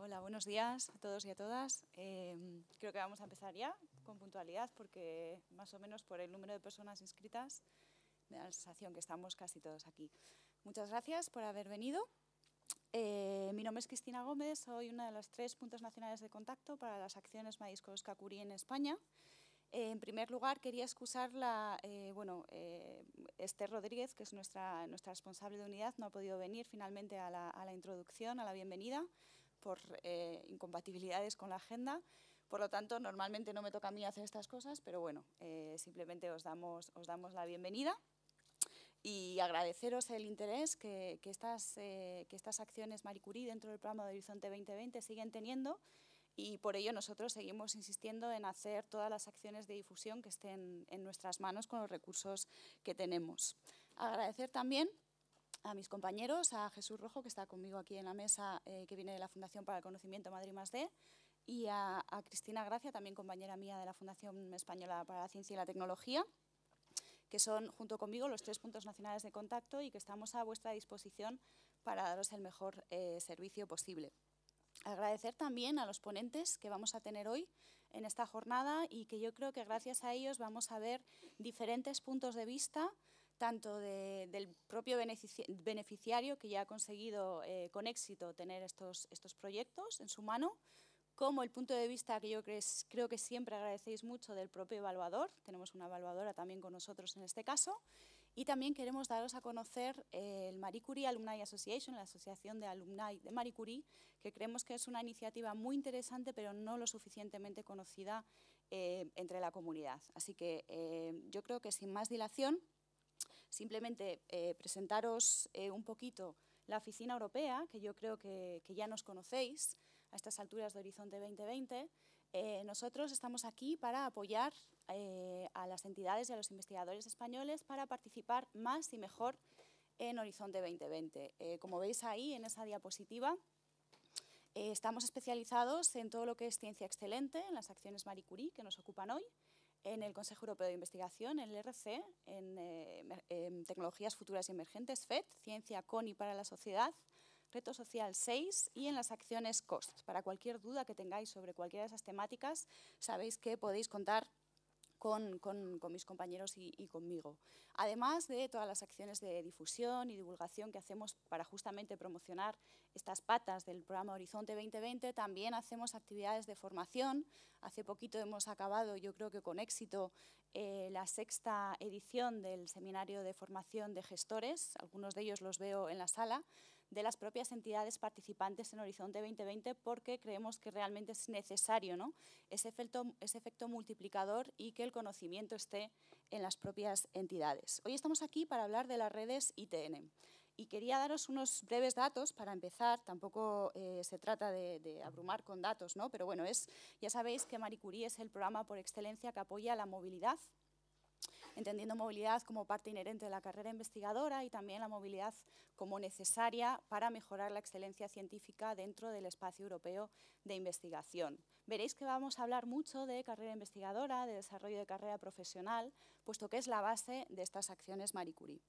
Hola, buenos días a todos y a todas. Creo que vamos a empezar ya con puntualidad porque más o menos por el número de personas inscritas me da la sensación que estamos casi todos aquí. Muchas gracias por haber venido. Mi nombre es Cristina Gómez, soy una de los 3 puntos nacionales de contacto para las acciones Mariscos Kakuri en España. En primer lugar, quería excusar Esther Rodríguez, que es nuestra responsable de unidad, no ha podido venir finalmente a la introducción, a la bienvenida, por incompatibilidades con la agenda. Por lo tanto, normalmente no me toca a mí hacer estas cosas, pero bueno, simplemente os damos la bienvenida y agradeceros el interés que estas acciones Marie Curie dentro del programa de Horizonte 2020 siguen teniendo. Y por ello nosotros seguimos insistiendo en hacer todas las acciones de difusión que estén en nuestras manos con los recursos que tenemos. Agradecer también a mis compañeros, a Jesús Rojo, que está conmigo aquí en la mesa, que viene de la Fundación para el Conocimiento Madrid+D, y a Cristina Gracia, también compañera mía de la Fundación Española para la Ciencia y la Tecnología, que son, junto conmigo, los 3 puntos nacionales de contacto y que estamos a vuestra disposición para daros el mejor servicio posible. Agradecer también a los ponentes que vamos a tener hoy en esta jornada y que yo creo que gracias a ellos vamos a ver diferentes puntos de vista, tanto del propio beneficiario que ya ha conseguido con éxito tener estos proyectos en su mano, como el punto de vista que yo creo que siempre agradecéis mucho del propio evaluador. Tenemos una evaluadora también con nosotros en este caso. Y también queremos daros a conocer el Marie Curie Alumni Association, la asociación de alumni de Marie Curie, que creemos que es una iniciativa muy interesante, pero no lo suficientemente conocida entre la comunidad. Así que yo creo que sin más dilación, simplemente presentaros un poquito la Oficina Europea, que yo creo que ya nos conocéis a estas alturas de Horizonte 2020. Nosotros estamos aquí para apoyar a las entidades y a los investigadores españoles para participar más y mejor en Horizonte 2020. Como veis ahí en esa diapositiva, estamos especializados en todo lo que es ciencia excelente, en las acciones Marie Curie que nos ocupan hoy, en el Consejo Europeo de Investigación, en el RC, en Tecnologías Futuras y Emergentes, FED, Ciencia con y para la Sociedad, Reto Social 6 y en las acciones COST. Para cualquier duda que tengáis sobre cualquiera de esas temáticas, sabéis que podéis contar con mis compañeros y conmigo. Además de todas las acciones de difusión y divulgación que hacemos para justamente promocionar estas patas del programa Horizonte 2020, también hacemos actividades de formación. Hace poquito hemos acabado, yo creo que con éxito, la 6ª edición del seminario de formación de gestores, algunos de ellos los veo en la sala, de las propias entidades participantes en Horizonte 2020, porque creemos que realmente es necesario, ¿no?, ese efecto multiplicador y que el conocimiento esté en las propias entidades. Hoy estamos aquí para hablar de las redes ITN. Y quería daros unos breves datos para empezar. Tampoco se trata de abrumar con datos, ¿no?, pero bueno, ya sabéis que Marie Curie es el programa por excelencia que apoya la movilidad, entendiendo movilidad como parte inherente de la carrera investigadora y también la movilidad como necesaria para mejorar la excelencia científica dentro del espacio europeo de investigación. Veréis que vamos a hablar mucho de carrera investigadora, de desarrollo de carrera profesional, puesto que es la base de estas acciones Marie Curie.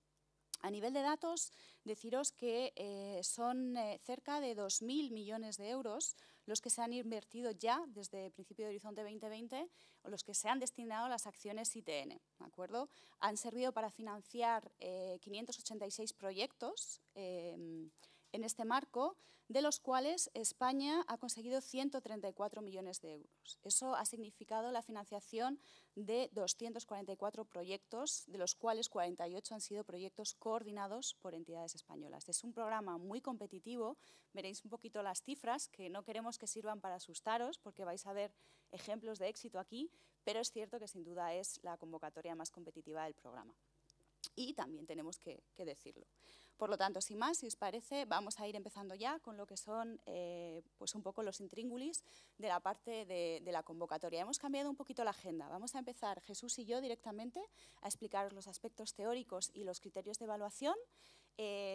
A nivel de datos, deciros que son cerca de 2.000 millones de euros los que se han invertido ya desde el principio de Horizonte 2020 o los que se han destinado a las acciones ITN. ¿De acuerdo? Han servido para financiar 586 proyectos en este marco, de los cuales España ha conseguido 134 millones de euros. Eso ha significado la financiación de 244 proyectos, de los cuales 48 han sido proyectos coordinados por entidades españolas. Es un programa muy competitivo. Veréis un poquito las cifras, que no queremos que sirvan para asustaros, porque vais a ver ejemplos de éxito aquí, pero es cierto que sin duda es la convocatoria más competitiva del programa. Y también tenemos que decirlo. Por lo tanto, sin más, si os parece, vamos a ir empezando ya con lo que son pues un poco los intríngulis de la parte de la convocatoria. Hemos cambiado un poquito la agenda. Vamos a empezar Jesús y yo directamente a explicaros los aspectos teóricos y los criterios de evaluación.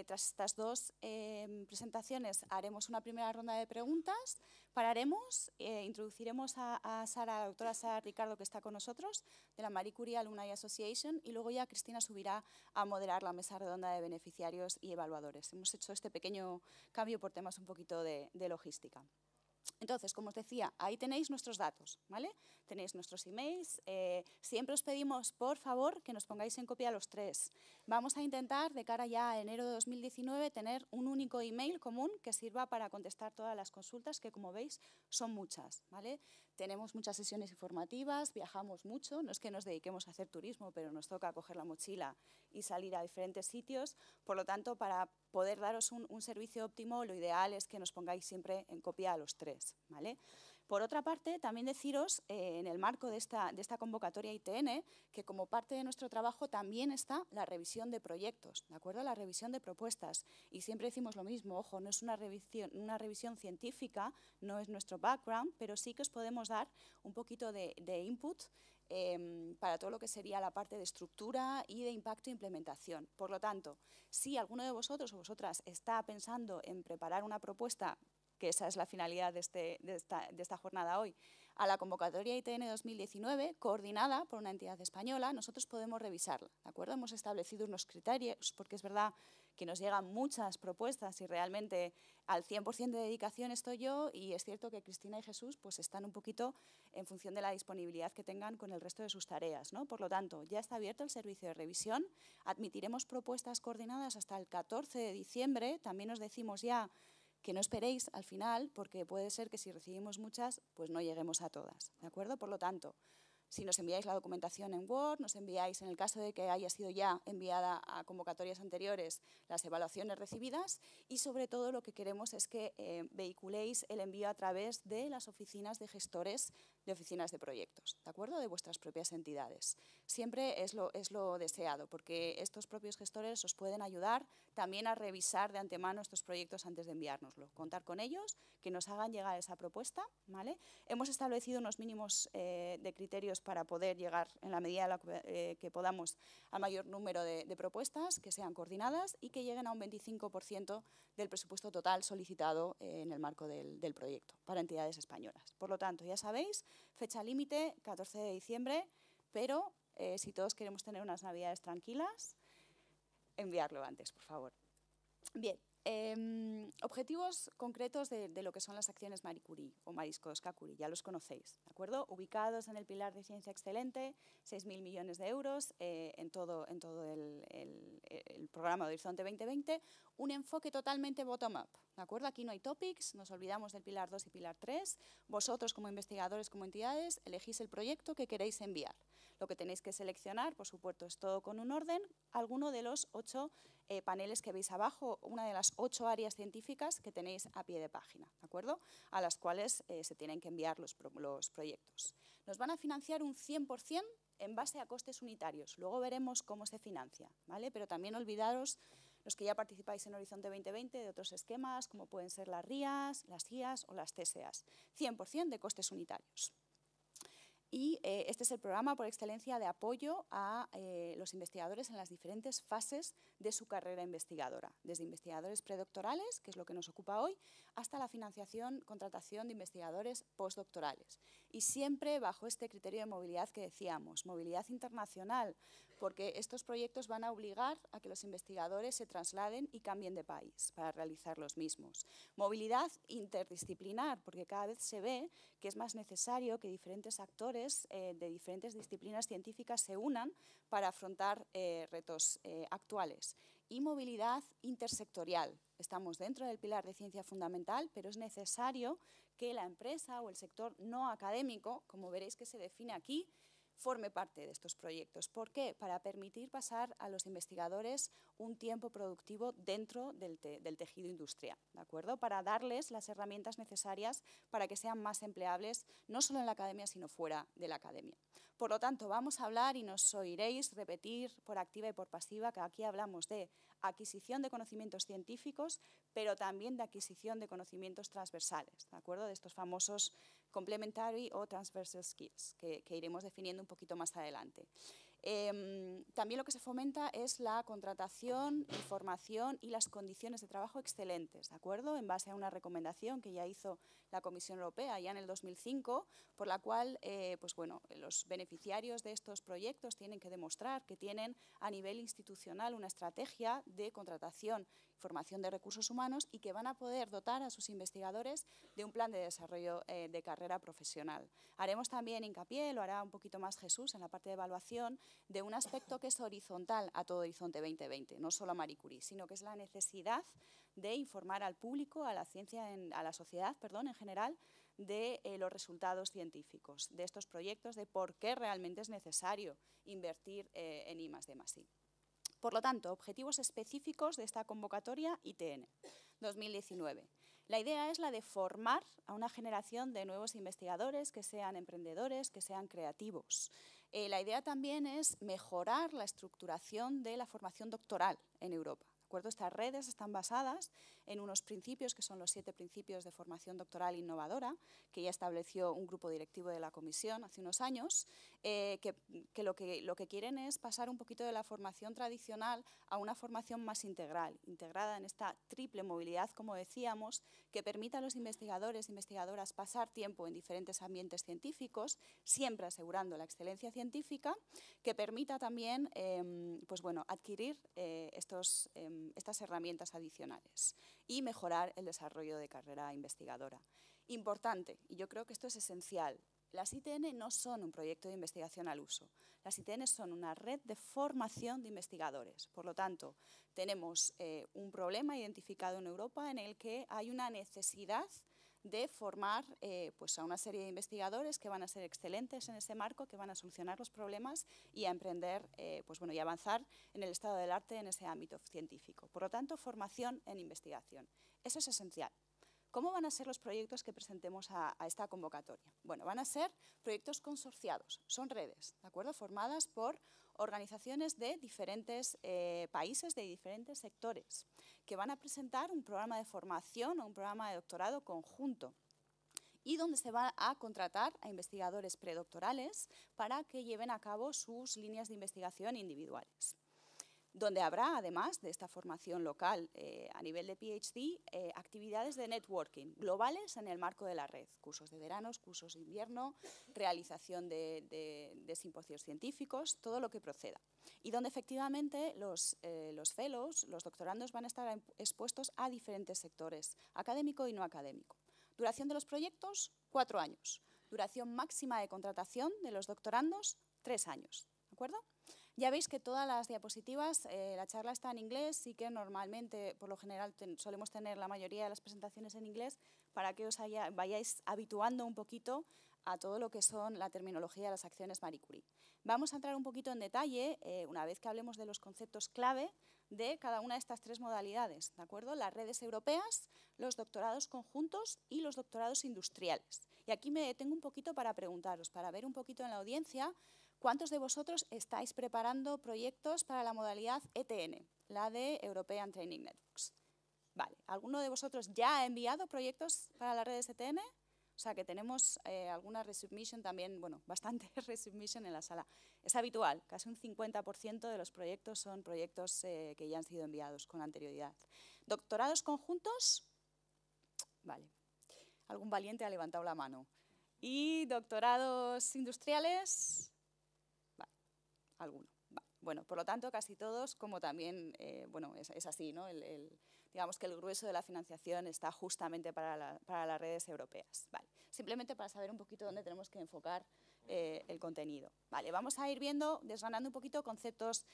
Tras estas 2 presentaciones haremos una primera ronda de preguntas, pararemos, introduciremos a Sara, a la doctora Sara Ricardo, que está con nosotros, de la Marie Curie Alumni Association, y luego ya Cristina subirá a moderar la mesa redonda de beneficiarios y evaluadores. Hemos hecho este pequeño cambio por temas un poquito de logística. Entonces, como os decía, ahí tenéis nuestros datos, ¿vale? Tenéis nuestros emails. Siempre os pedimos, por favor, que nos pongáis en copia los 3. Vamos a intentar, de cara ya a enero de 2019, tener un único email común que sirva para contestar todas las consultas, que como veis son muchas, ¿vale? Tenemos muchas sesiones informativas, viajamos mucho, no es que nos dediquemos a hacer turismo, pero nos toca coger la mochila y salir a diferentes sitios. Por lo tanto, para poder daros un servicio óptimo, lo ideal es que nos pongáis siempre en copia a los 3, ¿vale? Por otra parte, también deciros, en el marco de esta convocatoria ITN, que como parte de nuestro trabajo también está la revisión de proyectos, ¿de acuerdo? La revisión de propuestas. Y siempre decimos lo mismo, ojo, no es una revisión científica, no es nuestro background, pero sí que os podemos dar un poquito de input para todo lo que sería la parte de estructura y de impacto e implementación. Por lo tanto, si alguno de vosotros o vosotras está pensando en preparar una propuesta, que esa es la finalidad de esta jornada hoy, a la convocatoria ITN 2019, coordinada por una entidad española, nosotros podemos revisarla, ¿de acuerdo? Hemos establecido unos criterios, porque es verdad que nos llegan muchas propuestas y realmente al 100% de dedicación estoy yo, y es cierto que Cristina y Jesús pues están un poquito en función de la disponibilidad que tengan con el resto de sus tareas, ¿no? Por lo tanto, ya está abierto el servicio de revisión, admitiremos propuestas coordinadas hasta el 14 de diciembre, también os decimos ya que no esperéis al final, porque puede ser que si recibimos muchas, pues no lleguemos a todas, ¿de acuerdo? Por lo tanto, si nos enviáis la documentación en Word, nos enviáis, en el caso de que haya sido ya enviada a convocatorias anteriores, las evaluaciones recibidas, y sobre todo lo que queremos es que vehiculéis el envío a través de las oficinas de gestores de oficinas de proyectos, ¿de acuerdo? De vuestras propias entidades. Siempre es lo deseado, porque estos propios gestores os pueden ayudar también a revisar de antemano estos proyectos antes de enviárnoslo. Contar con ellos, que nos hagan llegar esa propuesta, ¿vale? Hemos establecido unos mínimos de criterios para poder llegar, en la medida que podamos, al mayor número de propuestas que sean coordinadas y que lleguen a un 25% del presupuesto total solicitado en el marco del proyecto para entidades españolas. Por lo tanto, ya sabéis, fecha límite, 14 de diciembre, pero si todos queremos tener unas navidades tranquilas, enviarlo antes, por favor. Bien, objetivos concretos de lo que son las acciones Marie Curie o Marie Skłodowska-Curie, ya los conocéis, ¿de acuerdo? Ubicados en el pilar de ciencia excelente, 6.000 millones de euros en todo el programa de Horizonte 2020, un enfoque totalmente bottom-up, ¿de acuerdo? Aquí no hay topics, nos olvidamos del pilar 2 y pilar 3, vosotros como investigadores, como entidades, elegís el proyecto que queréis enviar. Lo que tenéis que seleccionar, por supuesto, es todo con un orden, alguno de los 8 paneles que veis abajo, una de las 8 áreas científicas que tenéis a pie de página, ¿de acuerdo? A las cuales se tienen que enviar los proyectos. Nos van a financiar un 100% en base a costes unitarios. Luego veremos cómo se financia, ¿vale? Pero también olvidaros, los que ya participáis en Horizonte 2020, de otros esquemas, como pueden ser las RIAs, las IAs o las TSEAs. 100% de costes unitarios. Y este es el programa por excelencia de apoyo a los investigadores en las diferentes fases de su carrera investigadora, desde investigadores predoctorales, que es lo que nos ocupa hoy, hasta la financiación, contratación de investigadores postdoctorales. Y siempre bajo este criterio de movilidad que decíamos, movilidad internacional, porque estos proyectos van a obligar a que los investigadores se trasladen y cambien de país para realizar los mismos. Movilidad interdisciplinar, porque cada vez se ve que es más necesario que diferentes actores de diferentes disciplinas científicas se unan para afrontar retos actuales. Y movilidad intersectorial. Estamos dentro del pilar de ciencia fundamental, pero es necesario que la empresa o el sector no académico, como veréis que se define aquí, forme parte de estos proyectos. ¿Por qué? Para permitir pasar a los investigadores un tiempo productivo dentro del tejido industrial, ¿de acuerdo? Para darles las herramientas necesarias para que sean más empleables, no solo en la academia, sino fuera de la academia. Por lo tanto, vamos a hablar y nos oiréis repetir por activa y por pasiva que aquí hablamos de adquisición de conocimientos científicos, pero también de adquisición de conocimientos transversales, ¿de acuerdo? De estos famosos complementary o transversal skills que iremos definiendo un poquito más adelante. También lo que se fomenta es la contratación, formación y las condiciones de trabajo excelentes, ¿de acuerdo? En base a una recomendación que ya hizo la Comisión Europea ya en el 2005, por la cual pues bueno, los beneficiarios de estos proyectos tienen que demostrar que tienen a nivel institucional una estrategia de contratación y formación de recursos humanos y que van a poder dotar a sus investigadores de un plan de desarrollo de carrera profesional. Haremos también hincapié, lo hará un poquito más Jesús en la parte de evaluación, de un aspecto que es horizontal a todo Horizonte 2020, no solo a Marie Curie, sino que es la necesidad de informar al público, a la ciencia, a la sociedad, perdón, en general, de los resultados científicos de estos proyectos, de por qué realmente es necesario invertir en I+D+I. Por lo tanto, objetivos específicos de esta convocatoria ITN 2019. La idea es la de formar a una generación de nuevos investigadores que sean emprendedores, que sean creativos. La idea también es mejorar la estructuración de la formación doctoral en Europa. Estas redes están basadas en unos principios que son los 7 principios de formación doctoral innovadora, que ya estableció un grupo directivo de la Comisión hace unos años, que lo que quieren es pasar un poquito de la formación tradicional a una formación más integral, integrada en esta triple movilidad, como decíamos, que permita a los investigadores e investigadoras pasar tiempo en diferentes ambientes científicos, siempre asegurando la excelencia científica, que permita también pues bueno, adquirir estas herramientas adicionales y mejorar el desarrollo de carrera investigadora. Importante, y yo creo que esto es esencial, las ITN no son un proyecto de investigación al uso. Las ITN son una red de formación de investigadores. Por lo tanto, tenemos un problema identificado en Europa en el que hay una necesidad de formar pues a una serie de investigadores que van a ser excelentes en ese marco, que van a solucionar los problemas y a emprender pues bueno, y avanzar en el estado del arte en ese ámbito científico. Por lo tanto, formación en investigación. Eso es esencial. ¿Cómo van a ser los proyectos que presentemos a esta convocatoria? Bueno, van a ser proyectos consorciados, son redes, ¿de acuerdo? Formadas por organizaciones de diferentes países, de diferentes sectores, que van a presentar un programa de formación o un programa de doctorado conjunto y donde se va a contratar a investigadores predoctorales para que lleven a cabo sus líneas de investigación individuales. Donde habrá, además de esta formación local a nivel de PhD, actividades de networking globales en el marco de la red, cursos de veranos, cursos de invierno, realización de simposios científicos, todo lo que proceda. Y donde efectivamente los fellows, los doctorandos, van a estar expuestos a diferentes sectores, académico y no académico. Duración de los proyectos, 4 años. Duración máxima de contratación de los doctorandos, 3 años. ¿De acuerdo? Ya veis que todas las diapositivas, la charla está en inglés y que normalmente, por lo general, solemos tener la mayoría de las presentaciones en inglés para que os vayáis habituando un poquito a todo lo que son la terminología de las acciones Marie Curie. Vamos a entrar un poquito en detalle, una vez que hablemos de los conceptos clave de cada una de estas 3 modalidades, ¿de acuerdo? Las redes europeas, los doctorados conjuntos y los doctorados industriales. Y aquí me detengo un poquito para preguntaros, para ver un poquito en la audiencia, ¿cuántos de vosotros estáis preparando proyectos para la modalidad ETN, la de European Training Networks? Vale, ¿alguno de vosotros ya ha enviado proyectos para las redes ETN? O sea que tenemos alguna resubmission también, bueno, bastante resubmission en la sala. Es habitual, casi un 50% de los proyectos son proyectos que ya han sido enviados con anterioridad. ¿Doctorados conjuntos? Vale, algún valiente ha levantado la mano. ¿Y doctorados industriales? Vale, alguno. Vale. Bueno, por lo tanto, casi todos, como también, bueno, es así, ¿no? Digamos que el grueso de la financiación está justamente para las redes europeas. Vale. Simplemente para saber un poquito dónde tenemos que enfocar el contenido. Vale, vamos a ir viendo, desgranando un poquito conceptos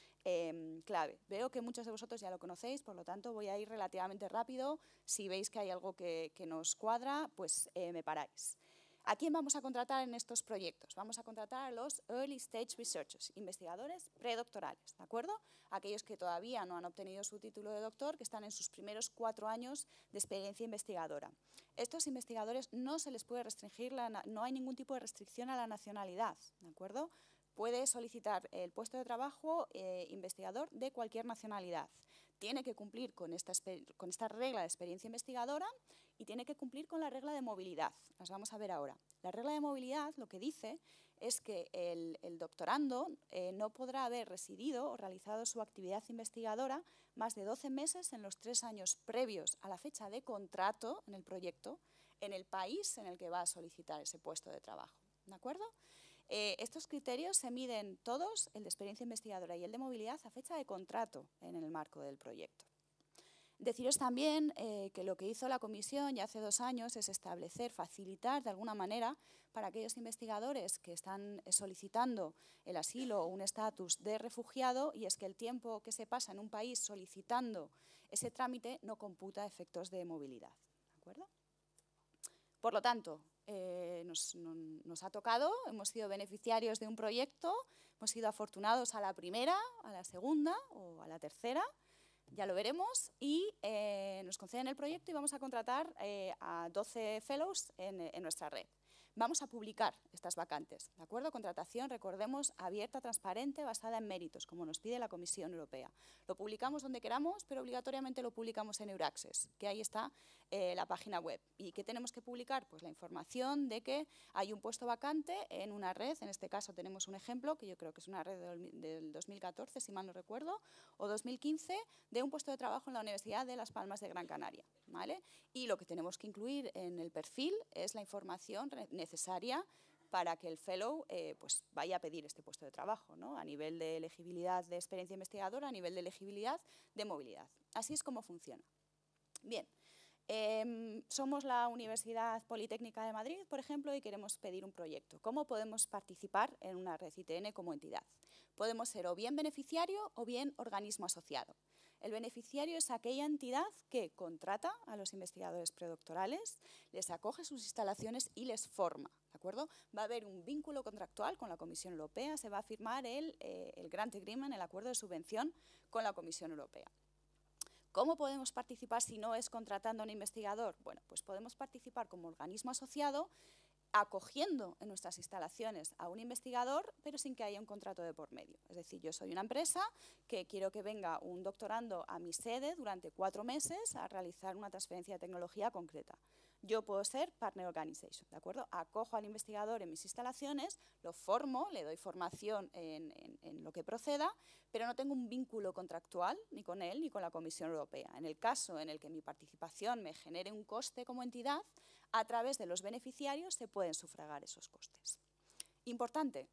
clave. Veo que muchos de vosotros ya lo conocéis, por lo tanto voy a ir relativamente rápido. Si veis que hay algo que nos cuadra, pues me paráis. ¿A quién vamos a contratar en estos proyectos? Vamos a contratar a los Early Stage Researchers, investigadores predoctorales, ¿de acuerdo? Aquellos que todavía no han obtenido su título de doctor, que están en sus primeros 4 años de experiencia investigadora. Estos investigadores no se les puede restringir, no hay ningún tipo de restricción a la nacionalidad, ¿de acuerdo? Puede solicitar el puesto de trabajo investigador de cualquier nacionalidad. tiene que cumplir con esta regla de experiencia investigadora y tiene que cumplir con la regla de movilidad. Las vamos a ver ahora. La regla de movilidad lo que dice es que el doctorando no podrá haber residido o realizado su actividad investigadora más de 12 meses en los 3 años previos a la fecha de contrato en el proyecto en el país en el que va a solicitar ese puesto de trabajo. ¿De acuerdo? Estos criterios se miden todos, el de experiencia investigadora y el de movilidad, a fecha de contrato en el marco del proyecto. Deciros también que lo que hizo la Comisión ya hace 2 años es establecer, facilitar de alguna manera para aquellos investigadores que están solicitando el asilo o un estatus de refugiado, y es que el tiempo que se pasa en un país solicitando ese trámite no computa efectos de movilidad. ¿De acuerdo? Por lo tanto, nos ha tocado, hemos sido beneficiarios de un proyecto, hemos sido afortunados a la primera, a la segunda o a la tercera, ya lo veremos, y nos conceden el proyecto y vamos a contratar a 12 fellows en nuestra red. Vamos a publicar estas vacantes, ¿de acuerdo? Contratación, recordemos, abierta, transparente, basada en méritos, como nos pide la Comisión Europea. Lo publicamos donde queramos, pero obligatoriamente lo publicamos en Euraccess, que ahí está la página web. ¿Y qué tenemos que publicar? Pues la información de que hay un puesto vacante en una red, en este caso tenemos un ejemplo, que yo creo que es una red del 2014, si mal no recuerdo, o 2015, de un puesto de trabajo en la Universidad de Las Palmas de Gran Canaria, ¿vale? Y lo que tenemos que incluir en el perfil es la información necesaria para que el fellow pues vaya a pedir este puesto de trabajo, ¿no? A nivel de elegibilidad de experiencia investigadora, a nivel de elegibilidad de movilidad. Así es como funciona. Bien, somos la Universidad Politécnica de Madrid, por ejemplo, y queremos pedir un proyecto. ¿Cómo podemos participar en una red ITN como entidad? Podemos ser o bien beneficiario o bien organismo asociado. El beneficiario es aquella entidad que contrata a los investigadores predoctorales, les acoge sus instalaciones y les forma, ¿de acuerdo? Va a haber un vínculo contractual con la Comisión Europea, se va a firmar el Grant Agreement, el acuerdo de subvención con la Comisión Europea. ¿Cómo podemos participar si no es contratando a un investigador? Bueno, pues podemos participar como organismo asociado, acogiendo en nuestras instalaciones a un investigador, pero sin que haya un contrato de por medio. Es decir, yo soy una empresa que quiero que venga un doctorando a mi sede durante 4 meses a realizar una transferencia de tecnología concreta. Yo puedo ser Partner Organization, ¿de acuerdo? Acojo al investigador en mis instalaciones, lo formo, le doy formación en lo que proceda, pero no tengo un vínculo contractual ni con él ni con la Comisión Europea. En el caso en el que mi participación me genere un coste como entidad, a través de los beneficiarios se pueden sufragar esos costes. Importante,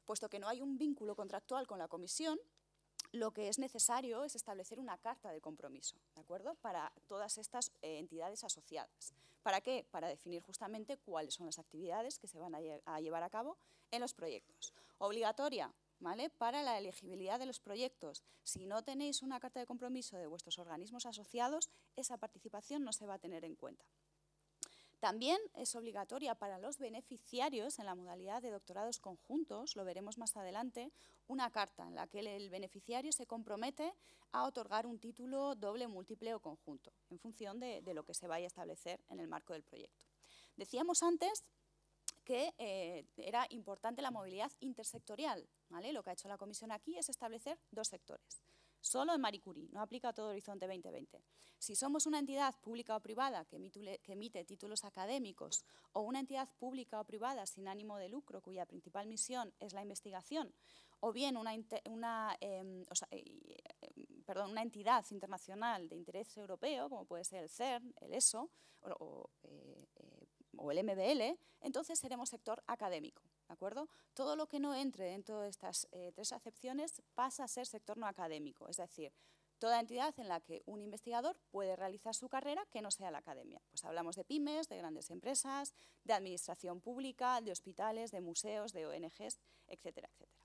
puesto que no hay un vínculo contractual con la Comisión, lo que es necesario es establecer una carta de compromiso, ¿de acuerdo? Para todas estas entidades asociadas. ¿Para qué? Para definir justamente cuáles son las actividades que se van a llevar a cabo en los proyectos. Obligatoria, ¿vale? Para la elegibilidad de los proyectos. Si no tenéis una carta de compromiso de vuestros organismos asociados, esa participación no se va a tener en cuenta. También es obligatoria para los beneficiarios en la modalidad de doctorados conjuntos, lo veremos más adelante, una carta en la que el beneficiario se compromete a otorgar un título doble, múltiple o conjunto, en función de lo que se vaya a establecer en el marco del proyecto. Decíamos antes que era importante la movilidad intersectorial, ¿vale? Lo que ha hecho la Comisión aquí es establecer 2 sectores. Solo en Marie Curie, no aplica a todo Horizonte 2020. Si somos una entidad pública o privada que emite títulos académicos o una entidad pública o privada sin ánimo de lucro cuya principal misión es la investigación, o bien una entidad internacional de interés europeo, como puede ser el CERN, el ESO o el MBL, entonces seremos sector académico. ¿De acuerdo? Todo lo que no entre dentro de estas 3 acepciones pasa a ser sector no académico, es decir, toda entidad en la que un investigador puede realizar su carrera que no sea la academia. Pues hablamos de pymes, de grandes empresas, de administración pública, de hospitales, de museos, de ONGs, etcétera, etcétera.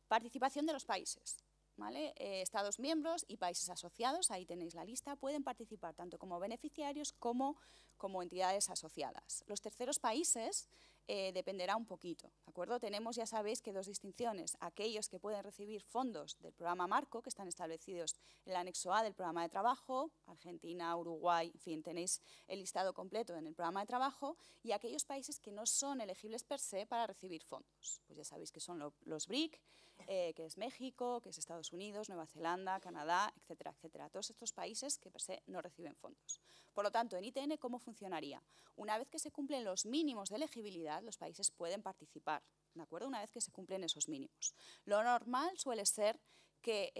Participación de los países. ¿Vale? Estados miembros y países asociados, ahí tenéis la lista, pueden participar tanto como beneficiarios como entidades asociadas. Los terceros países dependerá un poquito, ¿de acuerdo? Tenemos, ya sabéis, que 2 distinciones, aquellos que pueden recibir fondos del programa Marco, que están establecidos en el anexo A del programa de trabajo, Argentina, Uruguay, en fin, tenéis el listado completo en el programa de trabajo, y aquellos países que no son elegibles per se para recibir fondos. Pues ya sabéis que son los BRIC, que es México, que es Estados Unidos, Nueva Zelanda, Canadá, etcétera, etcétera. Todos estos países que per se no reciben fondos. Por lo tanto, en ITN, ¿cómo funcionaría? Una vez que se cumplen los mínimos de elegibilidad, los países pueden participar, ¿de acuerdo? Una vez que se cumplen esos mínimos. Lo normal suele ser que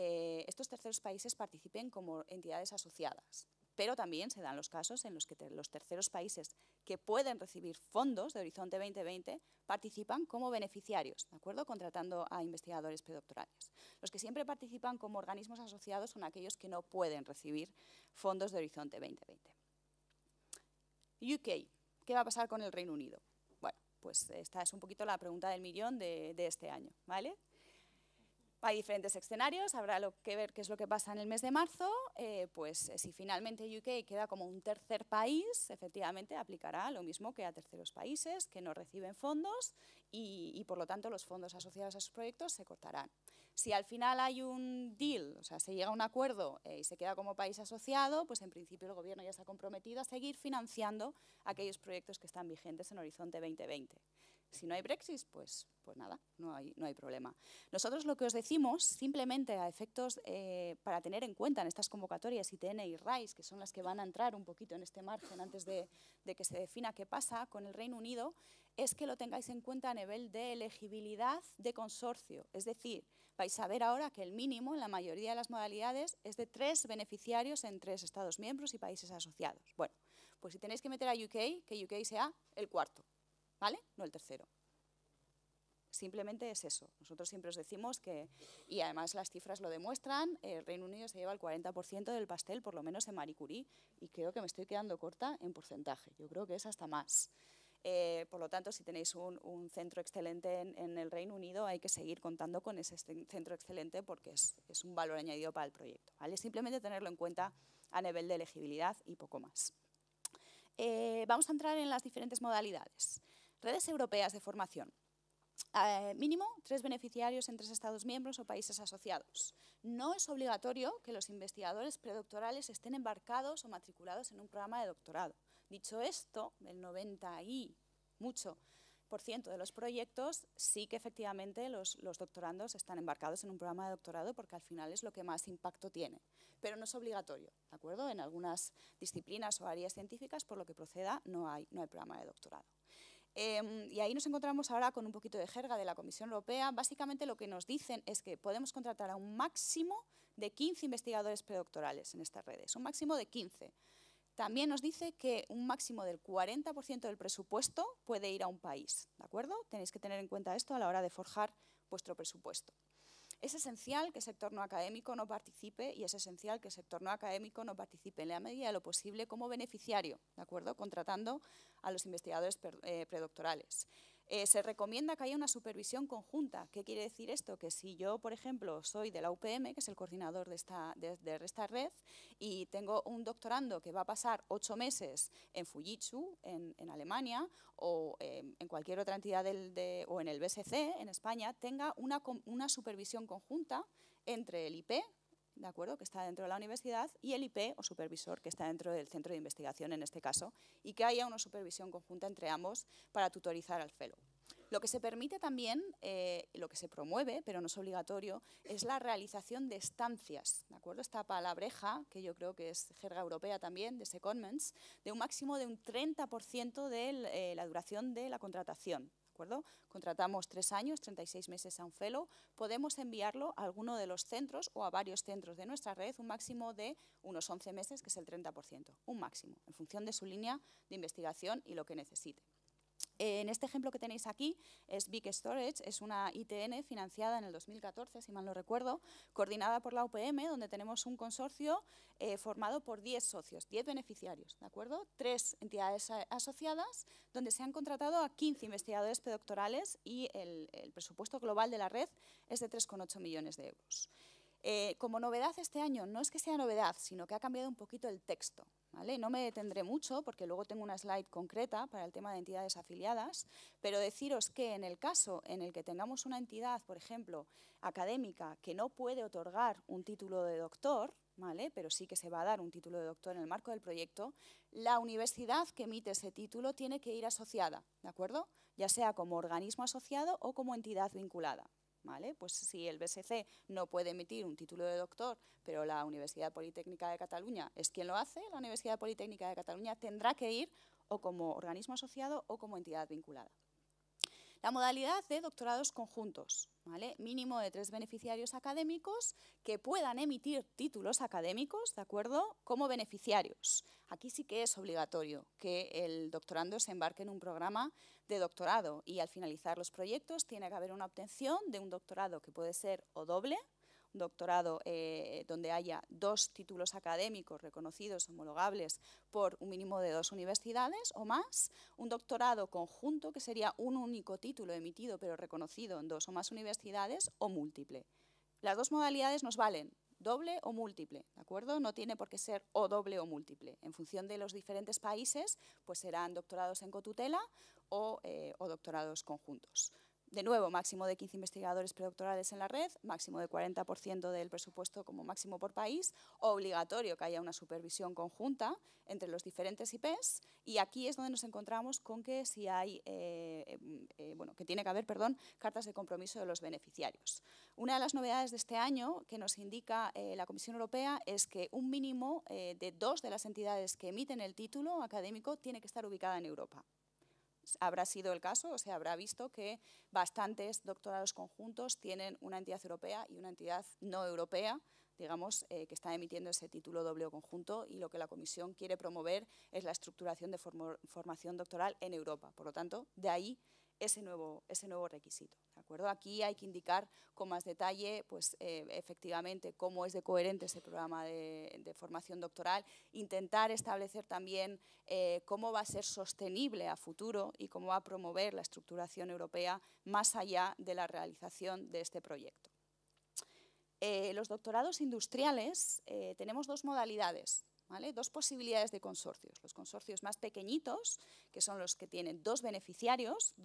estos terceros países participen como entidades asociadas, pero también se dan los casos en los que los terceros países que pueden recibir fondos de Horizonte 2020 participan como beneficiarios, ¿de acuerdo? Contratando a investigadores predoctorales. Los que siempre participan como organismos asociados son aquellos que no pueden recibir fondos de Horizonte 2020. UK, ¿qué va a pasar con el Reino Unido? Bueno, pues esta es un poquito la pregunta del millón de este año, ¿vale? Hay diferentes escenarios, habrá que ver qué es lo que pasa en el mes de marzo, pues si finalmente UK queda como un tercer país, efectivamente aplicará lo mismo que a terceros países que no reciben fondos y por lo tanto los fondos asociados a sus proyectos se cortarán. Si al final hay un deal, o sea, se llega a un acuerdo y se queda como país asociado, pues en principio el gobierno ya se ha comprometido a seguir financiando aquellos proyectos que están vigentes en Horizonte 2020. Si no hay Brexit, pues nada, no hay problema. Nosotros lo que os decimos, simplemente a efectos para tener en cuenta en estas convocatorias ITN y RISE, que son las que van a entrar un poquito en este margen antes de que se defina qué pasa con el Reino Unido, es que lo tengáis en cuenta a nivel de elegibilidad de consorcio. Es decir, vais a ver ahora que el mínimo en la mayoría de las modalidades es de 3 beneficiarios en 3 Estados miembros y países asociados. Bueno, pues si tenéis que meter a UK, que UK sea el cuarto, ¿vale? No el tercero. Simplemente es eso. Nosotros siempre os decimos que, y además las cifras lo demuestran, el Reino Unido se lleva el 40% del pastel, por lo menos en Marie Curie, y creo que me estoy quedando corta en porcentaje. Yo creo que es hasta más. Por lo tanto, si tenéis un centro excelente en el Reino Unido, hay que seguir contando con ese centro excelente porque es un valor añadido para el proyecto, ¿vale? Simplemente tenerlo en cuenta a nivel de elegibilidad y poco más. Vamos a entrar en las diferentes modalidades. Redes europeas de formación. Mínimo 3 beneficiarios en 3 Estados miembros o países asociados. No es obligatorio que los investigadores predoctorales estén embarcados o matriculados en un programa de doctorado. Dicho esto, el 90% y mucho de los proyectos sí que efectivamente los doctorandos están embarcados en un programa de doctorado porque al final es lo que más impacto tiene. Pero no es obligatorio, ¿de acuerdo? En algunas disciplinas o áreas científicas, por lo que proceda, no hay programa de doctorado. Y ahí nos encontramos ahora con un poquito de jerga de la Comisión Europea. Básicamente lo que nos dicen es que podemos contratar a un máximo de 15 investigadores predoctorales en estas redes, un máximo de 15. También nos dice que un máximo del 40% del presupuesto puede ir a un país, ¿de acuerdo? Tenéis que tener en cuenta esto a la hora de forjar vuestro presupuesto. Es esencial que el sector no académico no participe y es esencial que el sector no académico no participe en la medida de lo posible como beneficiario, ¿de acuerdo? Contratando a los investigadores predoctorales. Se recomienda que haya una supervisión conjunta. ¿Qué quiere decir esto? Que si yo, por ejemplo, soy de la UPM, que es el coordinador de esta red, y tengo un doctorando que va a pasar 8 meses en Fujitsu, en Alemania, o en cualquier otra entidad o en el BSC, en España, tenga una supervisión conjunta entre el IP, ¿de acuerdo?, que está dentro de la universidad, y el IP o supervisor que está dentro del centro de investigación en este caso, y que haya una supervisión conjunta entre ambos para tutorizar al fellow. Lo que se permite también, lo que se promueve, pero no es obligatorio, es la realización de estancias, ¿de acuerdo? Esta palabreja, que yo creo que es jerga europea también, de secondments, de un máximo de un 30% de la duración de la contratación. ¿De acuerdo? Contratamos 3 años, 36 meses a un fellow, podemos enviarlo a alguno de los centros o a varios centros de nuestra red, un máximo de unos 11 meses, que es el 30%, un máximo, en función de su línea de investigación y lo que necesite. En este ejemplo que tenéis aquí es Big Storage, es una ITN financiada en el 2014, si mal no recuerdo, coordinada por la UPM, donde tenemos un consorcio formado por 10 socios, 10 beneficiarios, ¿de acuerdo? 3 entidades asociadas, donde se han contratado a 15 investigadores predoctorales y el presupuesto global de la red es de 3,8 millones de euros. Como novedad este año, no es que sea novedad, sino que ha cambiado un poquito el texto, ¿vale? No me detendré mucho porque luego tengo una slide concreta para el tema de entidades afiliadas, pero deciros que en el caso en el que tengamos una entidad, por ejemplo, académica, que no puede otorgar un título de doctor, ¿vale?, pero sí que se va a dar un título de doctor en el marco del proyecto, la universidad que emite ese título tiene que ir asociada, ¿de acuerdo?, ya sea como organismo asociado o como entidad vinculada. ¿vale? Pues si el BSC no puede emitir un título de doctor, pero la Universidad Politécnica de Cataluña es quien lo hace, la Universidad Politécnica de Cataluña tendrá que ir o como organismo asociado o como entidad vinculada. La modalidad de doctorados conjuntos, ¿vale? Mínimo de 3 beneficiarios académicos que puedan emitir títulos académicos, ¿de acuerdo?, como beneficiarios. Aquí sí que es obligatorio que el doctorando se embarque en un programa de doctorado y al finalizar los proyectos tiene que haber una obtención de un doctorado que puede ser o doble, un doctorado donde haya 2 títulos académicos reconocidos, homologables por un mínimo de 2 universidades o más, un doctorado conjunto que sería un único título emitido pero reconocido en 2 o más universidades o múltiple. Las 2 modalidades nos valen, doble o múltiple, ¿de acuerdo? No tiene por qué ser o doble o múltiple. En función de los diferentes países, pues serán doctorados en cotutela o doctorados conjuntos. De nuevo, máximo de 15 investigadores predoctorales en la red, máximo de 40% del presupuesto como máximo por país, obligatorio que haya una supervisión conjunta entre los diferentes IPs, y aquí es donde nos encontramos con que si hay, que tiene que haber, cartas de compromiso de los beneficiarios. Una de las novedades de este año que nos indica la Comisión Europea es que un mínimo de 2 de las entidades que emiten el título académico tiene que estar ubicada en Europa. Habrá sido el caso, o sea, habrá visto que bastantes doctorados conjuntos tienen una entidad europea y una entidad no europea, digamos, que está emitiendo ese título doble o conjunto, y lo que la Comisión quiere promover es la estructuración de formación doctoral en Europa. Por lo tanto, de ahí ese nuevo requisito, ¿de acuerdo? Aquí hay que indicar con más detalle, pues, efectivamente, cómo es de coherente ese programa de formación doctoral, intentar establecer también cómo va a ser sostenible a futuro y cómo va a promover la estructuración europea más allá de la realización de este proyecto. Los doctorados industriales tenemos 2 modalidades, ¿vale? 2 posibilidades de consorcios. Los consorcios más pequeñitos, que son los que tienen 2 beneficiarios,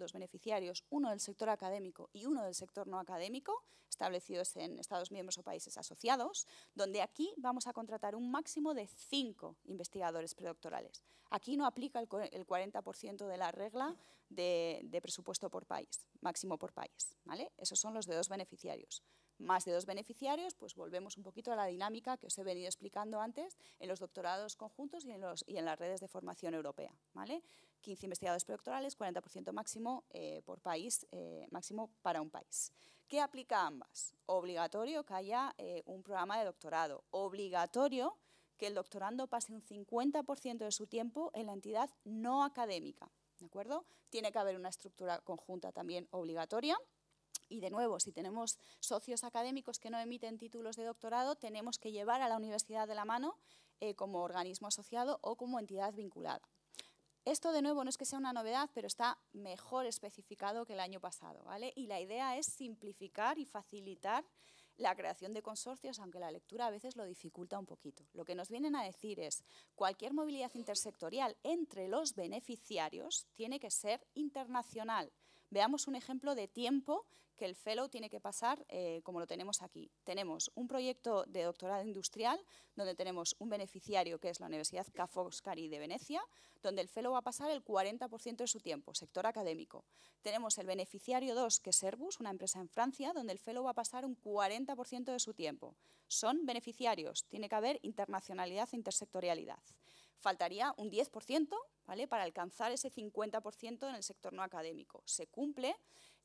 uno del sector académico y uno del sector no académico, establecidos en Estados miembros o países asociados, donde aquí vamos a contratar un máximo de 5 investigadores predoctorales. Aquí no aplica el 40% de la regla de presupuesto por país, máximo por país, ¿vale? Esos son los de 2 beneficiarios. Más de 2 beneficiarios, pues volvemos un poquito a la dinámica que os he venido explicando antes en los doctorados conjuntos y en las redes de formación europea, ¿vale? 15 investigadores predoctorales, 40% máximo por país, máximo para un país. ¿Qué aplica a ambas? Obligatorio que haya un programa de doctorado, obligatorio que el doctorando pase un 50% de su tiempo en la entidad no académica, ¿de acuerdo? Tiene que haber una estructura conjunta también obligatoria. Y de nuevo, si tenemos socios académicos que no emiten títulos de doctorado, tenemos que llevar a la universidad de la mano como organismo asociado o como entidad vinculada. Esto, de nuevo, no es que sea una novedad, pero está mejor especificado que el año pasado, ¿vale? Y la idea es simplificar y facilitar la creación de consorcios, aunque la lectura a veces lo dificulta un poquito. Lo que nos vienen a decir es cualquier movilidad intersectorial entre los beneficiarios tiene que ser internacional. Veamos un ejemplo de tiempo que el fellow tiene que pasar como lo tenemos aquí. Tenemos un proyecto de doctorado industrial donde tenemos un beneficiario que es la Universidad Ca' Foscari de Venecia, donde el fellow va a pasar el 40% de su tiempo, sector académico. Tenemos el beneficiario 2, que es Airbus, una empresa en Francia, donde el fellow va a pasar un 40% de su tiempo. Son beneficiarios, tiene que haber internacionalidad e intersectorialidad. Faltaría un 10%, ¿vale?, para alcanzar ese 50% en el sector no académico. Se cumple,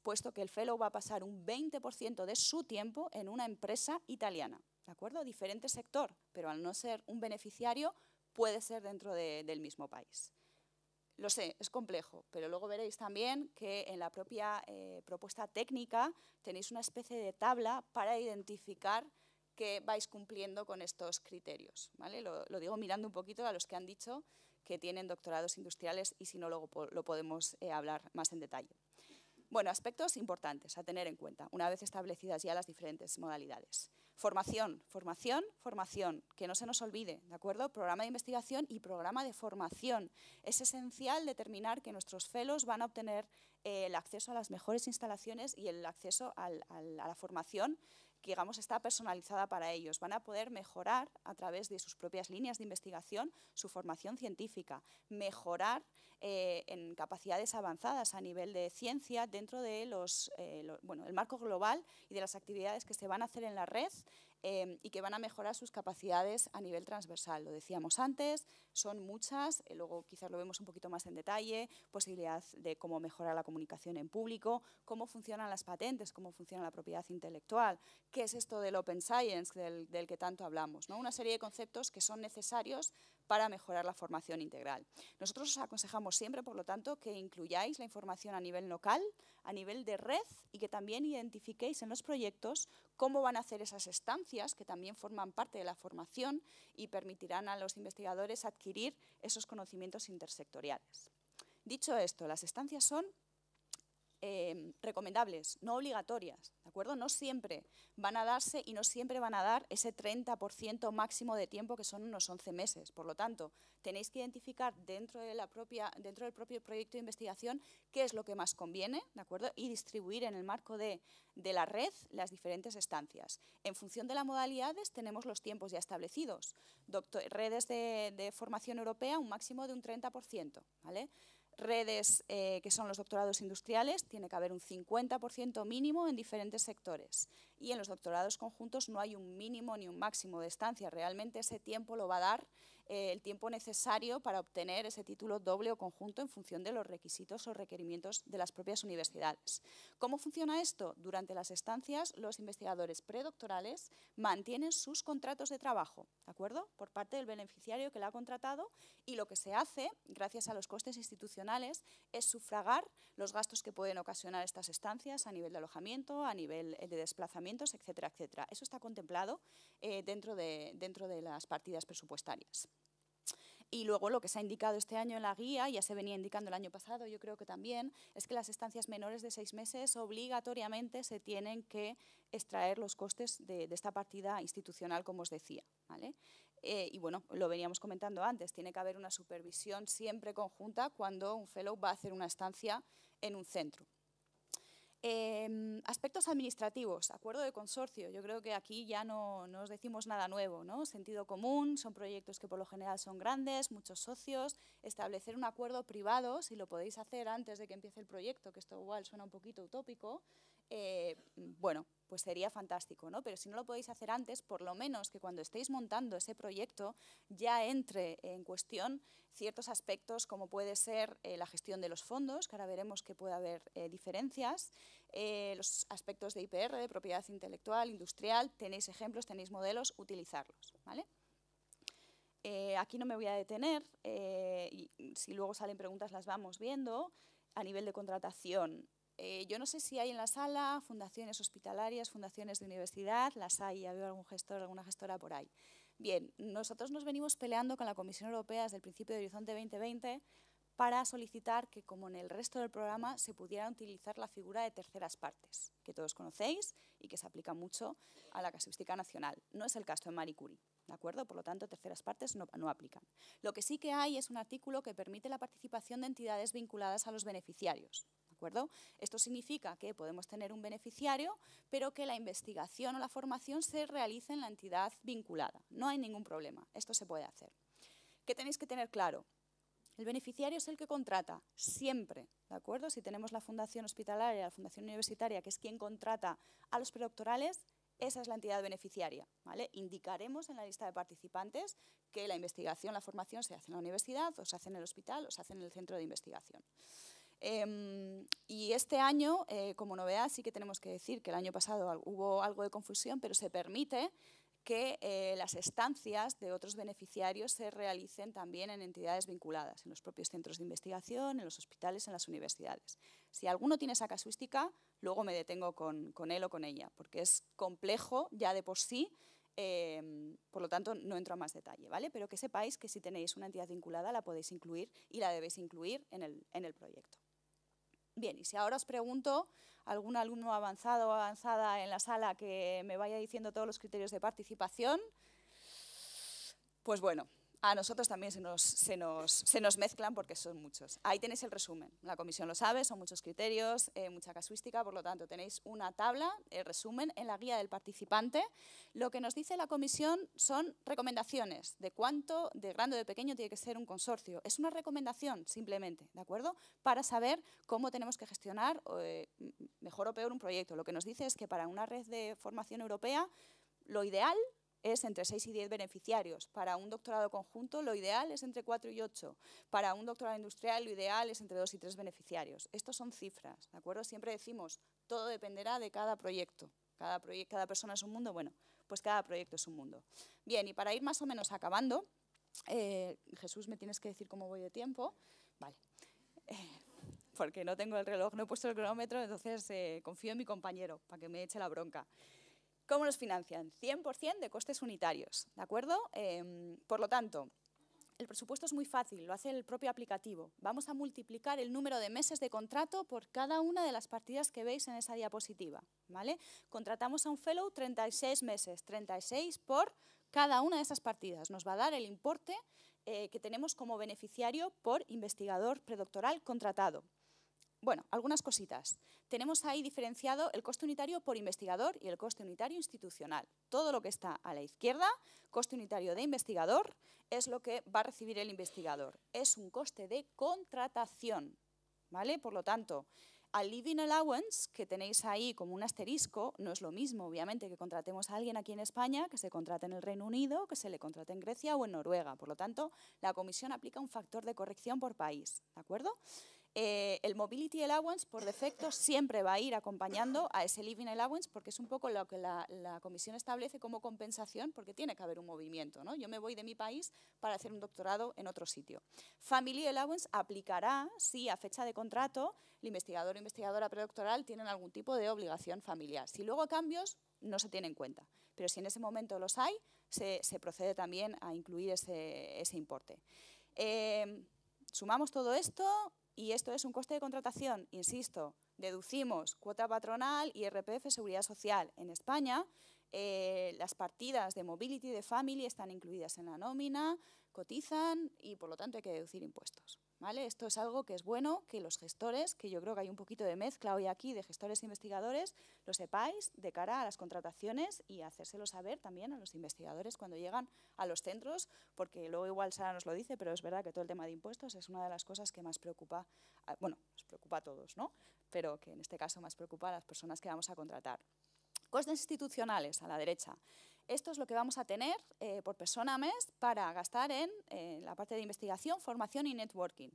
puesto que el fellow va a pasar un 20% de su tiempo en una empresa italiana, ¿de acuerdo? Diferente sector, pero al no ser un beneficiario, puede ser dentro del mismo país. Lo sé, es complejo, pero luego veréis también que en la propia propuesta técnica tenéis una especie de tabla para identificar que vais cumpliendo con estos criterios, ¿vale? Lo digo mirando un poquito a los que han dicho que tienen doctorados industriales y si no luego lo podemos hablar más en detalle. Bueno, aspectos importantes a tener en cuenta una vez establecidas ya las diferentes modalidades. Formación, formación, formación, que no se nos olvide, ¿de acuerdo? Programa de investigación y programa de formación. Es esencial determinar que nuestros fellows van a obtener el acceso a las mejores instalaciones y el acceso a la formación que, digamos, está personalizada para ellos. Van a poder mejorar a través de sus propias líneas de investigación su formación científica, mejorar en capacidades avanzadas a nivel de ciencia dentro de el marco global y de las actividades que se van a hacer en la red, y que van a mejorar sus capacidades a nivel transversal. Lo decíamos antes, son muchas, luego quizás lo vemos un poquito más en detalle, posibilidad de cómo mejorar la comunicación en público, cómo funcionan las patentes, cómo funciona la propiedad intelectual, qué es esto del Open Science del que tanto hablamos, ¿no? Una serie de conceptos que son necesarios para mejorar la formación integral. Nosotros os aconsejamos siempre, por lo tanto, que incluyáis la información a nivel local, a nivel de red, y que también identifiquéis en los proyectos cómo van a hacer esas estancias, que también forman parte de la formación y permitirán a los investigadores adquirir esos conocimientos intersectoriales. Dicho esto, las estancias son recomendables, no obligatorias, ¿de acuerdo? No siempre van a darse y no siempre van a dar ese 30% máximo de tiempo, que son unos 11 meses. Por lo tanto, tenéis que identificar dentro del propio proyecto de investigación qué es lo que más conviene, ¿de acuerdo? Y distribuir en el marco de la red las diferentes estancias. En función de las modalidades tenemos los tiempos ya establecidos. Redes de formación europea, un máximo de un 30%, ¿vale? Redes que son los doctorados industriales, tiene que haber un 50% mínimo en diferentes sectores. Y en los doctorados conjuntos no hay un mínimo ni un máximo de estancia. Realmente ese tiempo lo va a dar el tiempo necesario para obtener ese título doble o conjunto en función de los requisitos o requerimientos de las propias universidades. ¿Cómo funciona esto? Durante las estancias, los investigadores predoctorales mantienen sus contratos de trabajo, ¿de acuerdo? Por parte del beneficiario que la ha contratado, y lo que se hace, gracias a los costes institucionales, es sufragar los gastos que pueden ocasionar estas estancias a nivel de alojamiento, a nivel de desplazamientos, etcétera, etcétera. Eso está contemplado dentro de las partidas presupuestarias. Y luego lo que se ha indicado este año en la guía, ya se venía indicando el año pasado, yo creo que también, es que las estancias menores de 6 meses obligatoriamente se tienen que extraer los costes de esta partida institucional, como os decía, ¿vale? Y bueno, lo veníamos comentando antes, tiene que haber una supervisión siempre conjunta cuando un fellow va a hacer una estancia en un centro. Aspectos administrativos, acuerdo de consorcio. Yo creo que aquí ya no os decimos nada nuevo, ¿no? Sentido común, son proyectos que por lo general son grandes, muchos socios. Establecer un acuerdo privado, si lo podéis hacer antes de que empiece el proyecto, que esto igual suena un poquito utópico, bueno, pues sería fantástico, ¿no? Pero si no lo podéis hacer antes, por lo menos que cuando estéis montando ese proyecto ya entre en cuestión ciertos aspectos, como puede ser la gestión de los fondos, que ahora veremos que puede haber diferencias, los aspectos de IPR, de propiedad intelectual, industrial, tenéis ejemplos, tenéis modelos, utilizarlos, ¿vale? Aquí no me voy a detener, y si luego salen preguntas las vamos viendo. A nivel de contratación, yo no sé si hay en la sala fundaciones hospitalarias, fundaciones de universidad, las hay, ya veo algún gestor, alguna gestora por ahí. Bien, nosotros nos venimos peleando con la Comisión Europea desde el principio de Horizonte 2020 para solicitar que, como en el resto del programa, se pudiera utilizar la figura de terceras partes, que todos conocéis y que se aplica mucho a la casuística nacional. No es el caso en Marie Curie, ¿de acuerdo? Por lo tanto, terceras partes no aplican. Lo que sí que hay es un artículo que permite la participación de entidades vinculadas a los beneficiarios, ¿de acuerdo? Esto significa que podemos tener un beneficiario, pero que la investigación o la formación se realice en la entidad vinculada. No hay ningún problema, esto se puede hacer. ¿Qué tenéis que tener claro? El beneficiario es el que contrata, siempre, ¿de acuerdo? Si tenemos la fundación hospitalaria, la fundación universitaria, que es quien contrata a los predoctorales, esa es la entidad beneficiaria, ¿vale? Indicaremos en la lista de participantes que la investigación, la formación se hace en la universidad, o se hace en el hospital, o se hace en el centro de investigación. Y este año, como novedad, sí que tenemos que decir que el año pasado hubo algo de confusión, pero se permite que las estancias de otros beneficiarios se realicen también en entidades vinculadas, en los propios centros de investigación, en los hospitales, en las universidades. Si alguno tiene esa casuística, luego me detengo con él o con ella, porque es complejo ya de por sí, por lo tanto no entro a más detalle, ¿vale? Pero que sepáis que si tenéis una entidad vinculada la podéis incluir y la debéis incluir en el proyecto. Bien, y si ahora os pregunto, algún alumno avanzado o avanzada en la sala que me vaya diciendo todos los criterios de participación, pues bueno, A nosotros también se nos mezclan porque son muchos. Ahí tenéis el resumen. La comisión lo sabe, son muchos criterios, mucha casuística, por lo tanto tenéis una tabla, el resumen en la guía del participante. Lo que nos dice la comisión son recomendaciones de cuánto de grande o de pequeño tiene que ser un consorcio. Es una recomendación simplemente, ¿de acuerdo? Para saber cómo tenemos que gestionar mejor o peor un proyecto. Lo que nos dice es que para una red de formación europea lo ideal es entre 6 y 10 beneficiarios. Para un doctorado conjunto, lo ideal es entre 4 y 8. Para un doctorado industrial, lo ideal es entre 2 y 3 beneficiarios. Estos son cifras, ¿de acuerdo? Siempre decimos, todo dependerá de cada proyecto. Cada persona es un mundo, bueno, pues cada proyecto es un mundo. Bien, y para ir más o menos acabando, Jesús, me tienes que decir cómo voy de tiempo. Vale. Porque no tengo el reloj, no he puesto el cronómetro, entonces confío en mi compañero para que me eche la bronca. ¿Cómo nos financian? 100% de costes unitarios, ¿de acuerdo? Por lo tanto, el presupuesto es muy fácil, lo hace el propio aplicativo. Vamos a multiplicar el número de meses de contrato por cada una de las partidas que veis en esa diapositiva, ¿vale? Contratamos a un fellow 36 meses, 36 por cada una de esas partidas. Nos va a dar el importe que tenemos como beneficiario por investigador predoctoral contratado. Bueno, algunas cositas. Tenemos ahí diferenciado el coste unitario por investigador y el coste unitario institucional. Todo lo que está a la izquierda, coste unitario de investigador, es lo que va a recibir el investigador. Es un coste de contratación, ¿vale? Por lo tanto, al living allowance, que tenéis ahí como un asterisco, no es lo mismo, obviamente, que contratemos a alguien aquí en España, que se contrate en el Reino Unido, que se le contrate en Grecia o en Noruega. Por lo tanto, la comisión aplica un factor de corrección por país, ¿de acuerdo? El Mobility Allowance, por defecto, siempre va a ir acompañando a ese Living Allowance porque es un poco lo que la comisión establece como compensación porque tiene que haber un movimiento, ¿no? Yo me voy de mi país para hacer un doctorado en otro sitio. Family Allowance aplicará si a fecha de contrato el investigador o investigadora predoctoral tienen algún tipo de obligación familiar. Si luego cambios, no se tiene en cuenta. Pero si en ese momento los hay, se procede también a incluir ese importe. Sumamos todo esto. Y esto es un coste de contratación, insisto, deducimos cuota patronal, IRPF, seguridad social. En España, las partidas de mobility de family están incluidas en la nómina, cotizan y por lo tanto hay que deducir impuestos, ¿vale? Esto es algo que es bueno que los gestores, que yo creo que hay un poquito de mezcla hoy aquí de gestores e investigadores, lo sepáis de cara a las contrataciones y hacérselo saber también a los investigadores cuando llegan a los centros, porque luego igual Sara nos lo dice, pero es verdad que todo el tema de impuestos es una de las cosas que más preocupa, bueno, nos preocupa a todos, ¿no? Pero que en este caso más preocupa a las personas que vamos a contratar. Costes institucionales, a la derecha. Esto es lo que vamos a tener por persona mes para gastar en la parte de investigación, formación y networking.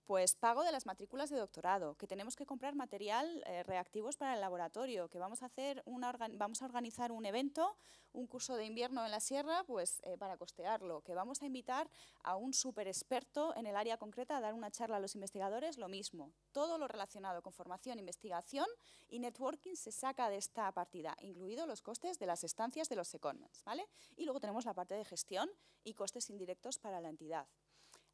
Pues pago de las matrículas de doctorado, que tenemos que comprar material reactivos para el laboratorio, que vamos a organizar un evento, un curso de invierno en la sierra, pues para costearlo, que vamos a invitar a un súper experto en el área concreta a dar una charla a los investigadores, lo mismo. Todo lo relacionado con formación, investigación y networking se saca de esta partida, incluidos los costes de las estancias de los secondments, ¿vale? Y luego tenemos la parte de gestión y costes indirectos para la entidad.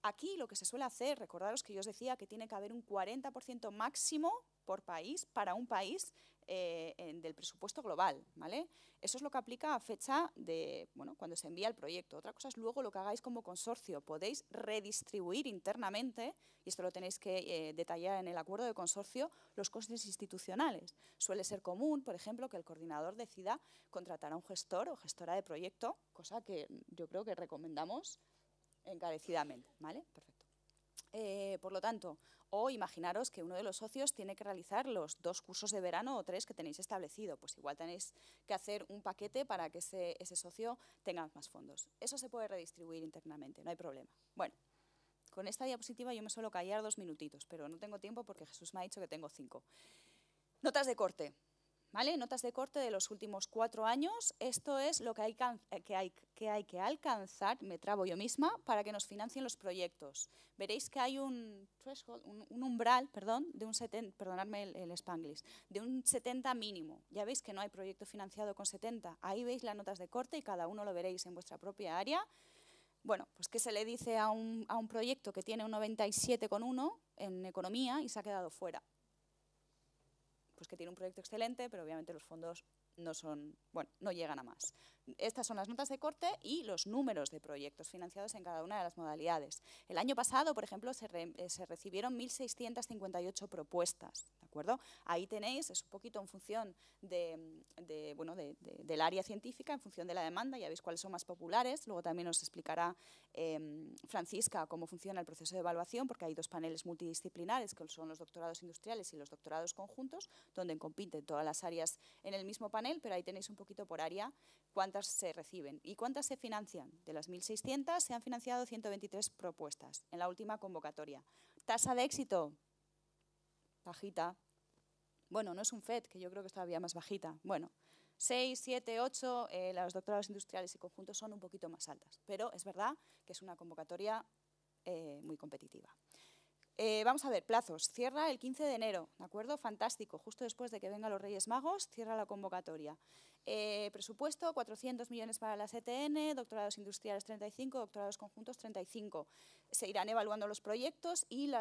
Aquí lo que se suele hacer, recordaros que yo os decía que tiene que haber un 40% máximo por país, para un país, del presupuesto global, ¿vale? Eso es lo que aplica a fecha de, bueno, cuando se envía el proyecto. Otra cosa es luego lo que hagáis como consorcio. Podéis redistribuir internamente, y esto lo tenéis que detallar en el acuerdo de consorcio, los costes institucionales. Suele ser común, por ejemplo, que el coordinador decida contratar a un gestor o gestora de proyecto, cosa que yo creo que recomendamos encarecidamente, ¿vale? Perfecto. Por lo tanto, o imaginaros que uno de los socios tiene que realizar los 2 cursos de verano o 3 que tenéis establecido, pues igual tenéis que hacer un paquete para que ese socio tenga más fondos. Eso se puede redistribuir internamente, no hay problema. Bueno, con esta diapositiva yo me suelo callar 2 minutitos, pero no tengo tiempo porque Jesús me ha dicho que tengo 5. Notas de corte. ¿Vale? Notas de corte de los últimos 4 años. Esto es lo que hay que alcanzar, me trabo yo misma, para que nos financien los proyectos. Veréis que hay un threshold, un umbral, perdón, de un 70, perdonadme el spanglish, de un 70 mínimo. Ya veis que no hay proyecto financiado con 70. Ahí veis las notas de corte y cada uno lo veréis en vuestra propia área. Bueno, pues ¿qué se le dice a un proyecto que tiene un 97,1 en economía y se ha quedado fuera? Pues que tiene un proyecto excelente, pero obviamente los fondos no son, bueno, no llegan a más. Estas son las notas de corte y los números de proyectos financiados en cada una de las modalidades. El año pasado, por ejemplo, se recibieron 1.658 propuestas, ¿de acuerdo? Ahí tenéis, es un poquito en función del área científica, en función de la demanda, ya veis cuáles son más populares. Luego también os explicará Francisca cómo funciona el proceso de evaluación, porque hay 2 paneles multidisciplinares, que son los doctorados industriales y los doctorados conjuntos, donde compiten todas las áreas en el mismo panel, pero ahí tenéis un poquito por área cuántas se reciben y cuántas se financian. De las 1.600 se han financiado 123 propuestas en la última convocatoria. Tasa de éxito, bajita. Bueno, no es un FED, que yo creo que es todavía más bajita. Bueno, 6, 7, 8, los doctorados industriales y conjuntos son un poquito más altas, pero es verdad que es una convocatoria muy competitiva. Vamos a ver, plazos. Cierra el 15 de enero, ¿de acuerdo? Fantástico. Justo después de que vengan los Reyes Magos, cierra la convocatoria. Presupuesto, 400 millones para las ETN, doctorados industriales 35, doctorados conjuntos 35. Se irán evaluando los proyectos y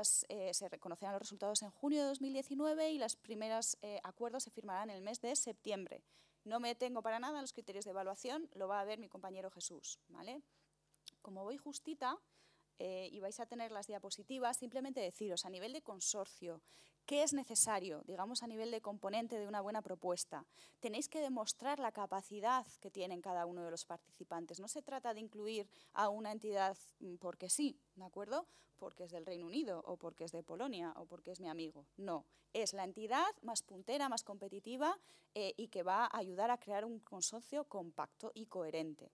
se reconocerán los resultados en junio de 2019 y los primeros acuerdos se firmarán en el mes de septiembre. No me detengo para nada en los criterios de evaluación, lo va a ver mi compañero Jesús, ¿vale? Como voy justita, y vais a tener las diapositivas, simplemente deciros a nivel de consorcio qué es necesario, digamos a nivel de componente de una buena propuesta. Tenéis que demostrar la capacidad que tienen cada uno de los participantes. No se trata de incluir a una entidad porque sí, ¿de acuerdo? Porque es del Reino Unido o porque es de Polonia o porque es mi amigo. No, es la entidad más puntera, más competitiva y que va a ayudar a crear un consorcio compacto y coherente.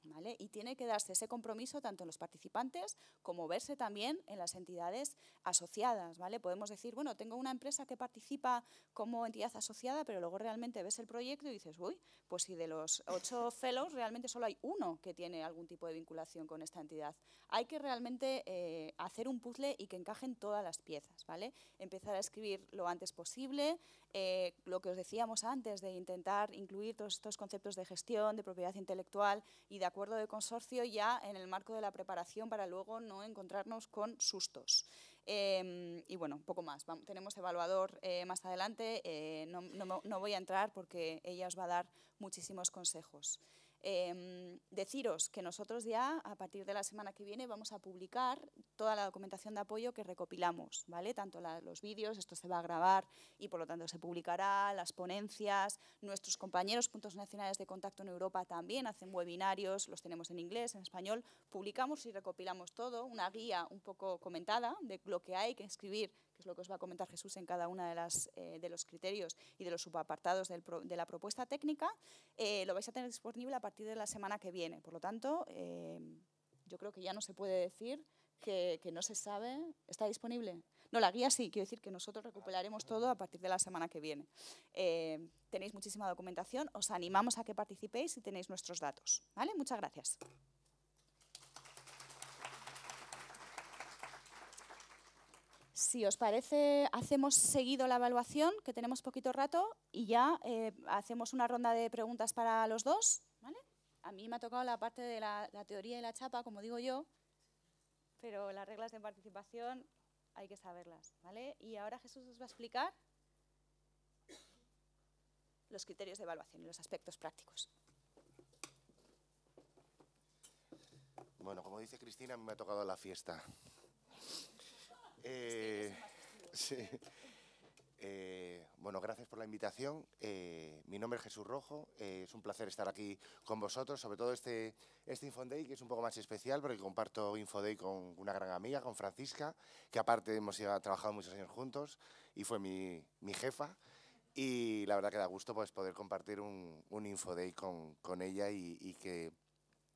¿Vale? Y tiene que darse ese compromiso tanto en los participantes como verse también en las entidades asociadas, ¿vale? Podemos decir, bueno, tengo una empresa que participa como entidad asociada, pero luego realmente ves el proyecto y dices, uy, pues si de los 8 fellows realmente solo hay uno que tiene algún tipo de vinculación con esta entidad. Hay que realmente hacer un puzzle y que encajen todas las piezas, ¿vale? Empezar a escribir lo antes posible, lo que os decíamos antes de intentar incluir todos estos conceptos de gestión, de propiedad intelectual y de acuerdo de consorcio ya en el marco de la preparación para luego no encontrarnos con sustos. Y bueno, un poco más. Tenemos evaluador más adelante, no voy a entrar porque ella os va a dar muchísimos consejos. Deciros que nosotros ya a partir de la semana que viene vamos a publicar toda la documentación de apoyo que recopilamos, ¿vale? Tanto los vídeos, esto se va a grabar y por lo tanto se publicará, las ponencias, nuestros compañeros puntos nacionales de contacto en Europa también hacen webinarios, los tenemos en inglés, en español, publicamos y recopilamos todo, una guía un poco comentada de lo que hay que escribir, que es lo que os va a comentar Jesús en cada uno de los criterios y de los subapartados de la propuesta técnica, lo vais a tener disponible a partir de la semana que viene. Por lo tanto, yo creo que ya no se puede decir que no se sabe. ¿Está disponible? No, la guía sí, quiero decir que nosotros recuperaremos todo a partir de la semana que viene. Tenéis muchísima documentación, os animamos a que participéis y tenéis nuestros datos, ¿vale? Muchas gracias. Si os parece, hacemos seguido la evaluación, que tenemos poquito rato, y ya hacemos una ronda de preguntas para los dos, ¿vale? A mí me ha tocado la parte de la teoría y la chapa, como digo yo, pero las reglas de participación hay que saberlas, ¿vale? Y ahora Jesús os va a explicar los criterios de evaluación y los aspectos prácticos. Bueno, como dice Cristina, me ha tocado la fiesta. Sí. Bueno, gracias por la invitación. Mi nombre es Jesús Rojo. Es un placer estar aquí con vosotros, sobre todo este Infoday, que es un poco más especial porque comparto Infoday con una gran amiga, con Francisca, que aparte hemos trabajado muchos años juntos y fue mi jefa. Y la verdad que da gusto pues, poder compartir un Infoday con ella y que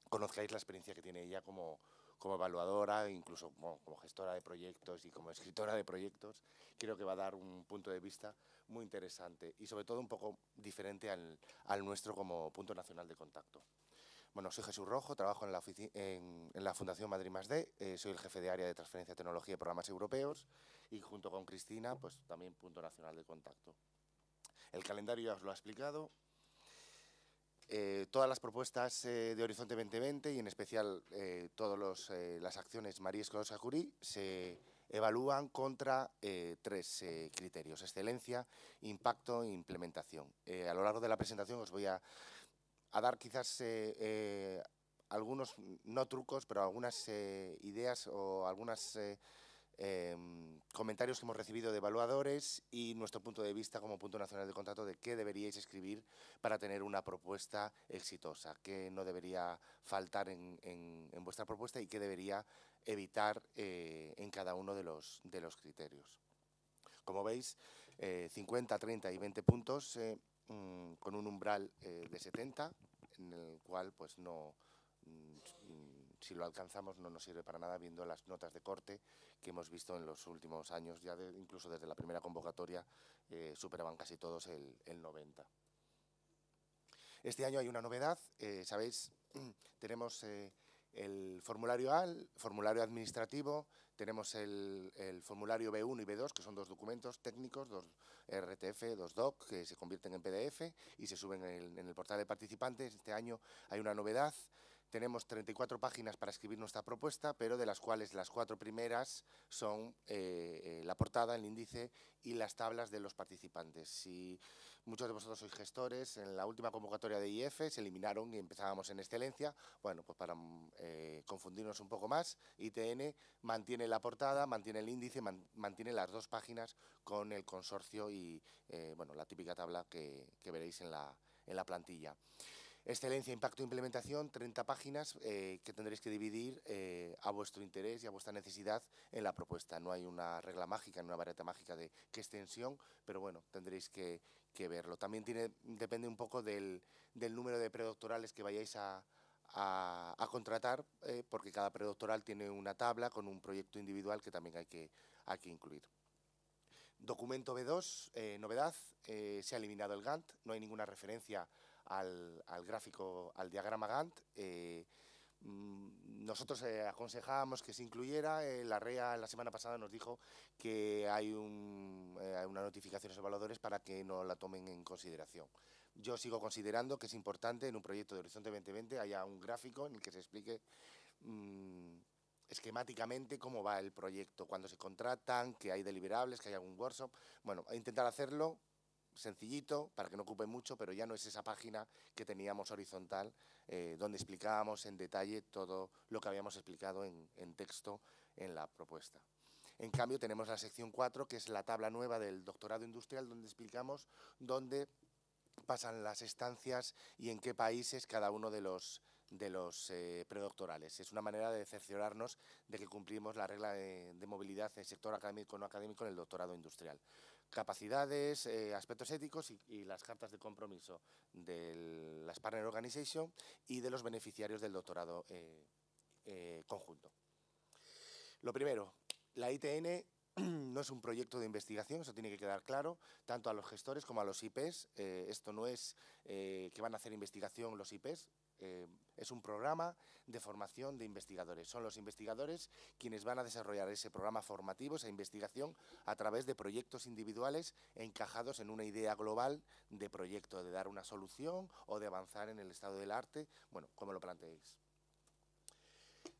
conozcáis la experiencia que tiene ella como evaluadora, incluso como gestora de proyectos y como escritora de proyectos. Creo que va a dar un punto de vista muy interesante y sobre todo un poco diferente al nuestro como punto nacional de contacto. Bueno, soy Jesús Rojo, trabajo en la Fundación Madrid +D, soy el jefe de área de transferencia de tecnología y programas europeos y junto con Cristina, pues también punto nacional de contacto. El calendario ya os lo ha explicado. Todas las propuestas de Horizonte 2020 y en especial todas las acciones Marie Skłodowska Curie se evalúan contra 3 criterios: excelencia, impacto e implementación. A lo largo de la presentación os voy a a dar quizás algunos, no trucos, pero algunas ideas o algunas comentarios que hemos recibido de evaluadores y nuestro punto de vista como punto nacional de contacto de qué deberíais escribir para tener una propuesta exitosa, qué no debería faltar en vuestra propuesta y qué debería evitar en cada uno de los criterios. Como veis, 50, 30 y 20 puntos con un umbral de 70, en el cual pues no, si lo alcanzamos no nos sirve para nada, viendo las notas de corte que hemos visto en los últimos años, ya incluso desde la primera convocatoria superaban casi todos el 90. Este año hay una novedad, sabéis, tenemos el formulario A, el formulario administrativo, tenemos el formulario B1 y B2, que son dos documentos técnicos, dos RTF, dos DOC, que se convierten en PDF y se suben en el portal de participantes. Este año hay una novedad. Tenemos 34 páginas para escribir nuestra propuesta, pero de las cuales las 4 primeras son la portada, el índice y las tablas de los participantes. Si muchos de vosotros sois gestores, en la última convocatoria de IF se eliminaron y empezábamos en excelencia. Bueno, pues para confundirnos un poco más, ITN mantiene la portada, mantiene el índice, mantiene las 2 páginas con el consorcio y bueno, la típica tabla que veréis en la plantilla. Excelencia, impacto e implementación, 30 páginas que tendréis que dividir a vuestro interés y a vuestra necesidad en la propuesta. No hay una regla mágica, una vareta mágica de qué extensión, pero bueno, tendréis que verlo. También depende un poco del número de predoctorales que vayáis a contratar, porque cada predoctoral tiene una tabla con un proyecto individual que también hay que incluir. Documento B2, novedad, se ha eliminado el Gantt, no hay ninguna referencia al gráfico, al diagrama Gantt. Nosotros aconsejábamos que se incluyera. La REA la semana pasada nos dijo que hay una notificación a los evaluadores para que no la tomen en consideración. Yo sigo considerando que es importante en un proyecto de Horizonte 2020 haya un gráfico en el que se explique esquemáticamente cómo va el proyecto, cuándo se contratan, que hay deliberables, que hay algún workshop. Bueno, a intentar hacerlo sencillito, para que no ocupe mucho, pero ya no es esa página que teníamos horizontal, donde explicábamos en detalle todo lo que habíamos explicado en texto en la propuesta. En cambio, tenemos la sección 4, que es la tabla nueva del doctorado industrial, donde explicamos dónde pasan las estancias y en qué países cada uno de los predoctorales. Es una manera de cerciorarnos de que cumplimos la regla de movilidad del sector académico no académico en el doctorado industrial. Capacidades, aspectos éticos y las cartas de compromiso de las Partner Organization y de los beneficiarios del doctorado conjunto. Lo primero, la ITN no es un proyecto de investigación, eso tiene que quedar claro, tanto a los gestores como a los IPs. Esto no es que van a hacer investigación los IPs, es un programa de formación de investigadores. Son los investigadores quienes van a desarrollar ese programa formativo, esa investigación, a través de proyectos individuales encajados en una idea global de proyecto, de dar una solución o de avanzar en el estado del arte, bueno, como lo planteéis.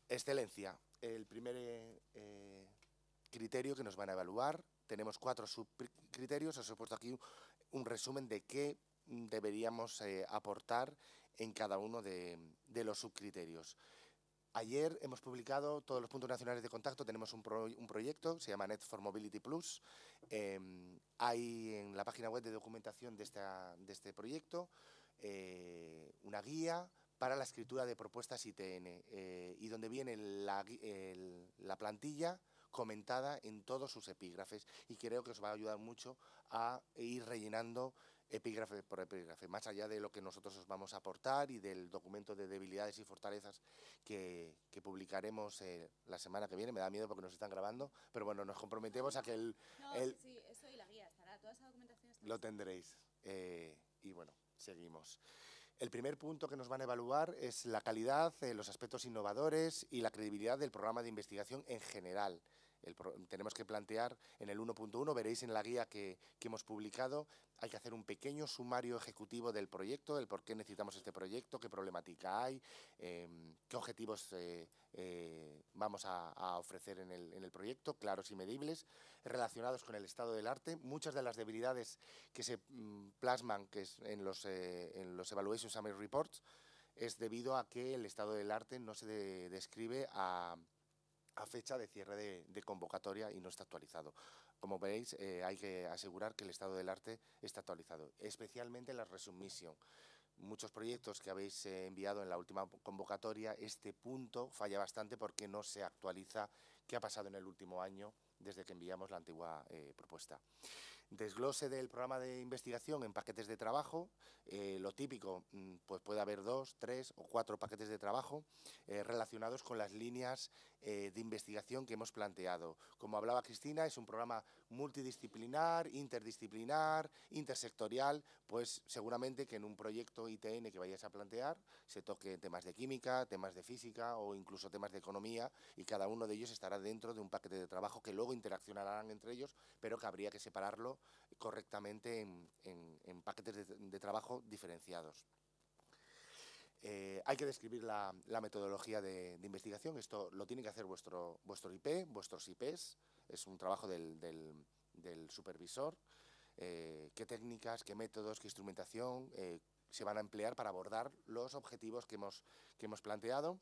Excelencia, el primer criterio que nos van a evaluar. Tenemos 4 subcriterios, os he puesto aquí un resumen de qué deberíamos aportar en cada uno de los subcriterios. Ayer hemos publicado todos los puntos nacionales de contacto, tenemos un proyecto, se llama Net for Mobility Plus. Hay en la página web de documentación de este proyecto una guía para la escritura de propuestas ITN y donde viene la plantilla comentada en todos sus epígrafes, y creo que os va a ayudar mucho a ir rellenando epígrafe por epígrafe, más allá de lo que nosotros os vamos a aportar y del documento de debilidades y fortalezas que publicaremos la semana que viene. Me da miedo porque nos están grabando, pero bueno, nos comprometemos a que sí, eso y la guía estará, toda esa documentación estará. Lo tendréis. Y bueno, seguimos. El primer punto que nos van a evaluar es la calidad, los aspectos innovadores y la credibilidad del programa de investigación en general. tenemos que plantear en el 1.1, veréis en la guía que hemos publicado, hay que hacer un pequeño sumario ejecutivo del proyecto, del por qué necesitamos este proyecto, qué problemática hay, qué objetivos vamos a ofrecer en el proyecto, claros y medibles, relacionados con el estado del arte. Muchas de las debilidades que se plasman en los Evaluation Summary Reports es debido a que el estado del arte no se describe a fecha de cierre de convocatoria y no está actualizado. Como veis, hay que asegurar que el estado del arte está actualizado, especialmente la resubmission. Muchos proyectos que habéis enviado en la última convocatoria, este punto falla bastante porque no se actualiza qué ha pasado en el último año desde que enviamos la antigua propuesta. Desglose del programa de investigación en paquetes de trabajo. Lo típico, pues puede haber 2, 3 o 4 paquetes de trabajo relacionados con las líneas de investigación que hemos planteado. Como hablaba Cristina, es un programa multidisciplinar, interdisciplinar, intersectorial, pues seguramente que en un proyecto ITN que vayáis a plantear se toque temas de química, temas de física o incluso temas de economía, y cada uno de ellos estará dentro de un paquete de trabajo que luego interaccionarán entre ellos, pero que habría que separarlo correctamente en paquetes de trabajo diferenciados. Hay que describir la metodología de investigación. Esto lo tiene que hacer vuestro IP, vuestros IPs. Es un trabajo del supervisor. Qué técnicas, qué métodos, qué instrumentación se van a emplear para abordar los objetivos que hemos planteado.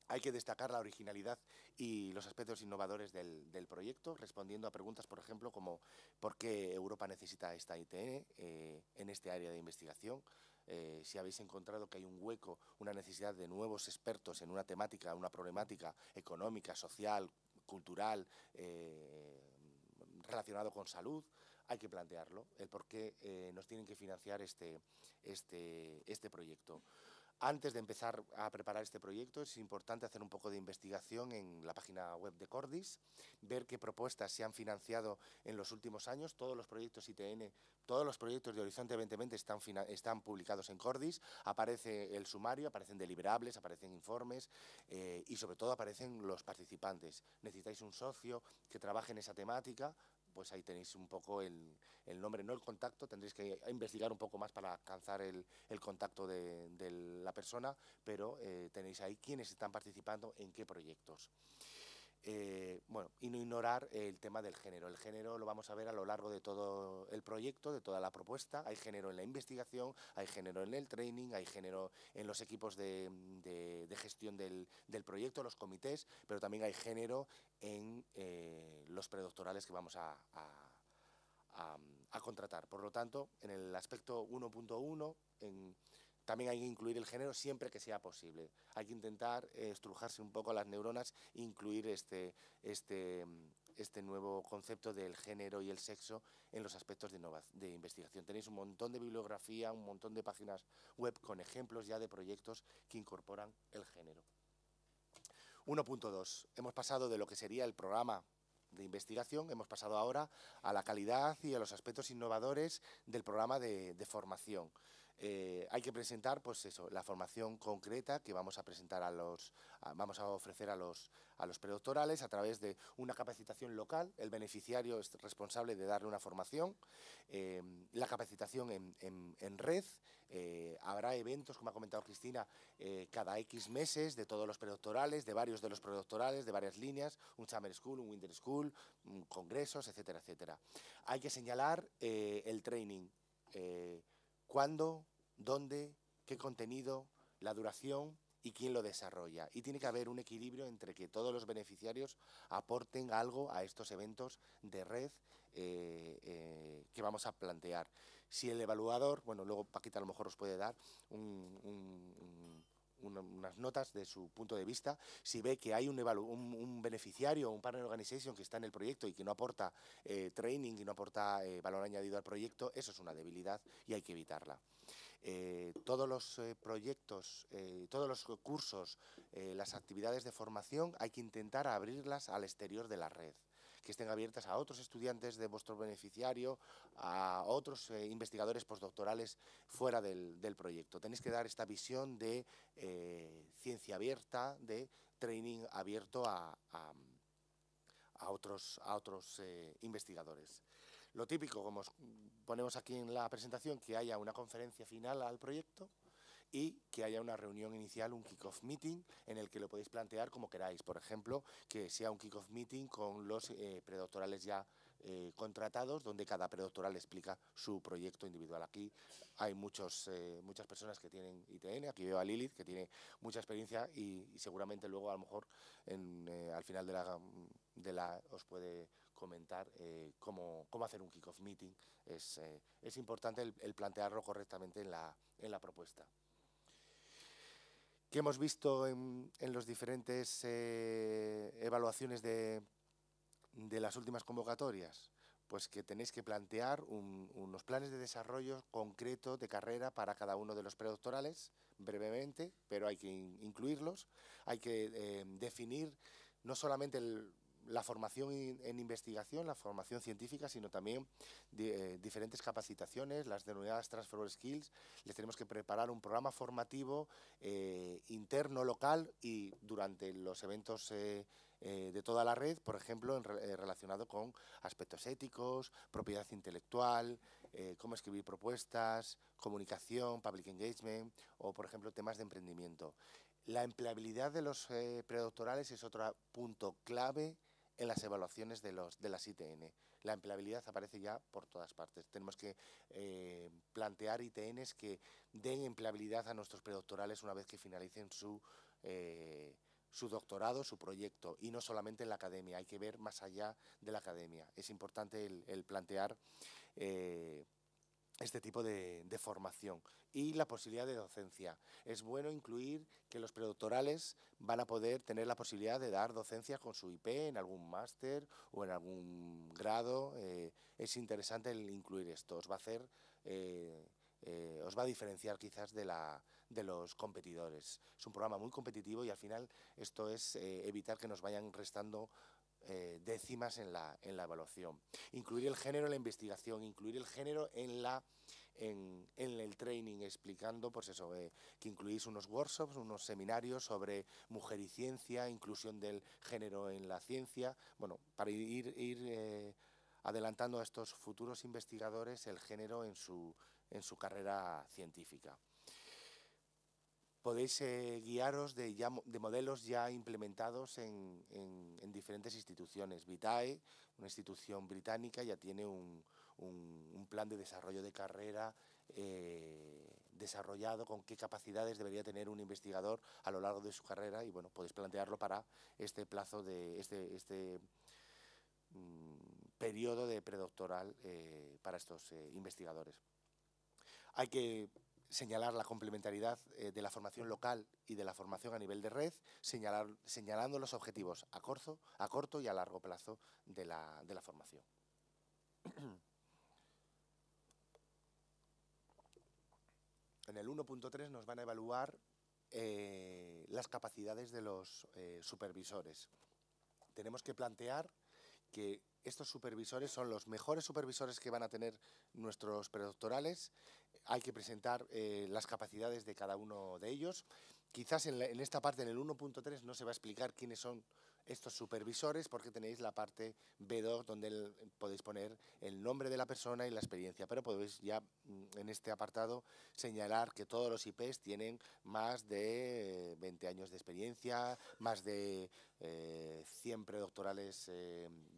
Hay que destacar la originalidad y los aspectos innovadores del proyecto, respondiendo a preguntas, por ejemplo, como ¿por qué Europa necesita esta ITN en este área de investigación? Si habéis encontrado que hay un hueco, una necesidad de nuevos expertos en una temática, una problemática económica, social, cultural, relacionado con salud, hay que plantearlo, el por qué nos tienen que financiar este proyecto. Antes de empezar a preparar este proyecto es importante hacer un poco de investigación en la página web de Cordis, ver qué propuestas se han financiado en los últimos años. Todos los proyectos ITN, todos los proyectos de Horizonte 2020 están publicados en Cordis. Aparece el sumario, aparecen deliberables, aparecen informes y sobre todo aparecen los participantes. Necesitáis un socio que trabaje en esa temática, pues ahí tenéis un poco el nombre, no el contacto, tendréis que investigar un poco más para alcanzar el contacto de la persona, pero tenéis ahí quiénes están participando en qué proyectos. Bueno, y no ignorar el tema del género. El género lo vamos a ver a lo largo de todo el proyecto, de toda la propuesta. Hay género en la investigación, hay género en el training, hay género en los equipos de gestión del proyecto, los comités, pero también hay género en los predoctorales que vamos a contratar. Por lo tanto, en el aspecto 1.1, también hay que incluir el género siempre que sea posible. Hay que intentar estrujarse un poco las neuronas e incluir este nuevo concepto del género y el sexo en los aspectos de investigación. Tenéis un montón de bibliografía, un montón de páginas web con ejemplos ya de proyectos que incorporan el género. 1.2. Hemos pasado de lo que sería el programa de investigación, hemos pasado ahora a la calidad y a los aspectos innovadores del programa de formación. Hay que presentar, pues eso, la formación concreta que vamos a presentar vamos a ofrecer a los predoctorales a través de una capacitación local. El beneficiario es responsable de darle una formación, la capacitación en red. Habrá eventos, como ha comentado Cristina, cada X meses de todos los predoctorales, de varios de los predoctorales, de varias líneas, un Summer School, un Winter School, congresos, etcétera, etcétera. Hay que señalar el training. ¿Cuándo? ¿Dónde? ¿Qué contenido? La duración y quién lo desarrolla. Y tiene que haber un equilibrio entre que todos los beneficiarios aporten algo a estos eventos de red que vamos a plantear. Si el evaluador, bueno, luego Paquita a lo mejor os puede dar unas notas de su punto de vista, si ve que hay un beneficiario, un partner organization que está en el proyecto y que no aporta training y no aporta valor añadido al proyecto, eso es una debilidad y hay que evitarla. Todos los proyectos, todos los cursos, las actividades de formación hay que intentar abrirlas al exterior de la red, que estén abiertas a otros estudiantes de vuestro beneficiario, a otros investigadores postdoctorales fuera del proyecto. Tenéis que dar esta visión de ciencia abierta, de training abierto a a otros investigadores. Lo típico, como os ponemos aquí en la presentación, que haya una conferencia final al proyecto y que haya una reunión inicial, un kick-off meeting, en el que lo podéis plantear como queráis. Por ejemplo, que sea un kick-off meeting con los predoctorales ya contratados, donde cada predoctoral explica su proyecto individual. Aquí hay muchas personas que tienen ITN, aquí veo a Lilith, que tiene mucha experiencia y seguramente luego a lo mejor al final os puede comentar cómo hacer un kick-off meeting. Es importante el plantearlo correctamente en la propuesta. ¿Qué hemos visto en las diferentes evaluaciones de las últimas convocatorias? Pues que tenéis que plantear unos planes de desarrollo concreto de carrera para cada uno de los predoctorales, brevemente, pero hay que incluirlos. Hay que definir no solamente la formación en investigación, la formación científica, sino también diferentes capacitaciones, las denominadas Transfer Skills. Les tenemos que preparar un programa formativo interno, local y durante los eventos de toda la red, por ejemplo, relacionado con aspectos éticos, propiedad intelectual, cómo escribir propuestas, comunicación, public engagement o, por ejemplo, temas de emprendimiento. La empleabilidad de los predoctorales es otro punto clave en las evaluaciones de las ITN. La empleabilidad aparece ya por todas partes. Tenemos que plantear ITNs que den empleabilidad a nuestros predoctorales una vez que finalicen su doctorado, su proyecto, y no solamente en la academia. Hay que ver más allá de la academia. Es importante el plantear este tipo de formación y la posibilidad de docencia. Es bueno incluir que los predoctorales van a poder tener la posibilidad de dar docencia con su IP en algún máster o en algún grado. Es interesante el incluir esto. Os va a hacer, os va a diferenciar quizás de los competidores. Es un programa muy competitivo y al final esto es evitar que nos vayan restando décimas en la evaluación. Incluir el género en la investigación, incluir el género en el training, explicando pues eso, que incluís unos workshops, unos seminarios sobre mujer y ciencia, inclusión del género en la ciencia, bueno, para ir adelantando a estos futuros investigadores el género en su carrera científica. Podéis guiaros de modelos ya implementados en diferentes instituciones. Vitae, una institución británica, ya tiene un plan de desarrollo de carrera desarrollado con qué capacidades debería tener un investigador a lo largo de su carrera y bueno, podéis plantearlo para este plazo de este periodo de predoctoral para estos investigadores. Hay que señalar la complementariedad de la formación local y de la formación a nivel de red, señalando los objetivos a corto y a largo plazo de la formación. En el 1.3 nos van a evaluar las capacidades de los supervisores. Tenemos que plantear que estos supervisores son los mejores supervisores que van a tener nuestros predoctorales. Hay que presentar las capacidades de cada uno de ellos. Quizás en esta parte, en el 1.3, no se va a explicar quiénes son estos supervisores porque tenéis la parte B2 donde podéis poner el nombre de la persona y la experiencia, pero podéis ya en este apartado señalar que todos los IPs tienen más de 20 años de experiencia, más de 100 predoctorales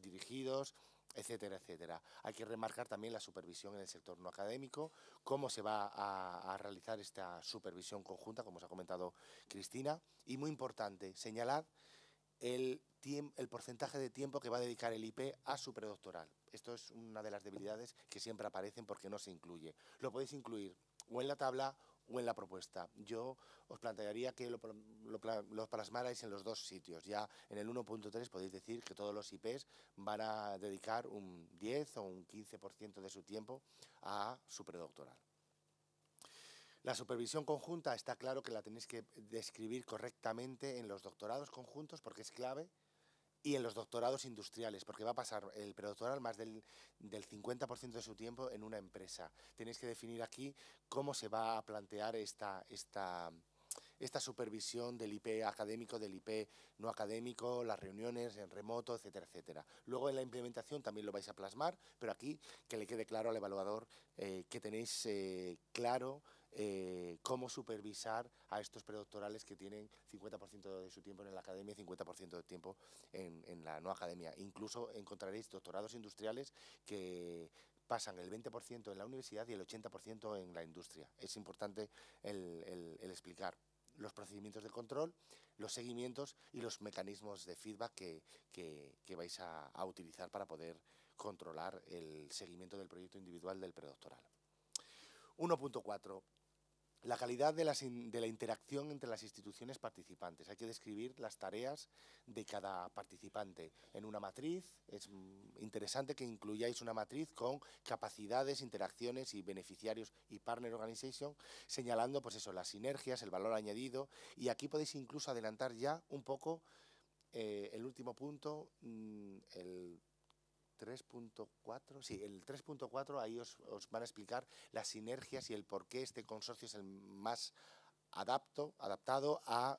dirigidos, etcétera, etcétera. Hay que remarcar también la supervisión en el sector no académico, cómo se va a realizar esta supervisión conjunta, como os ha comentado Cristina, y muy importante, señalar el porcentaje de tiempo que va a dedicar el IP a su predoctoral. Esto es una de las debilidades que siempre aparecen porque no se incluye. Lo podéis incluir o en la tabla o en la propuesta. Yo os plantearía que lo plasmarais en los dos sitios. Ya en el 1.3 podéis decir que todos los IPs van a dedicar un 10 o un 15% de su tiempo a su predoctoral. La supervisión conjunta está claro que la tenéis que describir correctamente en los doctorados conjuntos porque es clave y en los doctorados industriales porque va a pasar el predoctoral más del 50% de su tiempo en una empresa. Tenéis que definir aquí cómo se va a plantear esta esta supervisión del IP académico, del IP no académico, las reuniones en remoto, etcétera, etcétera. Luego en la implementación también lo vais a plasmar, pero aquí que le quede claro al evaluador que tenéis claro cómo supervisar a estos predoctorales que tienen 50% de su tiempo en la academia y 50% de tiempo en la no academia. Incluso encontraréis doctorados industriales que pasan el 20% en la universidad y el 80% en la industria. Es importante el explicar los procedimientos de control, los seguimientos y los mecanismos de feedback que vais a utilizar para poder controlar el seguimiento del proyecto individual del predoctoral. 1.4. La calidad de la interacción entre las instituciones participantes. Hay que describir las tareas de cada participante en una matriz. Es interesante que incluyáis una matriz con capacidades, interacciones y beneficiarios y partner organization, señalando pues eso, las sinergias, el valor añadido. Y aquí podéis incluso adelantar ya un poco el último punto, el 3.4, sí, el 3.4, ahí os van a explicar las sinergias y el por qué este consorcio es el más adaptado a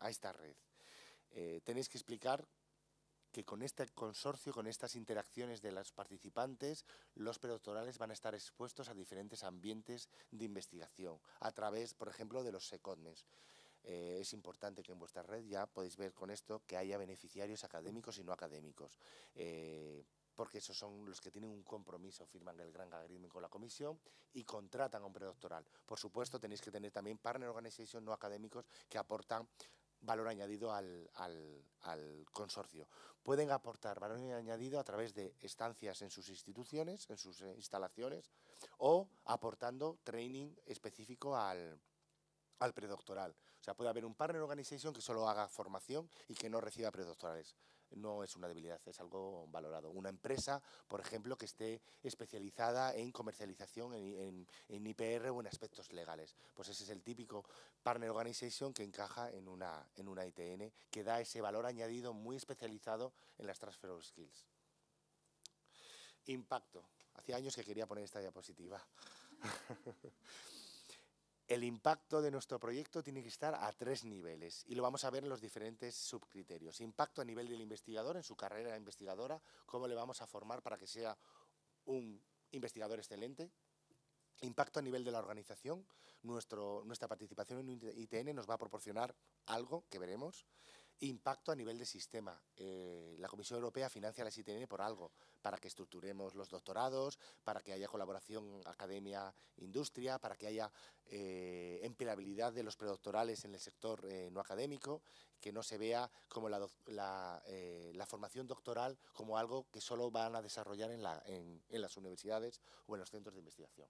esta red. Tenéis que explicar que con este consorcio, con estas interacciones de los participantes, los predoctorales van a estar expuestos a diferentes ambientes de investigación, a través, por ejemplo, de los secondments. Es importante que en vuestra red ya podéis ver con esto que haya beneficiarios académicos y no académicos, porque esos son los que tienen un compromiso, firman el Grant Agreement con la comisión y contratan a un predoctoral. Por supuesto, tenéis que tener también partner organization no académicos que aportan valor añadido al consorcio. Pueden aportar valor añadido a través de estancias en sus instituciones, en sus instalaciones, o aportando training específico al predoctoral. O sea, puede haber un partner organization que solo haga formación y que no reciba predoctorales. No es una debilidad, es algo valorado. Una empresa, por ejemplo, que esté especializada en comercialización, en IPR o en aspectos legales. Pues ese es el típico partner organization que encaja en una ITN, que da ese valor añadido muy especializado en las transfer of skills. Impacto. Hacía años que quería poner esta diapositiva. El impacto de nuestro proyecto tiene que estar a 3 niveles y lo vamos a ver en los diferentes subcriterios. Impacto a nivel del investigador, en su carrera investigadora, cómo le vamos a formar para que sea un investigador excelente. Impacto a nivel de la organización, nuestra participación en un ITN nos va a proporcionar algo que veremos. Impacto a nivel de sistema. La Comisión Europea financia las ITN por algo, para que estructuremos los doctorados, para que haya colaboración academia-industria, para que haya empleabilidad de los predoctorales en el sector no académico, que no se vea como la formación doctoral como algo que solo van a desarrollar en las universidades o en los centros de investigación.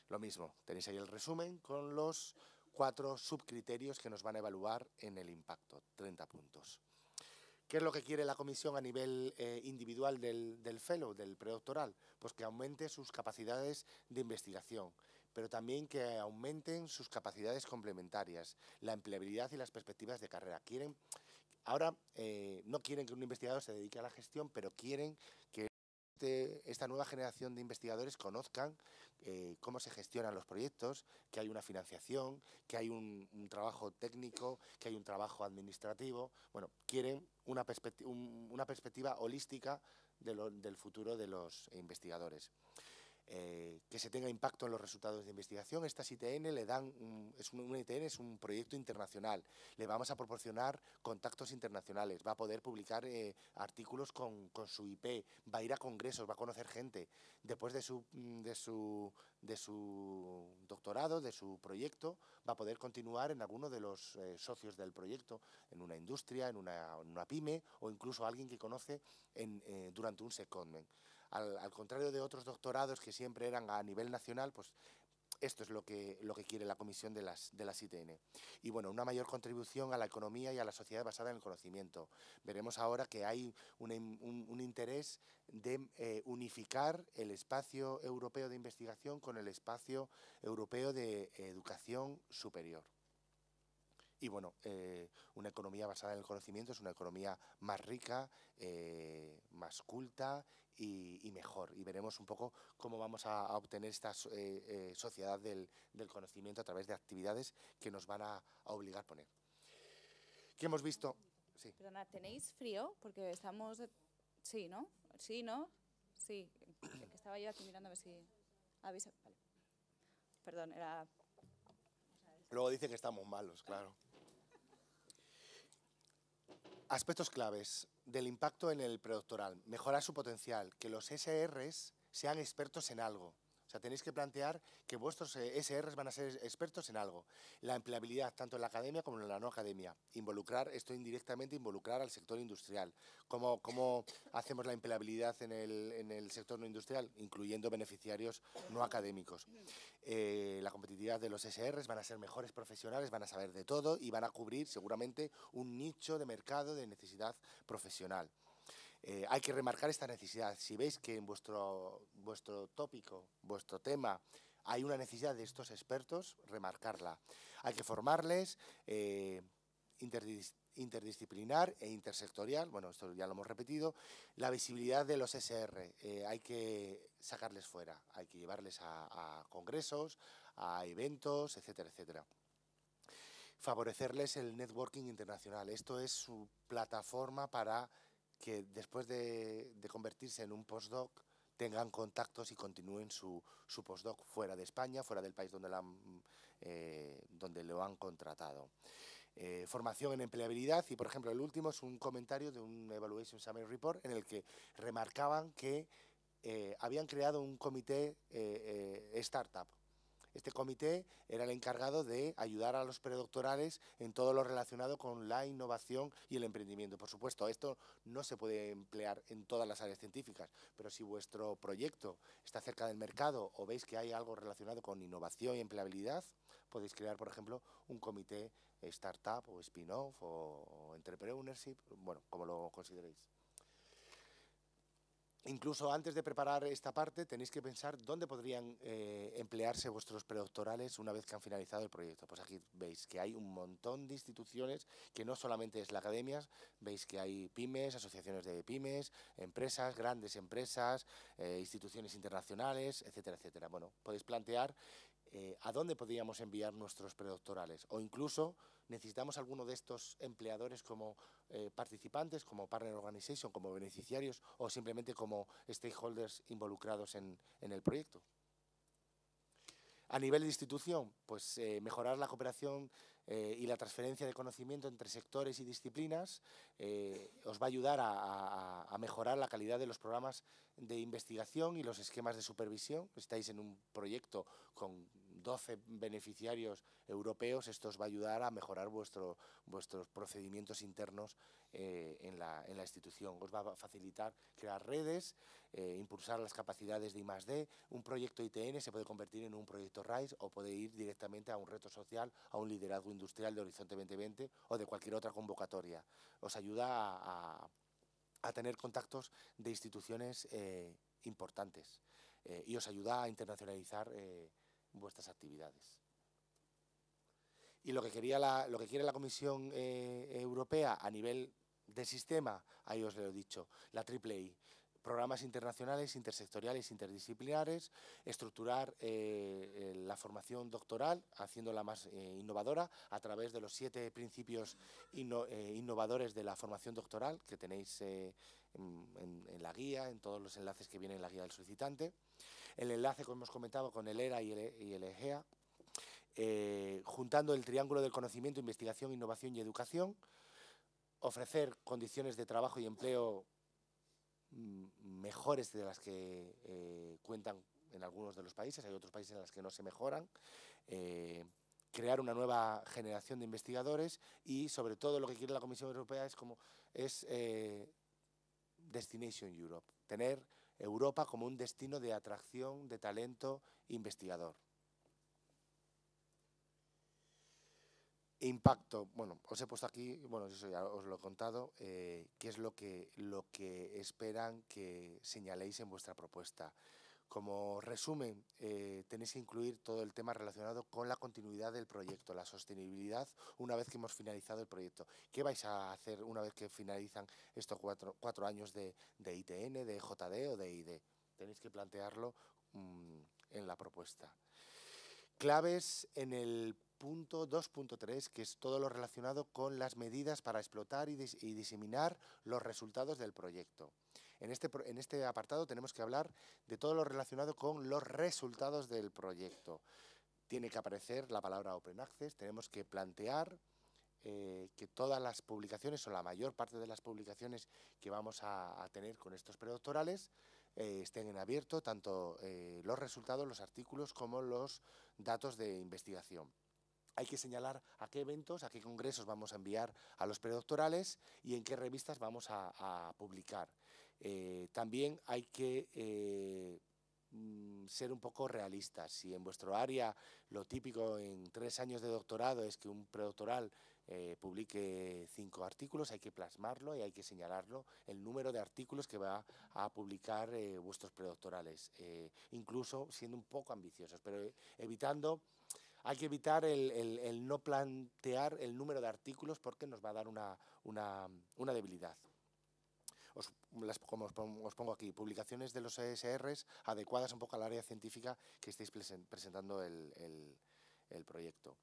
Lo mismo, tenéis ahí el resumen con los 4 subcriterios que nos van a evaluar en el impacto, 30 puntos. ¿Qué es lo que quiere la comisión a nivel individual del fellow, del predoctoral? Pues que aumente sus capacidades de investigación, pero también que aumenten sus capacidades complementarias, la empleabilidad y las perspectivas de carrera. Ahora no quieren que un investigador se dedique a la gestión, pero quieren que esta nueva generación de investigadores conozcan cómo se gestionan los proyectos, que hay una financiación, que hay un trabajo técnico, que hay un trabajo administrativo. Bueno, quieren una perspectiva holística del futuro de los investigadores. Que se tenga impacto en los resultados de investigación. Estas ITN una ITN es un proyecto internacional. Le vamos a proporcionar contactos internacionales, va a poder publicar artículos con su IP, va a ir a congresos, va a conocer gente. Después de su doctorado, de su proyecto, va a poder continuar en alguno de los socios del proyecto, en una industria, en una pyme o incluso alguien que conoce durante un secondment. Al contrario de otros doctorados que siempre eran a nivel nacional, pues esto es lo que quiere la comisión de las ITN. Y bueno, una mayor contribución a la economía y a la sociedad basada en el conocimiento. Veremos ahora que hay un interés de unificar el espacio europeo de investigación con el espacio europeo de educación superior. Y bueno, una economía basada en el conocimiento es una economía más rica, más culta y mejor. Y veremos un poco cómo vamos a obtener esta sociedad del conocimiento a través de actividades que nos van a obligar a poner. ¿Qué hemos visto? Sí. Perdona, ¿tenéis frío? Porque estamos... Sí, ¿no? Sí, ¿no? Sí. Que estaba yo aquí mirando a ver si... Vale. Perdón, era... Luego dice que estamos malos, claro. Aspectos claves del impacto en el predoctoral. Mejorar su potencial, que los SRs sean expertos en algo. O sea, tenéis que plantear que vuestros SRs van a ser expertos en algo. La empleabilidad, tanto en la academia como en la no academia. Involucrar, esto indirectamente, involucrar al sector industrial. ¿Cómo hacemos la empleabilidad en el sector no industrial? Incluyendo beneficiarios no académicos. La competitividad de los SRs, van a ser mejores profesionales, van a saber de todo y van a cubrir seguramente un nicho de mercado de necesidad profesional. Hay que remarcar esta necesidad. Si veis que en vuestro tópico, vuestro tema, hay una necesidad de estos expertos, remarcarla. Hay que formarles, interdisciplinar e intersectorial, bueno, esto ya lo hemos repetido. La visibilidad de los SR, hay que sacarles fuera, hay que llevarles a congresos, a eventos, etcétera, etcétera. Favorecerles el networking internacional. Esto es su plataforma para que después de convertirse en un postdoc tengan contactos y continúen su postdoc fuera de España, fuera del país donde lo han contratado. Formación en empleabilidad y, por ejemplo, el último es un comentario de un Evaluation Summary Report en el que remarcaban que habían creado un comité startup. Este comité era el encargado de ayudar a los predoctorales en todo lo relacionado con la innovación y el emprendimiento. Por supuesto, esto no se puede emplear en todas las áreas científicas, pero si vuestro proyecto está cerca del mercado o veis que hay algo relacionado con innovación y empleabilidad, podéis crear, por ejemplo, un comité startup o spin-off o entrepreneurship, bueno, como lo consideréis. Incluso antes de preparar esta parte tenéis que pensar dónde podrían emplearse vuestros predoctorales una vez que han finalizado el proyecto. Pues aquí veis que hay un montón de instituciones que no solamente es la academia, veis que hay pymes, asociaciones de pymes, empresas, grandes empresas, instituciones internacionales, etcétera, etcétera. Bueno, podéis plantear a dónde podríamos enviar nuestros predoctorales o incluso necesitamos alguno de estos empleadores como participantes, como partner organization, como beneficiarios o simplemente como stakeholders involucrados en el proyecto. A nivel de institución, pues mejorar la cooperación y la transferencia de conocimiento entre sectores y disciplinas os va a ayudar a mejorar la calidad de los programas de investigación y los esquemas de supervisión. Estáis en un proyecto con 12 beneficiarios europeos, esto os va a ayudar a mejorar vuestros procedimientos internos en la institución. Os va a facilitar crear redes, impulsar las capacidades de I+D. Un proyecto ITN se puede convertir en un proyecto RISE o puede ir directamente a un reto social, a un liderazgo industrial de Horizonte 2020 o de cualquier otra convocatoria. Os ayuda a tener contactos de instituciones importantes y os ayuda a internacionalizar vuestras actividades. Y lo que quiere la Comisión Europea a nivel de sistema, ahí os lo he dicho, la AAA, programas internacionales, intersectoriales, interdisciplinares, estructurar la formación doctoral, haciéndola más innovadora a través de los 7 principios innovadores de la formación doctoral que tenéis en la guía, en todos los enlaces que vienen en la guía del solicitante. El enlace que hemos comentado con el ERA y el EGEA, juntando el triángulo del conocimiento, investigación, innovación y educación, ofrecer condiciones de trabajo y empleo mejores de las que cuentan en algunos de los países, hay otros países en los que no se mejoran, crear una nueva generación de investigadores y sobre todo lo que quiere la Comisión Europea es Destination Europe, tener Europa como un destino de atracción de talento investigador. Impacto, bueno, os he puesto aquí, bueno, eso ya os lo he contado, qué es lo que esperan que señaléis en vuestra propuesta. Como resumen, tenéis que incluir todo el tema relacionado con la continuidad del proyecto, la sostenibilidad una vez que hemos finalizado el proyecto. ¿Qué vais a hacer una vez que finalizan estos cuatro años de ITN, de JD o de ID? Tenéis que plantearlo en la propuesta. Claves en el punto 2.3, que es todo lo relacionado con las medidas para explotar y diseminar los resultados del proyecto. En este apartado tenemos que hablar de todo lo relacionado con los resultados del proyecto. Tiene que aparecer la palabra Open Access, tenemos que plantear que todas las publicaciones o la mayor parte de las publicaciones que vamos a tener con estos predoctorales estén en abierto, tanto los resultados, los artículos, como los datos de investigación. Hay que señalar a qué eventos, a qué congresos vamos a enviar a los predoctorales y en qué revistas vamos a publicar. También hay que ser un poco realistas. Si en vuestro área lo típico en 3 años de doctorado es que un predoctoral publique 5 artículos, hay que plasmarlo y hay que señalarlo, el número de artículos que va a publicar vuestros predoctorales, incluso siendo un poco ambiciosos, pero hay que evitar el no plantear el número de artículos porque nos va a dar una debilidad. Como os pongo aquí, publicaciones de los ESRs adecuadas un poco al área científica que estáis presentando el proyecto.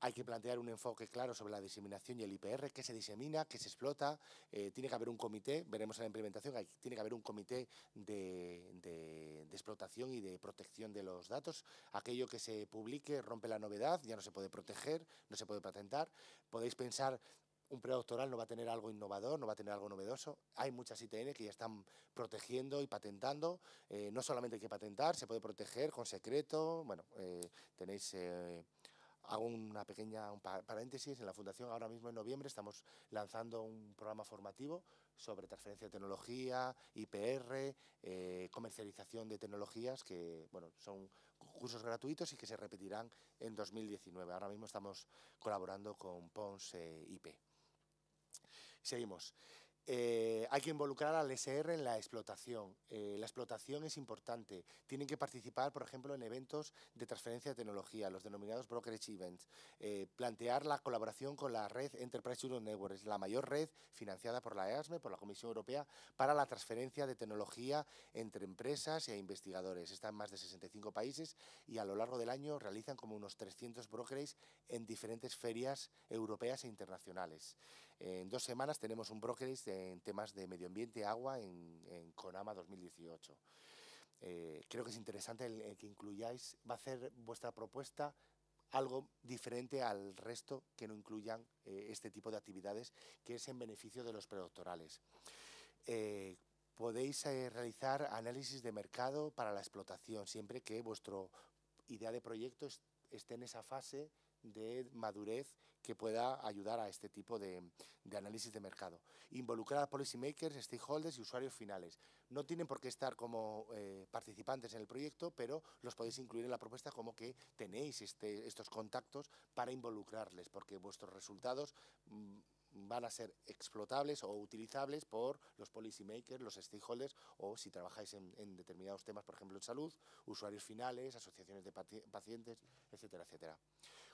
Hay que plantear un enfoque claro sobre la diseminación y el IPR, qué se disemina, qué se explota. Tiene que haber un comité, veremos en la implementación, tiene que haber un comité de explotación y de protección de los datos. Aquello que se publique rompe la novedad, ya no se puede proteger, no se puede patentar. Podéis pensar, un predoctoral no va a tener algo innovador, no va a tener algo novedoso. Hay muchas ITN que ya están protegiendo y patentando. No solamente hay que patentar, se puede proteger con secreto. Bueno, tenéis... Hago un paréntesis. En la Fundación ahora mismo en noviembre estamos lanzando un programa formativo sobre transferencia de tecnología, IPR, comercialización de tecnologías que son cursos gratuitos y que se repetirán en 2019. Ahora mismo estamos colaborando con Pons IP. Seguimos. Hay que involucrar al SR en la explotación. La explotación es importante. Tienen que participar, por ejemplo, en eventos de transferencia de tecnología, los denominados brokerage events. Plantear la colaboración con la red Enterprise Europe Network, es la mayor red financiada por la EASME, por la Comisión Europea, para la transferencia de tecnología entre empresas e investigadores. Está en más de 65 países y a lo largo del año realizan como unos 300 brokerages en diferentes ferias europeas e internacionales. En 2 semanas tenemos un brokerage en temas de medio ambiente, agua, en CONAMA 2018. Creo que es interesante el que incluyáis, va a hacer vuestra propuesta algo diferente al resto que no incluyan este tipo de actividades, que es en beneficio de los predoctorales. Podéis realizar análisis de mercado para la explotación, siempre que vuestra idea de proyecto esté en esa fase de madurez que pueda ayudar a este tipo de análisis de mercado. Involucrar a policymakers, stakeholders y usuarios finales. No tienen por qué estar como participantes en el proyecto, pero los podéis incluir en la propuesta como que tenéis estos contactos para involucrarles, porque vuestros resultados van a ser explotables o utilizables por los policymakers, los stakeholders, o si trabajáis en determinados temas, por ejemplo en salud, usuarios finales, asociaciones de pacientes, etcétera, etcétera.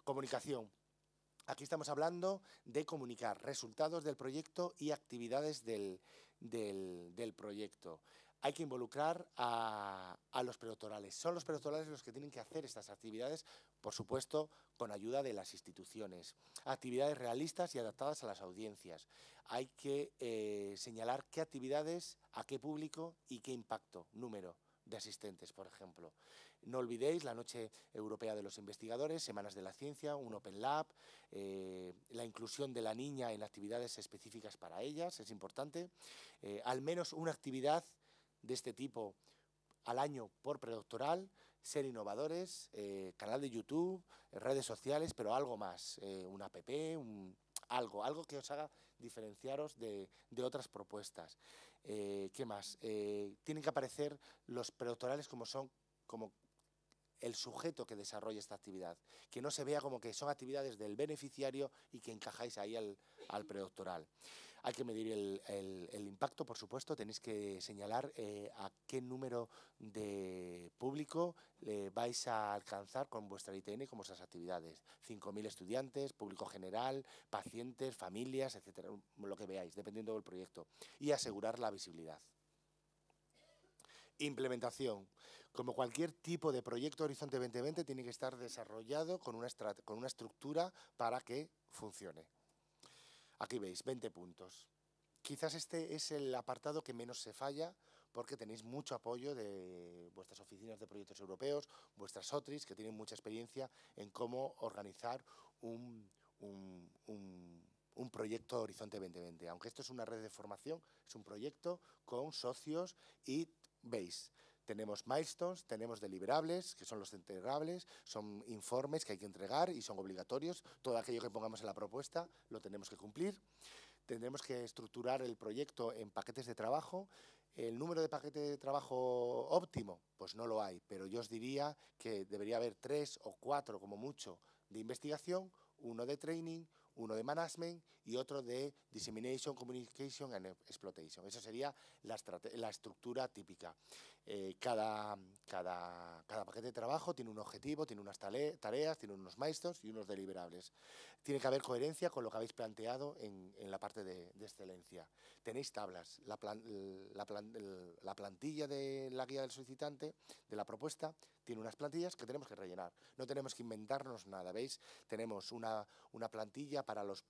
Comunicación. Aquí estamos hablando de comunicar resultados del proyecto y actividades del proyecto. Hay que involucrar a los predoctorales. Son los predoctorales los que tienen que hacer estas actividades, por supuesto, con ayuda de las instituciones. Actividades realistas y adaptadas a las audiencias. Hay que señalar qué actividades, a qué público y qué impacto, número de asistentes, por ejemplo. No olvidéis la Noche Europea de los Investigadores, Semanas de la Ciencia, un Open Lab, la inclusión de la niña en actividades específicas para ellas, es importante. Al menos una actividad de este tipo al año por predoctoral, ser innovadores, canal de YouTube, redes sociales, pero algo más, una app, algo que os haga diferenciaros de otras propuestas. ¿Qué más? Tienen que aparecer los predoctorales como el sujeto que desarrolla esta actividad, que no se vea como que son actividades del beneficiario y que encajáis ahí al predoctoral. Hay que medir el impacto, por supuesto. Tenéis que señalar a qué número de público vais a alcanzar con vuestra ITN y con vuestras actividades. 5.000 estudiantes, público general, pacientes, familias, etcétera, lo que veáis, dependiendo del proyecto. Y asegurar la visibilidad. Implementación. Como cualquier tipo de proyecto Horizonte 2020, tiene que estar desarrollado con una estructura para que funcione. Aquí veis, 20 puntos. Quizás este es el apartado que menos se falla porque tenéis mucho apoyo de vuestras oficinas de proyectos europeos, vuestras OTRIs, que tienen mucha experiencia en cómo organizar un proyecto Horizonte 2020. Aunque esto es una red de formación, es un proyecto con socios y veis, tenemos milestones, tenemos deliverables, que son los entregables, son informes que hay que entregar y son obligatorios. Todo aquello que pongamos en la propuesta lo tenemos que cumplir. Tendremos que estructurar el proyecto en paquetes de trabajo. ¿El número de paquetes de trabajo óptimo? Pues no lo hay, pero yo os diría que debería haber 3 o 4 como mucho de investigación, uno de training, uno de management y otro de dissemination, communication and exploitation. Esa sería la estructura típica. Cada paquete de trabajo tiene un objetivo, tiene unas tareas, tiene unos milestones y unos deliverables. Tiene que haber coherencia con lo que habéis planteado en la parte de excelencia. Tenéis tablas. La plantilla de la guía del solicitante, de la propuesta, tiene unas plantillas que tenemos que rellenar. No tenemos que inventarnos nada, ¿veis? Tenemos una plantilla para los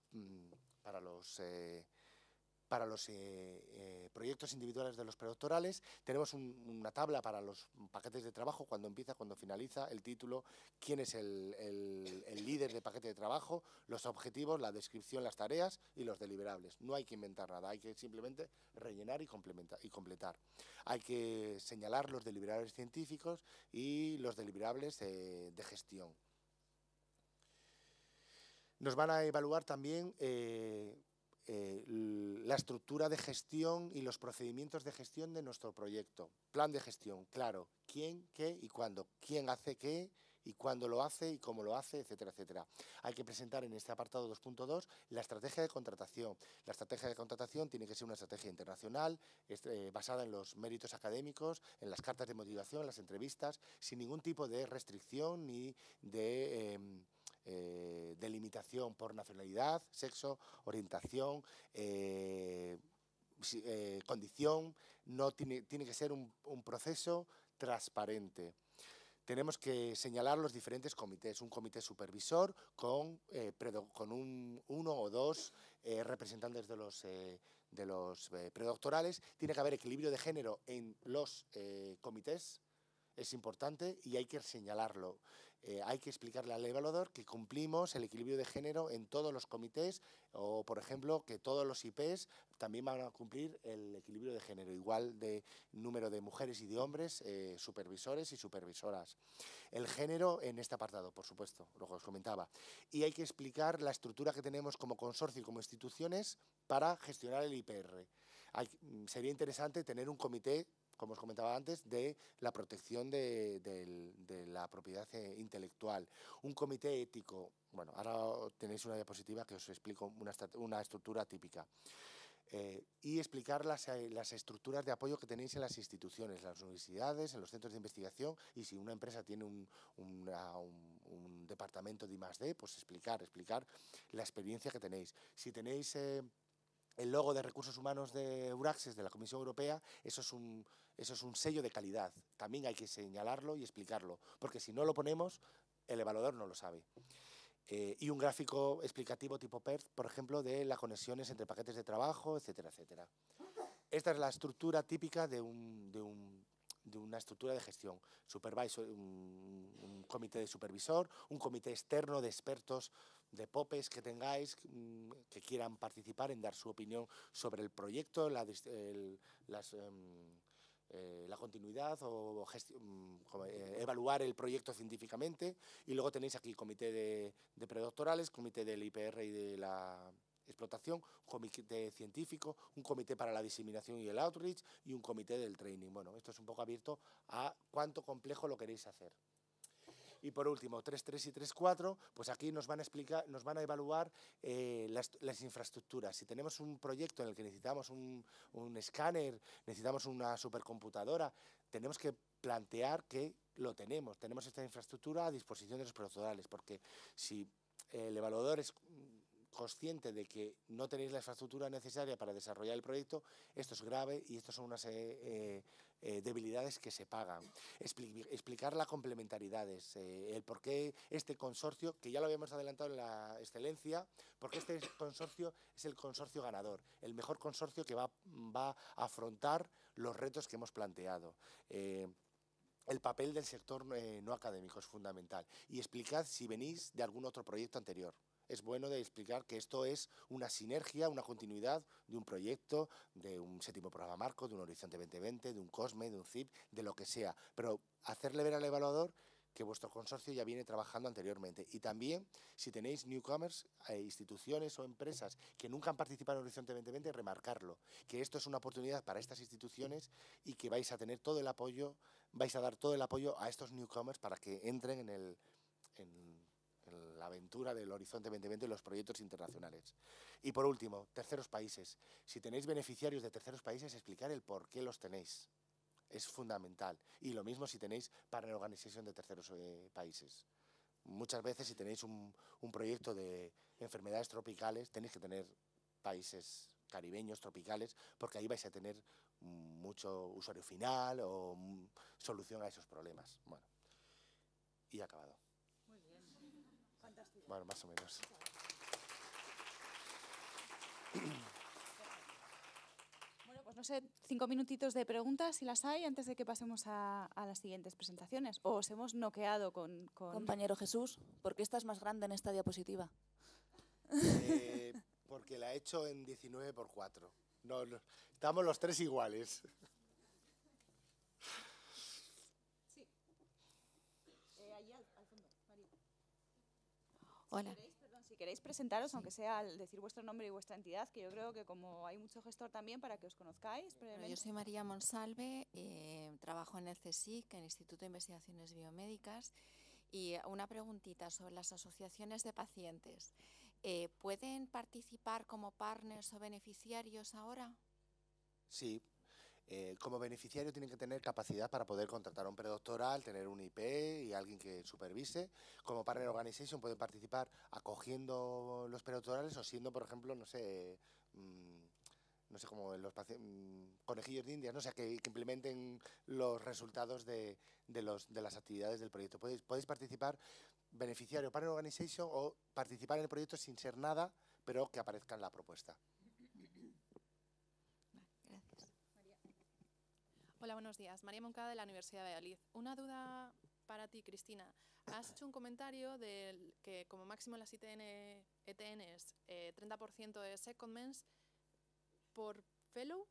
proyectos individuales de los predoctorales, tenemos una tabla para los paquetes de trabajo, cuando empieza, cuando finaliza, el título, quién es el líder de paquete de trabajo, los objetivos, la descripción, las tareas y los deliverables. No hay que inventar nada, hay que simplemente rellenar y completar. Hay que señalar los deliverables científicos y los deliverables de gestión. Nos van a evaluar también la estructura de gestión y los procedimientos de gestión de nuestro proyecto. Plan de gestión, claro, quién, qué y cuándo. Quién hace qué y cuándo lo hace y cómo lo hace, etcétera, etcétera. Hay que presentar en este apartado 2.2 la estrategia de contratación. La estrategia de contratación tiene que ser una estrategia internacional, basada en los méritos académicos, en las cartas de motivación, en las entrevistas, sin ningún tipo de restricción ni de delimitación por nacionalidad, sexo, orientación, condición. No tiene que ser un proceso transparente. Tenemos que señalar los diferentes comités. Un comité supervisor con uno o dos representantes de los predoctorales. Tiene que haber equilibrio de género en los comités. Es importante y hay que señalarlo. Hay que explicarle al evaluador que cumplimos el equilibrio de género en todos los comités o, por ejemplo, que todos los IPs también van a cumplir el equilibrio de género, igual de número de mujeres y de hombres, supervisores y supervisoras. El género en este apartado, por supuesto, lo que os comentaba. Y hay que explicar la estructura que tenemos como consorcio y como instituciones para gestionar el IPR. Sería interesante tener un comité, como os comentaba antes, de la protección de la propiedad intelectual. Un comité ético. Bueno, ahora tenéis una diapositiva que os explico una estructura típica. Y explicar las estructuras de apoyo que tenéis en las instituciones, las universidades, en los centros de investigación, y si una empresa tiene un departamento de I+D, pues explicar la experiencia que tenéis. Si tenéis el logo de recursos humanos de Euraxes, de la Comisión Europea, eso es un sello de calidad. También hay que señalarlo y explicarlo, porque si no lo ponemos, el evaluador no lo sabe. Y un gráfico explicativo tipo PERT, por ejemplo, de las conexiones entre paquetes de trabajo, etcétera, etcétera. Esta es la estructura típica de una estructura de gestión. Supervisor, un comité de supervisor, un comité externo de expertos, de popes que tengáis, que quieran participar en dar su opinión sobre el proyecto, la continuidad o evaluar el proyecto científicamente. Y luego tenéis aquí comité de predoctorales, comité del IPR y de la explotación, un comité científico, un comité para la diseminación y el outreach y un comité del training. Bueno, esto es un poco abierto a cuánto complejo lo queréis hacer. Y por último, 3.3 y 3.4, pues aquí nos van a explicar, nos van a evaluar las infraestructuras. Si tenemos un proyecto en el que necesitamos un escáner, necesitamos una supercomputadora, tenemos que plantear que lo tenemos esta infraestructura a disposición de los profesionales, porque si el evaluador es consciente de que no tenéis la infraestructura necesaria para desarrollar el proyecto, esto es grave y estas son unas debilidades que se pagan. Explicar las complementariedades, el por qué este consorcio, que ya lo habíamos adelantado en la excelencia, porque este consorcio es el consorcio ganador, el mejor consorcio que va a afrontar los retos que hemos planteado. El papel del sector no académico es fundamental. Y explicad si venís de algún otro proyecto anterior. Es bueno de explicar que esto es una sinergia, una continuidad de un proyecto, de un 7º programa marco, de un Horizonte 2020, de un COSME, de un CIP, de lo que sea. Pero hacerle ver al evaluador que vuestro consorcio ya viene trabajando anteriormente. Y también, si tenéis newcomers, instituciones o empresas que nunca han participado en Horizonte 2020, remarcarlo, que esto es una oportunidad para estas instituciones y que vais a tener todo el apoyo, vais a dar todo el apoyo a estos newcomers para que entren en la aventura del Horizonte 2020 y los proyectos internacionales. Y por último, terceros países. Si tenéis beneficiarios de terceros países, explicar el por qué los tenéis. Es fundamental. Y lo mismo si tenéis partner organization de terceros países. Muchas veces si tenéis un proyecto de enfermedades tropicales, tenéis que tener países caribeños, tropicales, porque ahí vais a tener mucho usuario final o solución a esos problemas. Bueno, y acabado. Muy bien. Fantástico. Bueno, más o menos. Bueno, pues no sé, 5 minutitos de preguntas, si las hay, antes de que pasemos a las siguientes presentaciones. O os hemos noqueado con... Compañero Jesús, ¿por qué estás más grande en esta diapositiva? Porque la he hecho en 19×4. No, estamos los tres iguales. Sí. Allí al fondo, María. Hola. Si queréis presentaros, sí, aunque sea al decir vuestro nombre y vuestra entidad, que yo creo que como hay mucho gestor también, para que os conozcáis brevemente. Yo soy María Monsalve, trabajo en el CSIC, en el Instituto de Investigaciones Biomédicas, y una preguntita sobre las asociaciones de pacientes. ¿Pueden participar como partners o beneficiarios ahora? Sí. Como beneficiario tienen que tener capacidad para poder contratar a un predoctoral, tener un IP y alguien que supervise. Como partner organization pueden participar acogiendo los predoctorales o siendo, por ejemplo, no sé como los conejillos de Indias, ¿no? O sea, que implementen los resultados de las actividades del proyecto. Podéis participar beneficiario, partner organization o participar en el proyecto sin ser nada, pero que aparezca en la propuesta. Hola, buenos días. María Moncada, de la Universidad de Valladolid. Una duda para ti, Cristina. Has hecho un comentario de que como máximo en las ETNs 30% de secondments por fellow,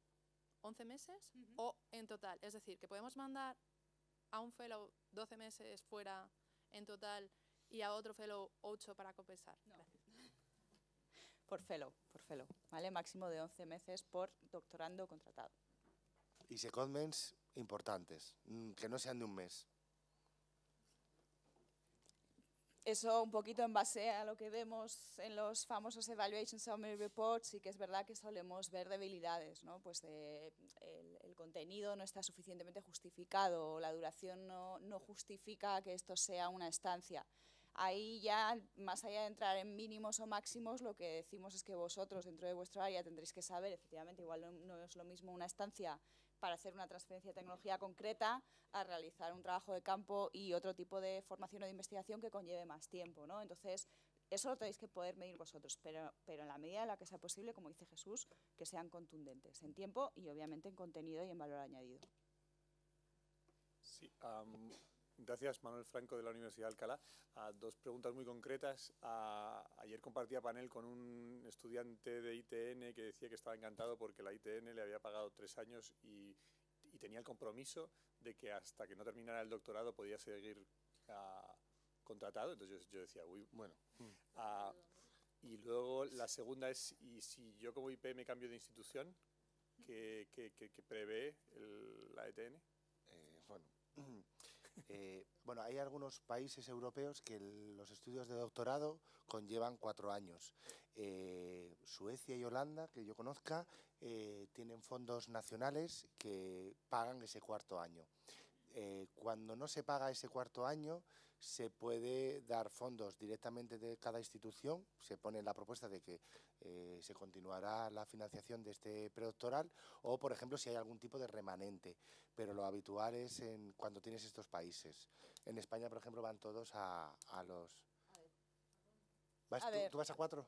11 meses, o en total. Es decir, que podemos mandar a un fellow 12 meses fuera en total y a otro fellow 8 para compensar. No. Por fellow, ¿vale? Máximo de 11 meses por doctorando contratado. Y secondments importantes, que no sean de un mes. Eso un poquito en base a lo que vemos en los famosos Evaluation Summary Reports, sí que es verdad que solemos ver debilidades, ¿no? Pues el contenido no está suficientemente justificado, o la duración no justifica que esto sea una estancia. Ahí ya, más allá de entrar en mínimos o máximos, lo que decimos es que vosotros dentro de vuestro área tendréis que saber, efectivamente, igual no es lo mismo una estancia para hacer una transferencia de tecnología concreta a realizar un trabajo de campo y otro tipo de formación o de investigación que conlleve más tiempo, ¿no? Entonces, eso lo tenéis que poder medir vosotros, pero en la medida en la que sea posible, como dice Jesús, que sean contundentes en tiempo y obviamente en contenido y en valor añadido. Sí, gracias, Manuel Franco, de la Universidad de Alcalá. Dos preguntas muy concretas. Ayer compartía panel con un estudiante de ITN que decía que estaba encantado porque la ITN le había pagado 3 años y tenía el compromiso de que hasta que no terminara el doctorado podía seguir contratado. Entonces yo decía, uy, bueno. Y luego la segunda es, ¿y si yo como IP me cambio de institución, qué prevé la ETN? Bueno... Bueno, hay algunos países europeos que los estudios de doctorado conllevan 4 años. Suecia y Holanda, que yo conozca, tienen fondos nacionales que pagan ese 4.º año. Cuando no se paga ese 4.º año, se puede dar fondos directamente de cada institución. Se pone en la propuesta de que se continuará la financiación de este predoctoral o, por ejemplo, si hay algún tipo de remanente. Pero lo habitual es cuando tienes estos países. En España, por ejemplo, van todos a los... ¿Tú vas a 4?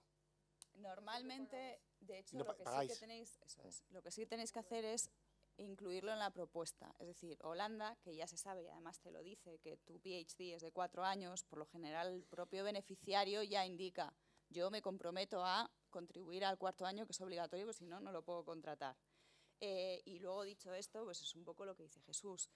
Normalmente, de hecho, No, lo que pagáis. sí que tenéis, eso es, lo que sí que tenéis que hacer es incluirlo en la propuesta. Es decir, Holanda, que ya se sabe y además te lo dice, que tu PhD es de 4 años, por lo general el propio beneficiario ya indica, yo me comprometo a contribuir al 4.º año, que es obligatorio, pues si no, no lo puedo contratar. Y luego, dicho esto, pues es un poco lo que dice Jesús.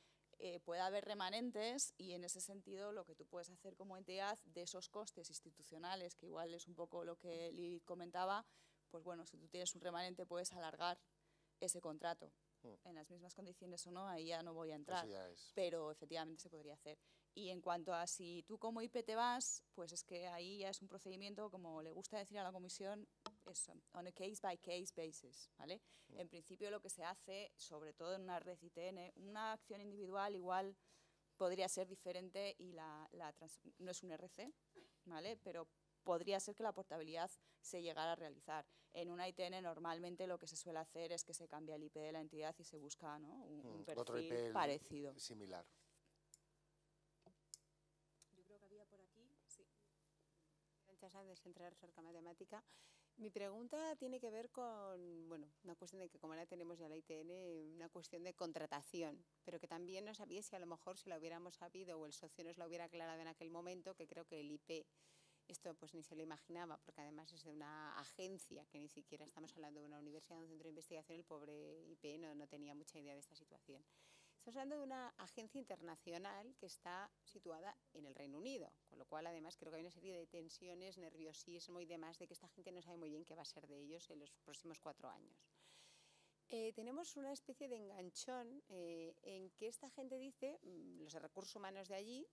Puede haber remanentes y en ese sentido lo que tú puedes hacer como entidad de esos costes institucionales, que igual es un poco lo que Lilith comentaba, pues bueno, si tú tienes un remanente puedes alargar ese contrato. En las mismas condiciones o no, ahí ya no voy a entrar, pero efectivamente se podría hacer. Y en cuanto a si tú como IP te vas, pues es que ahí ya es un procedimiento, como le gusta decir a la comisión, es on a case by case basis, ¿vale? En principio lo que se hace, sobre todo en una red ITN, una acción individual igual podría ser diferente y no es un RC, ¿vale? Pero podría ser que la portabilidad se llegara a realizar. En una ITN normalmente lo que se suele hacer es que se cambia el IP de la entidad y se busca, ¿no?, un perfil otro IP parecido. Similar. Yo creo que había por aquí, sí. De Centro de Recerca Matemática. Mi pregunta tiene que ver con, bueno, una cuestión de que como ahora tenemos ya la ITN, una cuestión de contratación, pero que también no sabía si a lo mejor si la hubiéramos sabido o el socio nos lo hubiera aclarado en aquel momento, que creo que el IP, esto pues ni se lo imaginaba, porque además es de una agencia, que ni siquiera estamos hablando de una universidad, un centro de investigación, el pobre IP no tenía mucha idea de esta situación. Estamos hablando de una agencia internacional que está situada en el Reino Unido, con lo cual además creo que hay una serie de tensiones, nerviosismo y demás de que esta gente no sabe muy bien qué va a ser de ellos en los próximos 4 años. Tenemos una especie de enganchón en que esta gente dice, los de recursos humanos de allí,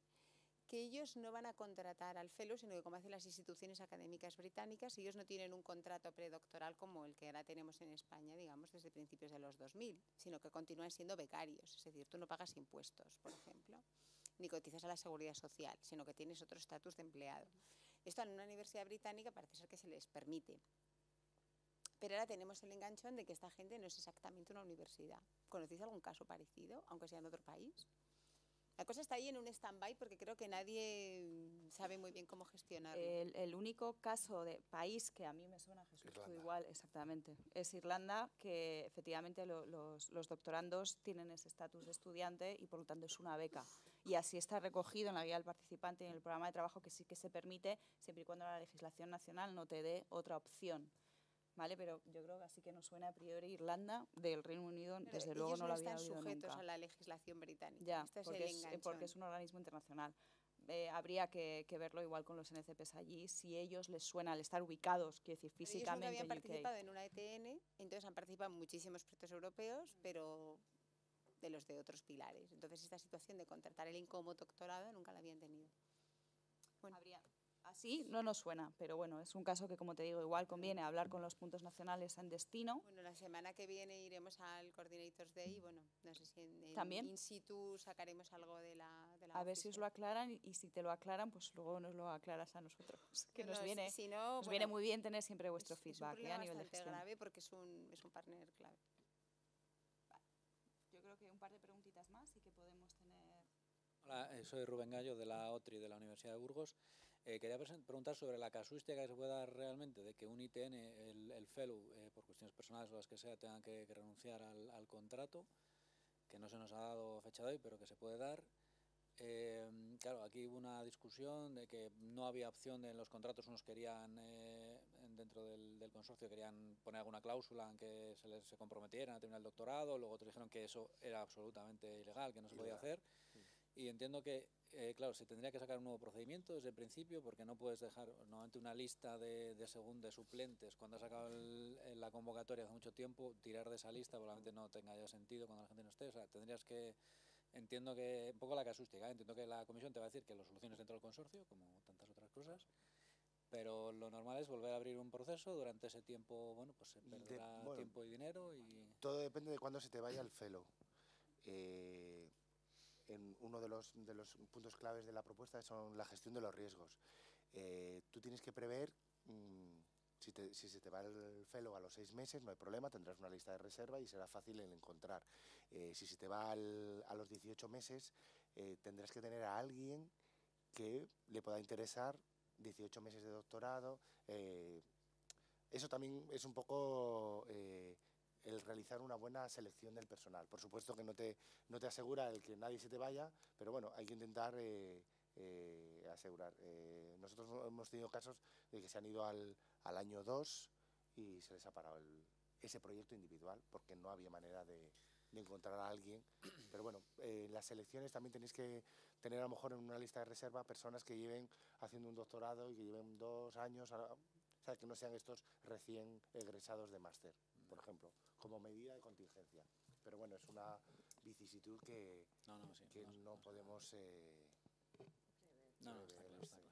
que ellos no van a contratar al fellow, sino que como hacen las instituciones académicas británicas, ellos no tienen un contrato predoctoral como el que ahora tenemos en España, digamos, desde principios de los 2000, sino que continúan siendo becarios. Es decir, tú no pagas impuestos, por ejemplo, ni cotizas a la seguridad social, sino que tienes otro estatus de empleado. Esto en una universidad británica parece ser que se les permite. Pero ahora tenemos el enganchón de que esta gente no es exactamente una universidad. ¿Conocéis algún caso parecido, aunque sea en otro país? La cosa está ahí en un stand-by porque creo que nadie sabe muy bien cómo gestionarlo. El único caso de país que a mí me suena, Jesús, tú igual, exactamente, es Irlanda, que efectivamente los doctorandos tienen ese estatus de estudiante y por lo tanto es una beca. Y así está recogido en la guía del participante y en el programa de trabajo, que sí que se permite, siempre y cuando la legislación nacional no te dé otra opción. ¿Vale? Pero yo creo que así que nos suena a priori Irlanda, del Reino Unido, pero desde luego no lo había oído nunca. Ellos no están sujetos a la legislación británica. Ya, Este porque es un organismo internacional. Habría que verlo igual con los NCPs allí, si ellos les suena al estar ubicados, quiero decir, físicamente. Ellos nunca habían participado en una ETN, entonces han participado en muchísimos proyectos europeos, pero de los de otros pilares. Entonces esta situación de contratar el INCOMO doctorado nunca la habían tenido. Bueno. Así no nos suena, pero bueno, es un caso que, como te digo, igual conviene hablar con los puntos nacionales en destino. Bueno, la semana que viene iremos al Coordinators Day y bueno, no sé si ¿También? in situ sacaremos algo de la a ver si os lo aclaran y si te lo aclaran, pues luego nos lo aclaras a nosotros, que nos viene, si no, nos viene muy bien tener siempre vuestro feedback. Es un a nivel de bastante gestión. grave porque es un partner clave. Vale. Yo creo que un par de preguntitas más y que podemos tener... Hola, soy Rubén Gallo de la OTRI de la Universidad de Burgos. Quería preguntar sobre la casuística que se puede dar realmente de que un ITN, el fellow, por cuestiones personales o las que sea, tengan que renunciar al contrato, que no se nos ha dado fecha de hoy, pero que se puede dar. Claro, aquí hubo una discusión de que no había opción en los contratos, unos querían, dentro del consorcio, querían poner alguna cláusula en que se comprometieran a terminar el doctorado, luego otros dijeron que eso era absolutamente ilegal, que no se podía hacer. Y entiendo que, claro, se tendría que sacar un nuevo procedimiento desde el principio, porque no puedes dejar normalmente una lista de suplentes cuando has sacado la convocatoria hace mucho tiempo, tirar de esa lista, probablemente no tenga ya sentido cuando la gente no esté. O sea, tendrías que entiendo que, un poco la casuística, entiendo que la comisión te va a decir que lo soluciones dentro del consorcio, como tantas otras cosas, pero lo normal es volver a abrir un proceso. Durante ese tiempo, bueno, pues se perderá tiempo y dinero y... Todo depende de cuándo se te vaya el fellow. En uno de los puntos claves de la propuesta son la gestión de los riesgos. Tú tienes que prever, si se te va el fellow a los 6 meses, no hay problema, tendrás una lista de reserva y será fácil el encontrar. Si se te va a los 18 meses, tendrás que tener a alguien que le pueda interesar 18 meses de doctorado. Eso también es un poco el realizar una buena selección del personal. Por supuesto que no te asegura el que nadie se te vaya, pero bueno, hay que intentar asegurar. Nosotros hemos tenido casos de que se han ido al año 2 y se les ha parado ese proyecto individual porque no había manera de encontrar a alguien. Pero bueno, en las selecciones también tenéis que tener a lo mejor en una lista de reserva personas que lleven haciendo un doctorado y que lleven 2 años, o sea, que no sean estos recién egresados de máster, por ejemplo, como medida de contingencia. Pero bueno, es una vicisitud que no podemos No, está claro, está claro.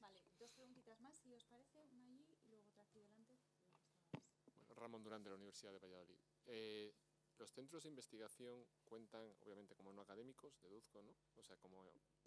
Vale, 2 preguntitas más, si os parece, una allí y luego otra aquí delante. Bueno, Ramón Durán, de la Universidad de Valladolid. Los centros de investigación cuentan, obviamente, como no académicos, deduzco, ¿no? O sea,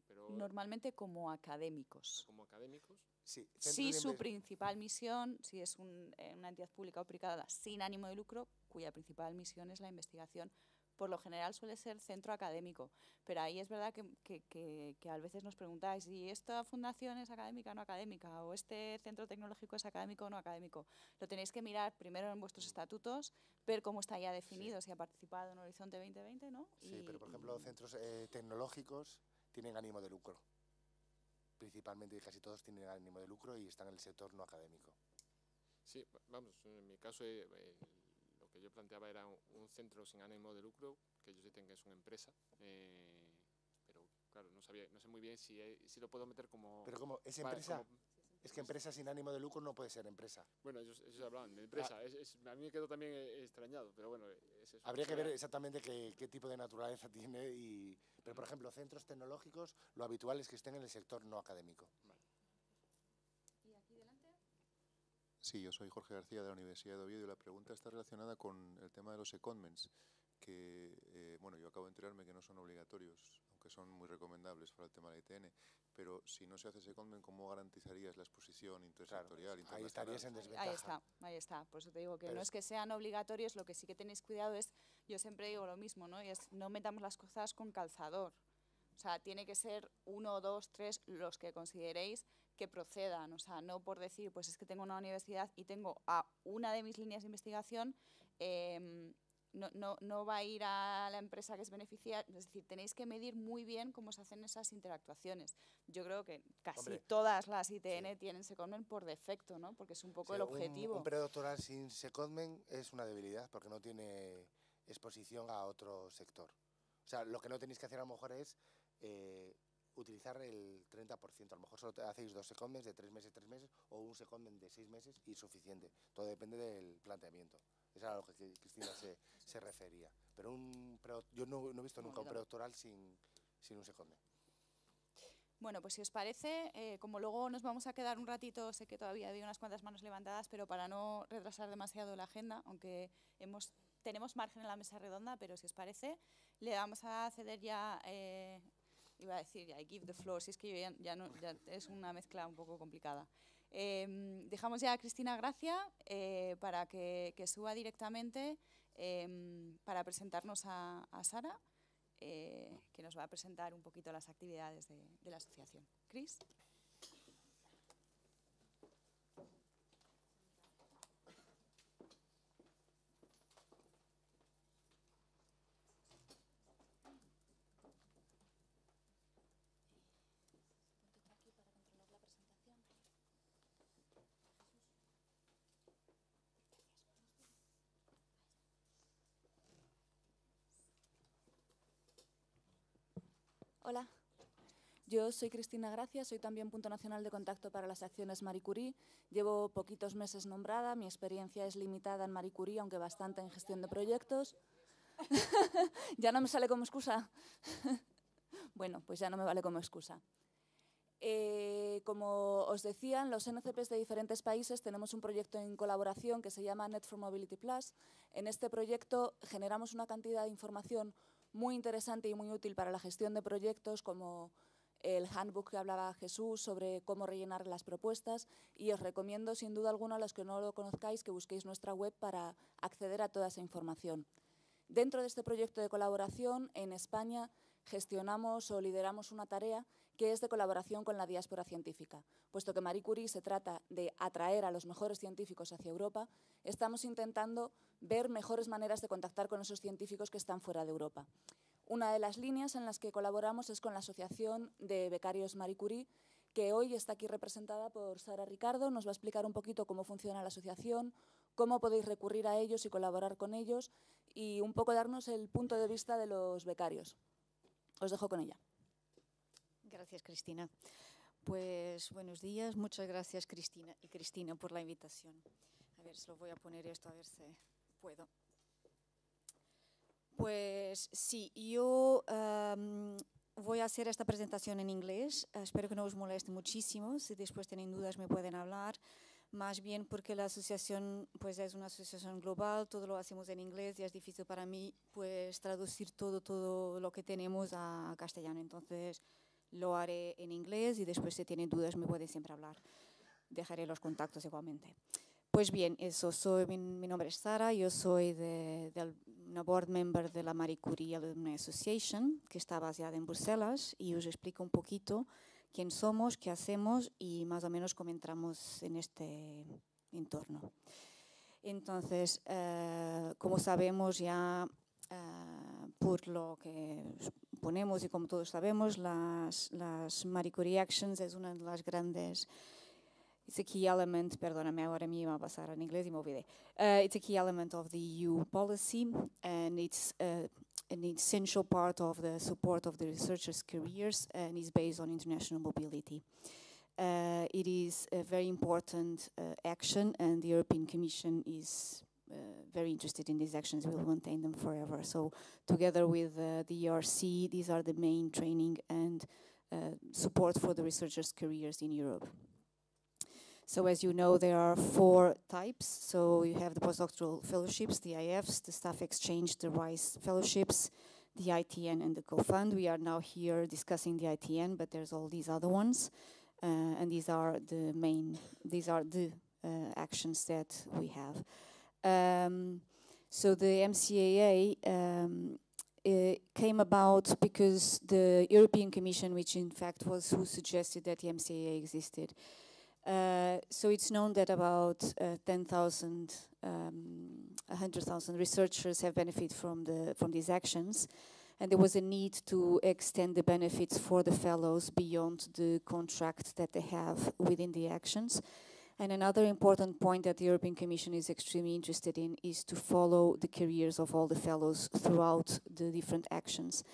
pero Normalmente como académicos. ¿Como académicos? Sí. Si su principal misión, si es una entidad pública o privada sin ánimo de lucro, cuya principal misión es la investigación, por lo general suele ser centro académico, pero ahí es verdad que a veces nos preguntáis si esta fundación es académica o no académica, o este centro tecnológico es académico o no académico. Lo tenéis que mirar primero en vuestros estatutos, ver cómo está ya definido, si ha participado en Horizonte 2020, ¿no? Sí, pero por ejemplo, centros tecnológicos tienen ánimo de lucro. Principalmente, casi todos tienen ánimo de lucro y están en el sector no académico. Sí, vamos, en mi caso lo que yo planteaba era un centro sin ánimo de lucro, que ellos dicen que es una empresa, pero claro, no sé muy bien si lo puedo meter como... Pero como es empresa, es que empresa sin ánimo de lucro no puede ser empresa. Bueno, ellos hablaban de empresa, a mí me quedó también extrañado, pero bueno, es eso. Habría que ver exactamente qué tipo de naturaleza tiene, pero por ejemplo, centros tecnológicos, lo habitual es que estén en el sector no académico. Vale. ¿Y aquí delante? Sí, yo soy Jorge García de la Universidad de Oviedo y la pregunta está relacionada con el tema de los secondments, que, bueno, yo acabo de enterarme que no son obligatorios, aunque son muy recomendables para el tema de la ITN, pero si no se hace secondment, ¿cómo garantizarías la exposición intersectorial, internacional? Ahí estarías en desventaja. Ahí está. Por eso te digo que no es que sean obligatorios, lo que sí que tenéis cuidado es, yo siempre digo lo mismo, ¿no? Y es no metamos las cosas con calzador. O sea, tiene que ser 1, 2, 3 los que consideréis que procedan. O sea, no por decir, pues es que tengo una universidad y tengo a una de mis líneas de investigación, no va a ir a la empresa que es beneficiaria. Es decir, tenéis que medir muy bien cómo se hacen esas interactuaciones. Yo creo que casi todas las ITN tienen secondment por defecto, ¿no? Porque es un poco el objetivo. Un predoctoral sin secondment es una debilidad porque no tiene exposición a otro sector. O sea, lo que no tenéis que hacer a lo mejor es utilizar el 30%. A lo mejor solo hacéis 2 secondments de 3 meses, o un secondment de 6 meses y suficiente. Todo depende del planteamiento. Eso era a lo que Cristina se refería. Pero yo no he visto nunca un predoctoral sin un secondment. Bueno, pues si os parece, como luego nos vamos a quedar un ratito, sé que todavía había unas cuantas manos levantadas, pero para no retrasar demasiado la agenda, aunque tenemos margen en la mesa redonda, pero si os parece, le vamos a ceder ya, iba a decir I give the floor, si es que yo ya es una mezcla un poco complicada. Dejamos ya a Cristina Gracia para que suba directamente para presentarnos a Sara, que nos va a presentar un poquito las actividades de la asociación. Cris. Hola, yo soy Cristina Gracia, soy también punto nacional de contacto para las acciones Marie Curie. Llevo poquitos meses nombrada, mi experiencia es limitada en Marie Curie, aunque bastante en gestión de proyectos. ¿Ya no me sale como excusa? Bueno, pues ya no me vale como excusa. Como os decía, en los NCPs de diferentes países tenemos un proyecto en colaboración que se llama Net for Mobility Plus. En este proyecto generamos una cantidad de información muy interesante y muy útil para la gestión de proyectos, como el handbook que hablaba Jesús sobre cómo rellenar las propuestas, y os recomiendo sin duda alguna a los que no lo conozcáis que busquéis nuestra web para acceder a toda esa información. Dentro de este proyecto de colaboración, en España gestionamos o lideramos una tarea que es de colaboración con la diáspora científica. Puesto que Marie Curie se trata de atraer a los mejores científicos hacia Europa, estamos intentando ver mejores maneras de contactar con esos científicos que están fuera de Europa. Una de las líneas en las que colaboramos es con la Asociación de Becarios Marie Curie, que hoy está aquí representada por Sara Ricardo. Nos va a explicar un poquito cómo funciona la asociación, cómo podéis recurrir a ellos y colaborar con ellos, y un poco darnos el punto de vista de los becarios. Os dejo con ella. Gracias, Cristina. Pues buenos días, muchas gracias Cristina por la invitación. A ver, se lo voy a poner esto, a ver si puedo. Pues sí, yo voy a hacer esta presentación en inglés. Espero que no os moleste muchísimo. Si después tienen dudas me pueden hablar. Más bien porque la asociación pues es una asociación global, todo lo hacemos en inglés y es difícil para mí pues traducir todo lo que tenemos a castellano. Entonces lo haré en inglés y después si tienen dudas me pueden siempre hablar. Dejaré los contactos igualmente. Pues bien, mi nombre es Sara, yo soy una board member de la Marie Curie Alumni Association, que está basada en Bruselas, y os explico un poquito quién somos, qué hacemos y más o menos cómo entramos en este entorno. Entonces, como sabemos ya por lo que ponemos y como todos sabemos, las Marie Curie Actions es una de las grandes. It's a key element, perdóname, ahora me iba a pasar en inglés y me olvidé. It's a key element of the EU policy, and it's an essential part of the support of the researchers' careers, and is based on international mobility. It is a very important action, and the European Commission is very interested in these actions. We will maintain them forever. So together with the ERC, these are the main training and support for the researchers' careers in Europe. So as you know, there are 4 types. So you have the postdoctoral fellowships, the IFs, the staff exchange, the RISE fellowships, the ITN and the co-fund. We are now here discussing the ITN, but there's all these other ones. And these are the actions that we have. So the MCAA came about because the European Commission, which in fact was who suggested that the MCAA existed. So it's known that about 100,000 researchers have benefited from these actions, and there was a need to extend the benefits for the fellows beyond the contract that they have within the actions. And another important point that the European Commission is extremely interested in is to follow the careers of all the fellows throughout the different actions.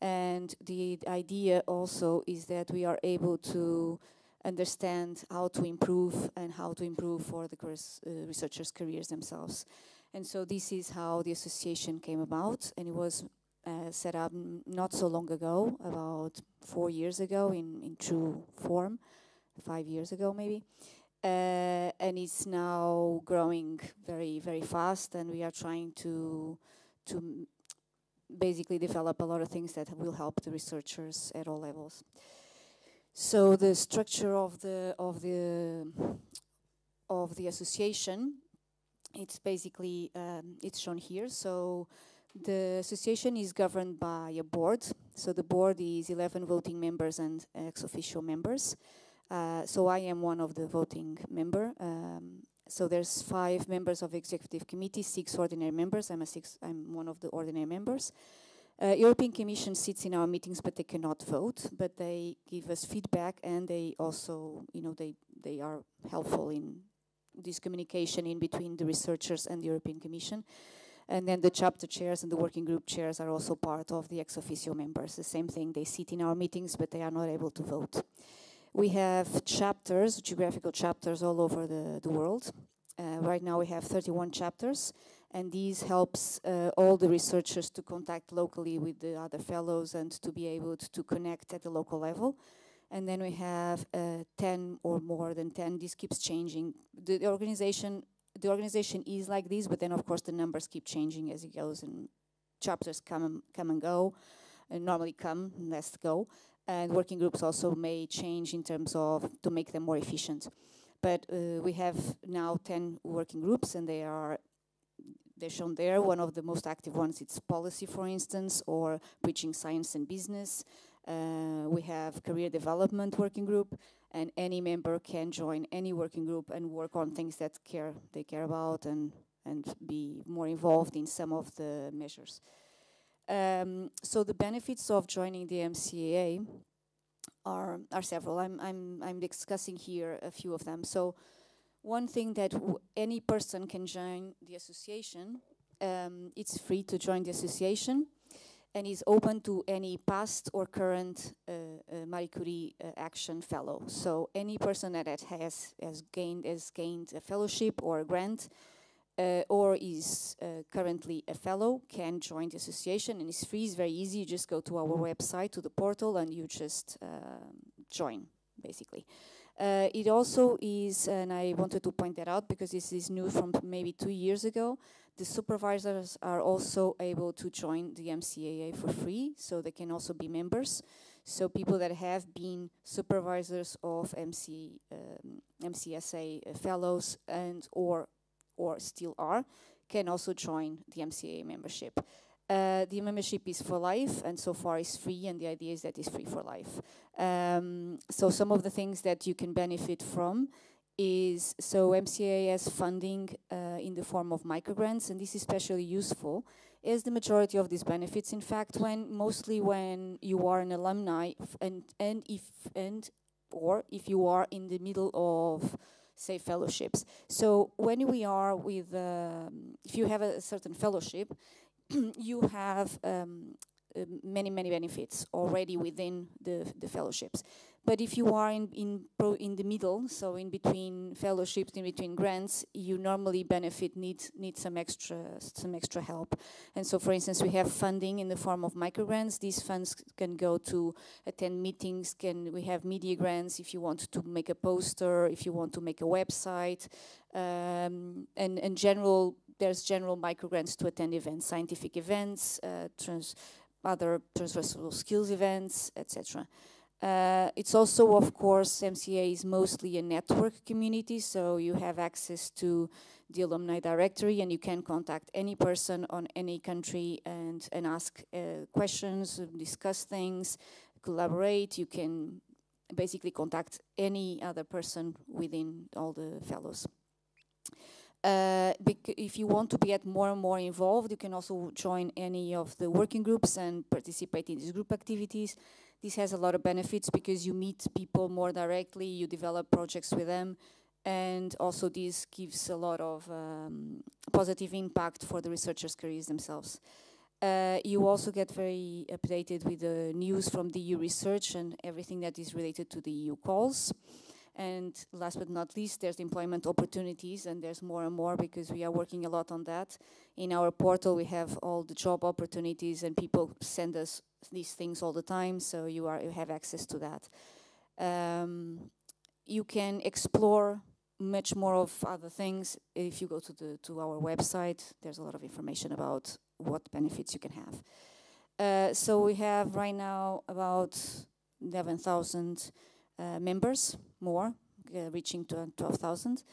And the idea also is that we are able to understand how to improve and how to improve for the researchers' careers themselves. And so this is how the association came about, and it was set up not so long ago, about 4 years ago in true form, 5 years ago maybe. And it's now growing very, very fast, and we are trying to basically develop a lot of things that will help the researchers at all levels. So the structure of the association, it's basically it's shown here. So the association is governed by a board. So the board is 11 voting members and ex-officio members. So I am one of the voting member. So there's 5 members of executive committee, 6 ordinary members. I'm one of the ordinary members. European Commission sits in our meetings, but they cannot vote. But they give us feedback, and they also, they are helpful in this communication in between the researchers and the European Commission. And then the chapter chairs and the working group chairs are also part of the ex-officio members. The same thing, they sit in our meetings, but they are not able to vote. We have chapters, geographical chapters all over the world. Right now we have 31 chapters, And this helps all the researchers to contact locally with the other fellows and to be able to connect at the local level. And then we have 10 or more than 10. This keeps changing. The organization is like this, but then of course the numbers keep changing as it goes, and chapters come and go, and normally come, less go. And working groups also may change in terms of to make them more efficient. But we have now 10 working groups, and they're shown there. One of the most active ones, it's policy, for instance, or bridging science and business. We have career development working group, and any member can join any working group and work on things that they care about and be more involved in some of the measures. So the benefits of joining the MCAA are several. I'm discussing here a few of them. So one thing that any person can join the association. It's free to join the association, and is open to any past or current Marie Curie Action Fellow. So any person that has gained a fellowship or a grant, or is currently a fellow, can join the association, and it's free. It's very easy. You just go to our website, to the portal, and you just join, basically. It also is, and I wanted to point that out because this is new from maybe 2 years ago, the supervisors are also able to join the MCAA for free, so they can also be members. So people that have been supervisors of MCSA fellows and or still are, can also join the MCAA membership. The membership is for life, and so far is free, and the idea is that it's free for life. So some of the things that you can benefit from is, so MCAA has funding in the form of microgrants, and this is especially useful, as the majority of these benefits, in fact, mostly when you are an alumni, or if you are in the middle of, say, fellowships. So when we are with, if you have a certain fellowship, you have many benefits already within the fellowships. But if you are in the middle, so in between fellowships, in between grants, you normally need some extra help. And so, for instance, we have funding in the form of microgrants. These funds can go to attend meetings. We have media grants if you want to make a poster, if you want to make a website, and there's general microgrants to attend events, scientific events, other transversal skills events, etc. It's also, of course, MCA is mostly a network community, so you have access to the alumni directory, and you can contact any person on any country and ask questions, discuss things, collaborate. You can basically contact any other person within all the fellows. If you want to get more and more involved, you can also join any of the working groups and participate in these group activities. This has a lot of benefits because you meet people more directly, you develop projects with them, and also this gives a lot of positive impact for the researchers' careers themselves. You also get very updated with the news from the EU research and everything that is related to the EU calls. And last but not least, there's employment opportunities, and there's more and more because we are working a lot on that. In our portal, we have all the job opportunities, and people send us these things all the time, so you have access to that. You can explore much more of other things. If you go to our website, there's a lot of information about what benefits you can have. So we have right now about 11,000 members, more, reaching to 12,000.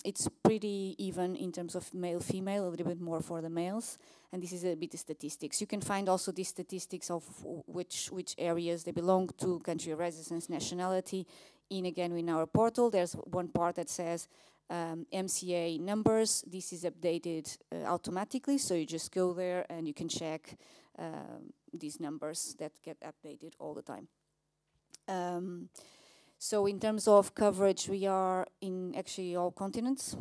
It's pretty even in terms of male-female, a little bit more for the males, and this is a bit of statistics. You can find also these statistics of which areas they belong to, country of residence, nationality, in our portal. There's one part that says MCA numbers. This is updated automatically, so you just go there and you can check these numbers that get updated all the time. So in terms of coverage, we are in actually all continents,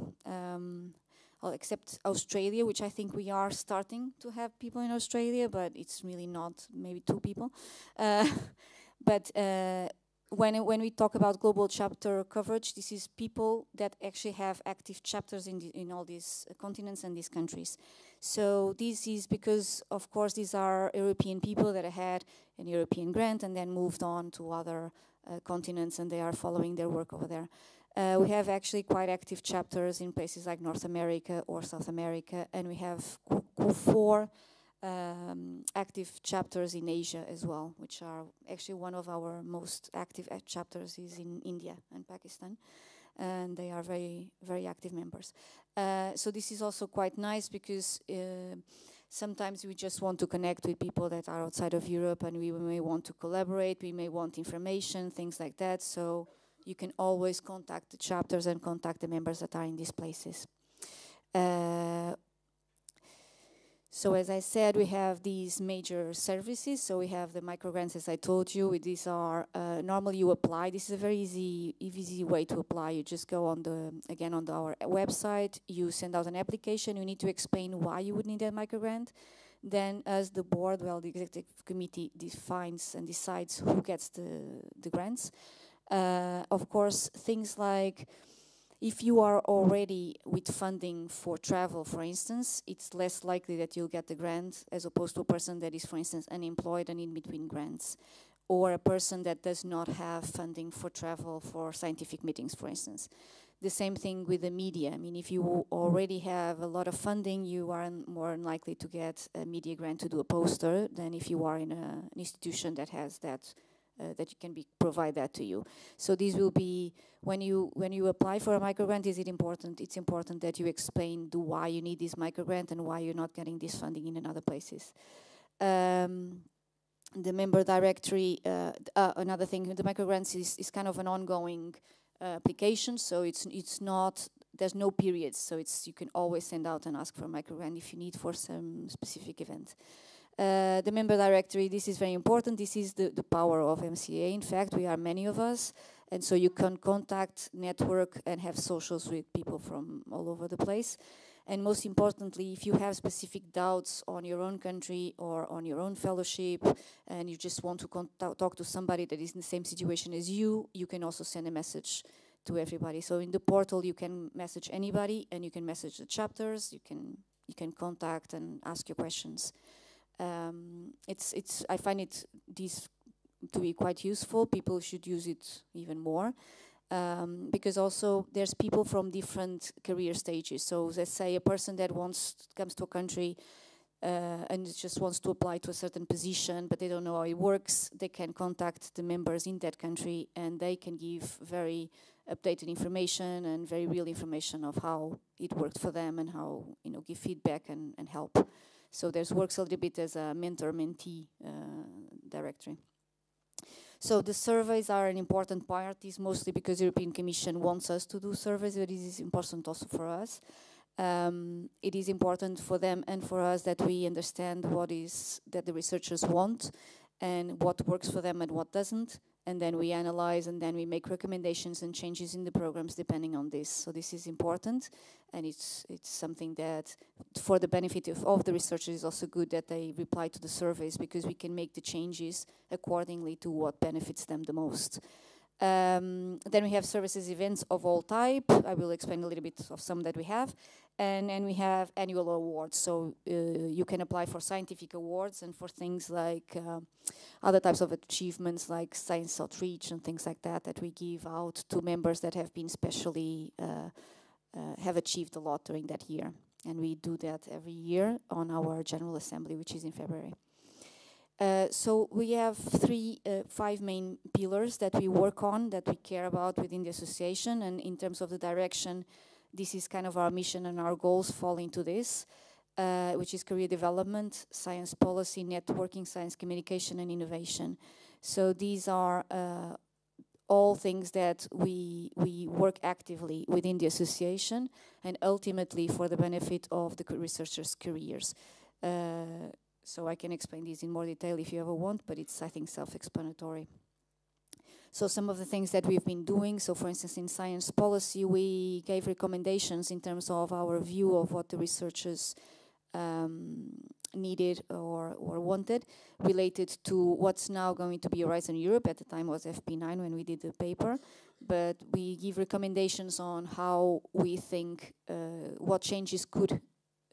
except Australia, which I think we are starting to have people in Australia, but it's really not, maybe 2 people. But when we talk about global chapter coverage, this is people that actually have active chapters in all these continents and these countries. So this is because, of course, these are European people that had an European grant and then moved on to other continents, and they are following their work over there. We have actually quite active chapters in places like North America or South America, and we have 4 active chapters in Asia as well, which are actually one of our most active chapters is in India and Pakistan, and they are very, very active members. So this is also quite nice because sometimes we just want to connect with people that are outside of Europe, and we may want to collaborate, we may want information, things like that. So you can always contact the chapters and contact the members that are in these places. So as I said, we have these major services. So we have the microgrants, as I told you. These are, normally you apply. This is a very easy way to apply. You just go on our website, you send out an application, you need to explain why you would need a microgrant. Then as the board, well, the executive committee defines and decides who gets the grants. Of course, things like, if you are already with funding for travel, for instance, it's less likely that you'll get the grant as opposed to a person that is, for instance, unemployed and in between grants, or a person that does not have funding for travel for scientific meetings, for instance. The same thing with the media. I mean, if you already have a lot of funding, you are more likely to get a media grant to do a poster than if you are in an institution that has that that you can provide that to you. So these will be, when you apply for a microgrant, is it important? It's important that you explain why you need this microgrant and why you're not getting this funding in other places. The member directory, another thing, the microgrants is kind of an ongoing application, so it's not, there's no periods, so you can always send out and ask for a microgrant if you need for some specific event. The member directory, this is very important. This is the power of MCA. In fact, we are many of us, and so you can contact, network, and have socials with people from all over the place. And most importantly, if you have specific doubts on your own country or on your own fellowship, and you just want to talk to somebody that is in the same situation as you, you can also send a message to everybody. So in the portal, you can message anybody, and you can message the chapters. You can contact and ask your questions. I find these to be quite useful. People should use it even more, because also there's people from different career stages. So let's say a person that comes to a country and just wants to apply to a certain position, but they don't know how it works. They can contact the members in that country, and they can give very updated information and very real information of how it worked for them and how, give feedback and help. So there's works a little bit as a mentor-mentee directory. So the surveys are an important part. This mostly because the European Commission wants us to do surveys, but it is important also for us. It is important for them and for us that we understand that the researchers want and what works for them and what doesn't. And then we analyze, and then we make recommendations and changes in the programs depending on this. So this is important, and it's something that, for the benefit of the researchers, is also good that they reply to the surveys, because we can make the changes accordingly to what benefits them the most. Then we have services events of all type. I will explain a little bit of some that we have. And we have annual awards. So you can apply for scientific awards and for things like other types of achievements like science outreach and things like that we give out to members that have been specially, have achieved a lot during that year. And we do that every year on our General Assembly, which is in February. So we have 5 main pillars that we work on, that we care about within the association, and in terms of the direction, this is kind of our mission, and our goals fall into this, which is career development, science policy, networking, science communication, and innovation. So these are all things that we work actively within the association, and ultimately for the benefit of the researchers' careers. So I can explain these in more detail if you ever want, but it's, I think, self-explanatory. So some of the things that we've been doing, so for instance, in science policy, we gave recommendations in terms of our view of what the researchers needed or wanted, related to what's now going to be Horizon Europe. At the time was FP9 when we did the paper, but we give recommendations on how we think what changes could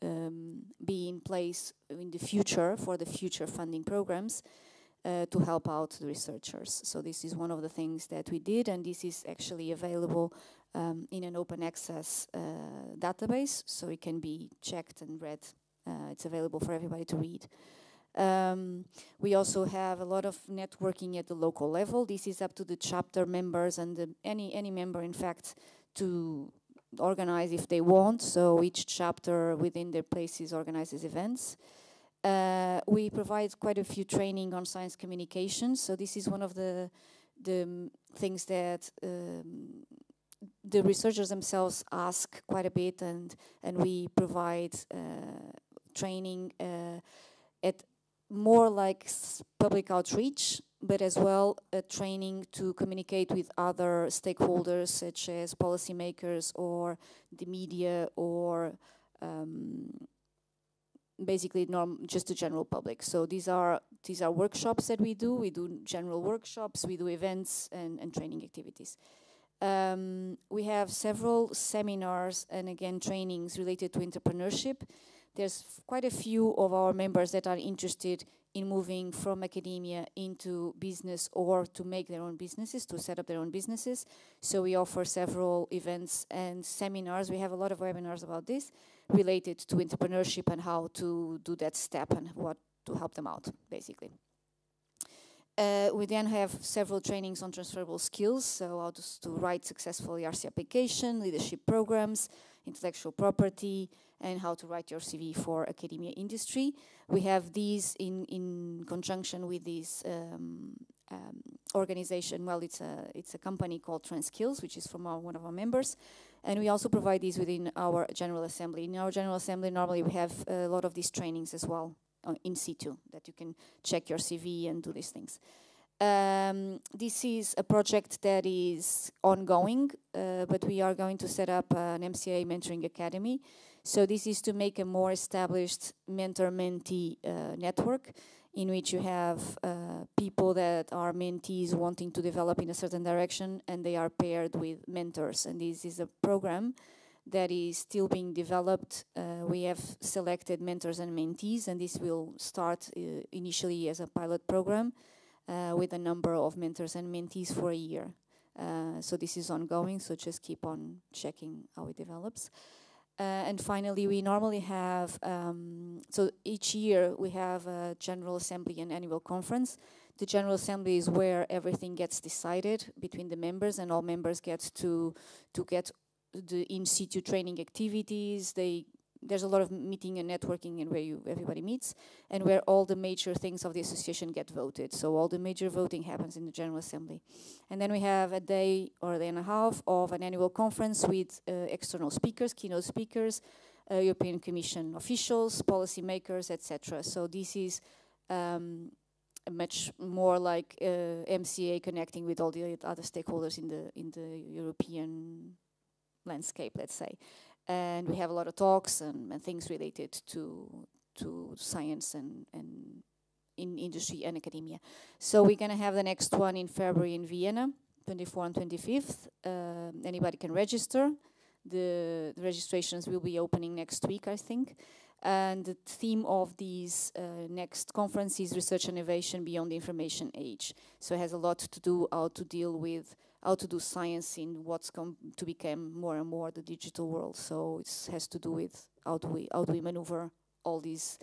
be in place in the future for the future funding programs to help out the researchers. So this is one of the things that we did, and this is actually available in an open access database, so it can be checked and read. It's available for everybody to read. We also have a lot of networking at the local level. This is up to the chapter members and any member, in fact, to organize if they want. So each chapter within their places organizes events. We provide quite a few training on science communication. So this is one of the things that the researchers themselves ask quite a bit, and we provide training at more like public outreach, but as well training to communicate with other stakeholders such as policymakers or the media or basically just the general public. So these are workshops that we do. We do general workshops, we do events and training activities. We have several seminars and again trainings related to entrepreneurship. There's quite a few of our members that are interested in moving from academia into business or to make their own businesses, to set up their own businesses. So we offer several events and seminars. We have a lot of webinars about this related to entrepreneurship and how to do that step and what to help them out, basically. We then have several trainings on transferable skills, so how to write successful ERC application, leadership programs, intellectual property, and how to write your CV for academia industry. We have these in conjunction with this organization. Well, it's a company called TransSkills, which is from one of our members. And we also provide these within our General Assembly. In our General Assembly, normally we have a lot of these trainings as well in situ, that you can check your CV and do these things. This is a project that is ongoing, but we are going to set up an MCA Mentoring Academy. So this is to make a more established mentor-mentee network in which you have people that are mentees wanting to develop in a certain direction, and they are paired with mentors. And this is a program that is still being developed. We have selected mentors and mentees, and this will start initially as a pilot program with a number of mentors and mentees for a year. So this is ongoing, so just keep on checking how it develops. And finally, we normally have, so each year we have a General Assembly and annual conference. The General Assembly is where everything gets decided between the members, and all members get to get the in-situ training activities. There's a lot of meeting and networking and where everybody meets, and where all the major things of the association get voted. So all the major voting happens in the General Assembly. And then we have a day or a day and a half of an annual conference with external speakers, keynote speakers, European Commission officials, policymakers, etc. So this is much more like MCA connecting with all the other stakeholders in the European landscape, let's say. And we have a lot of talks and things related to science and in industry and academia. So we're going to have the next one in February in Vienna, 24th and 25th. Anybody can register. The registrations will be opening next week, I think. And the theme of these next conference is Research and Innovation Beyond the Information Age. So it has a lot to do how to deal with how to do science in what's come to become more and more the digital world. So it has to do with how do we maneuver all these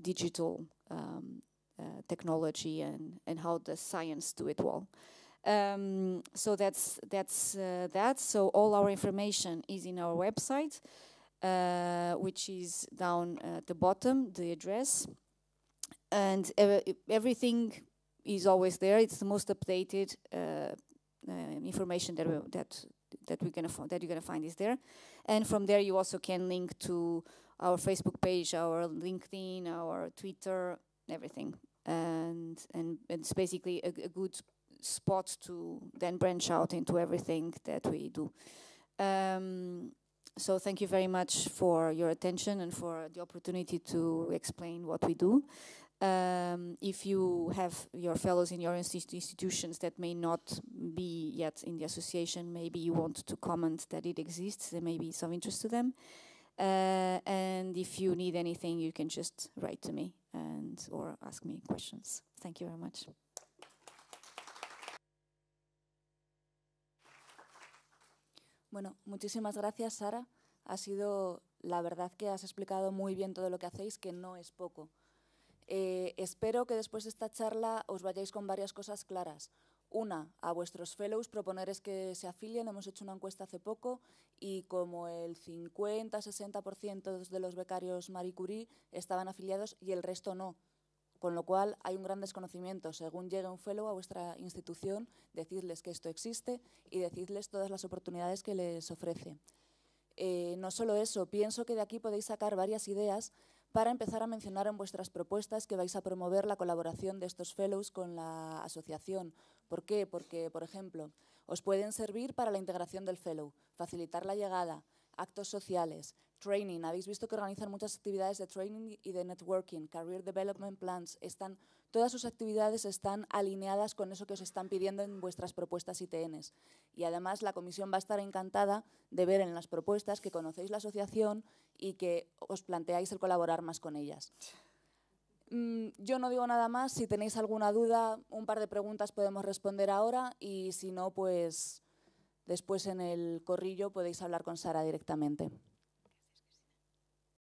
digital technology and how does science do it well. So that's that. So all our information is in our website, which is down at the bottom, the address, and everything is always there. It's the most updated information that you're gonna find is there, and from there you also can link to our Facebook page, our LinkedIn, our Twitter, everything, and it's basically a good spot to then branch out into everything that we do. So thank you very much for your attention and for the opportunity to explain what we do. If you have your fellows in your institutions that may not be yet in the association, maybe you want to comment that it exists, there may be some interest to them. And if you need anything, you can just write to me or ask me questions. Thank you very much. Bueno, muchísimas gracias, Sara. Ha sido, la verdad, que has explicado muy bien todo lo que hacéis, que no es poco. Espero que después de esta charla os vayáis con varias cosas claras. Una, a vuestros fellows proponerles que se afilien. Hemos hecho una encuesta hace poco y como el 50-60% de los becarios Marie Curie estaban afiliados y el resto no. Con lo cual hay un gran desconocimiento. Según llegue un fellow a vuestra institución, decidles que esto existe y decidles todas las oportunidades que les ofrece. No solo eso, pienso que de aquí podéis sacar varias ideas para empezar a mencionar en vuestras propuestas que vais a promover la colaboración de estos fellows con la asociación. ¿Por qué? Porque, por ejemplo, os pueden servir para la integración del fellow, facilitar la llegada, actos sociales, training. Habéis visto que organizan muchas actividades de training y de networking, career development plans. Todas sus actividades están alineadas con eso que os están pidiendo en vuestras propuestas ITNs. Y además la comisión va a estar encantada de ver en las propuestas que conocéis la asociación y que os planteáis el colaborar más con ellas. Yo no digo nada más. Si tenéis alguna duda, un par de preguntas podemos responder ahora y si no, pues después en el corrillo podéis hablar con Sara directamente.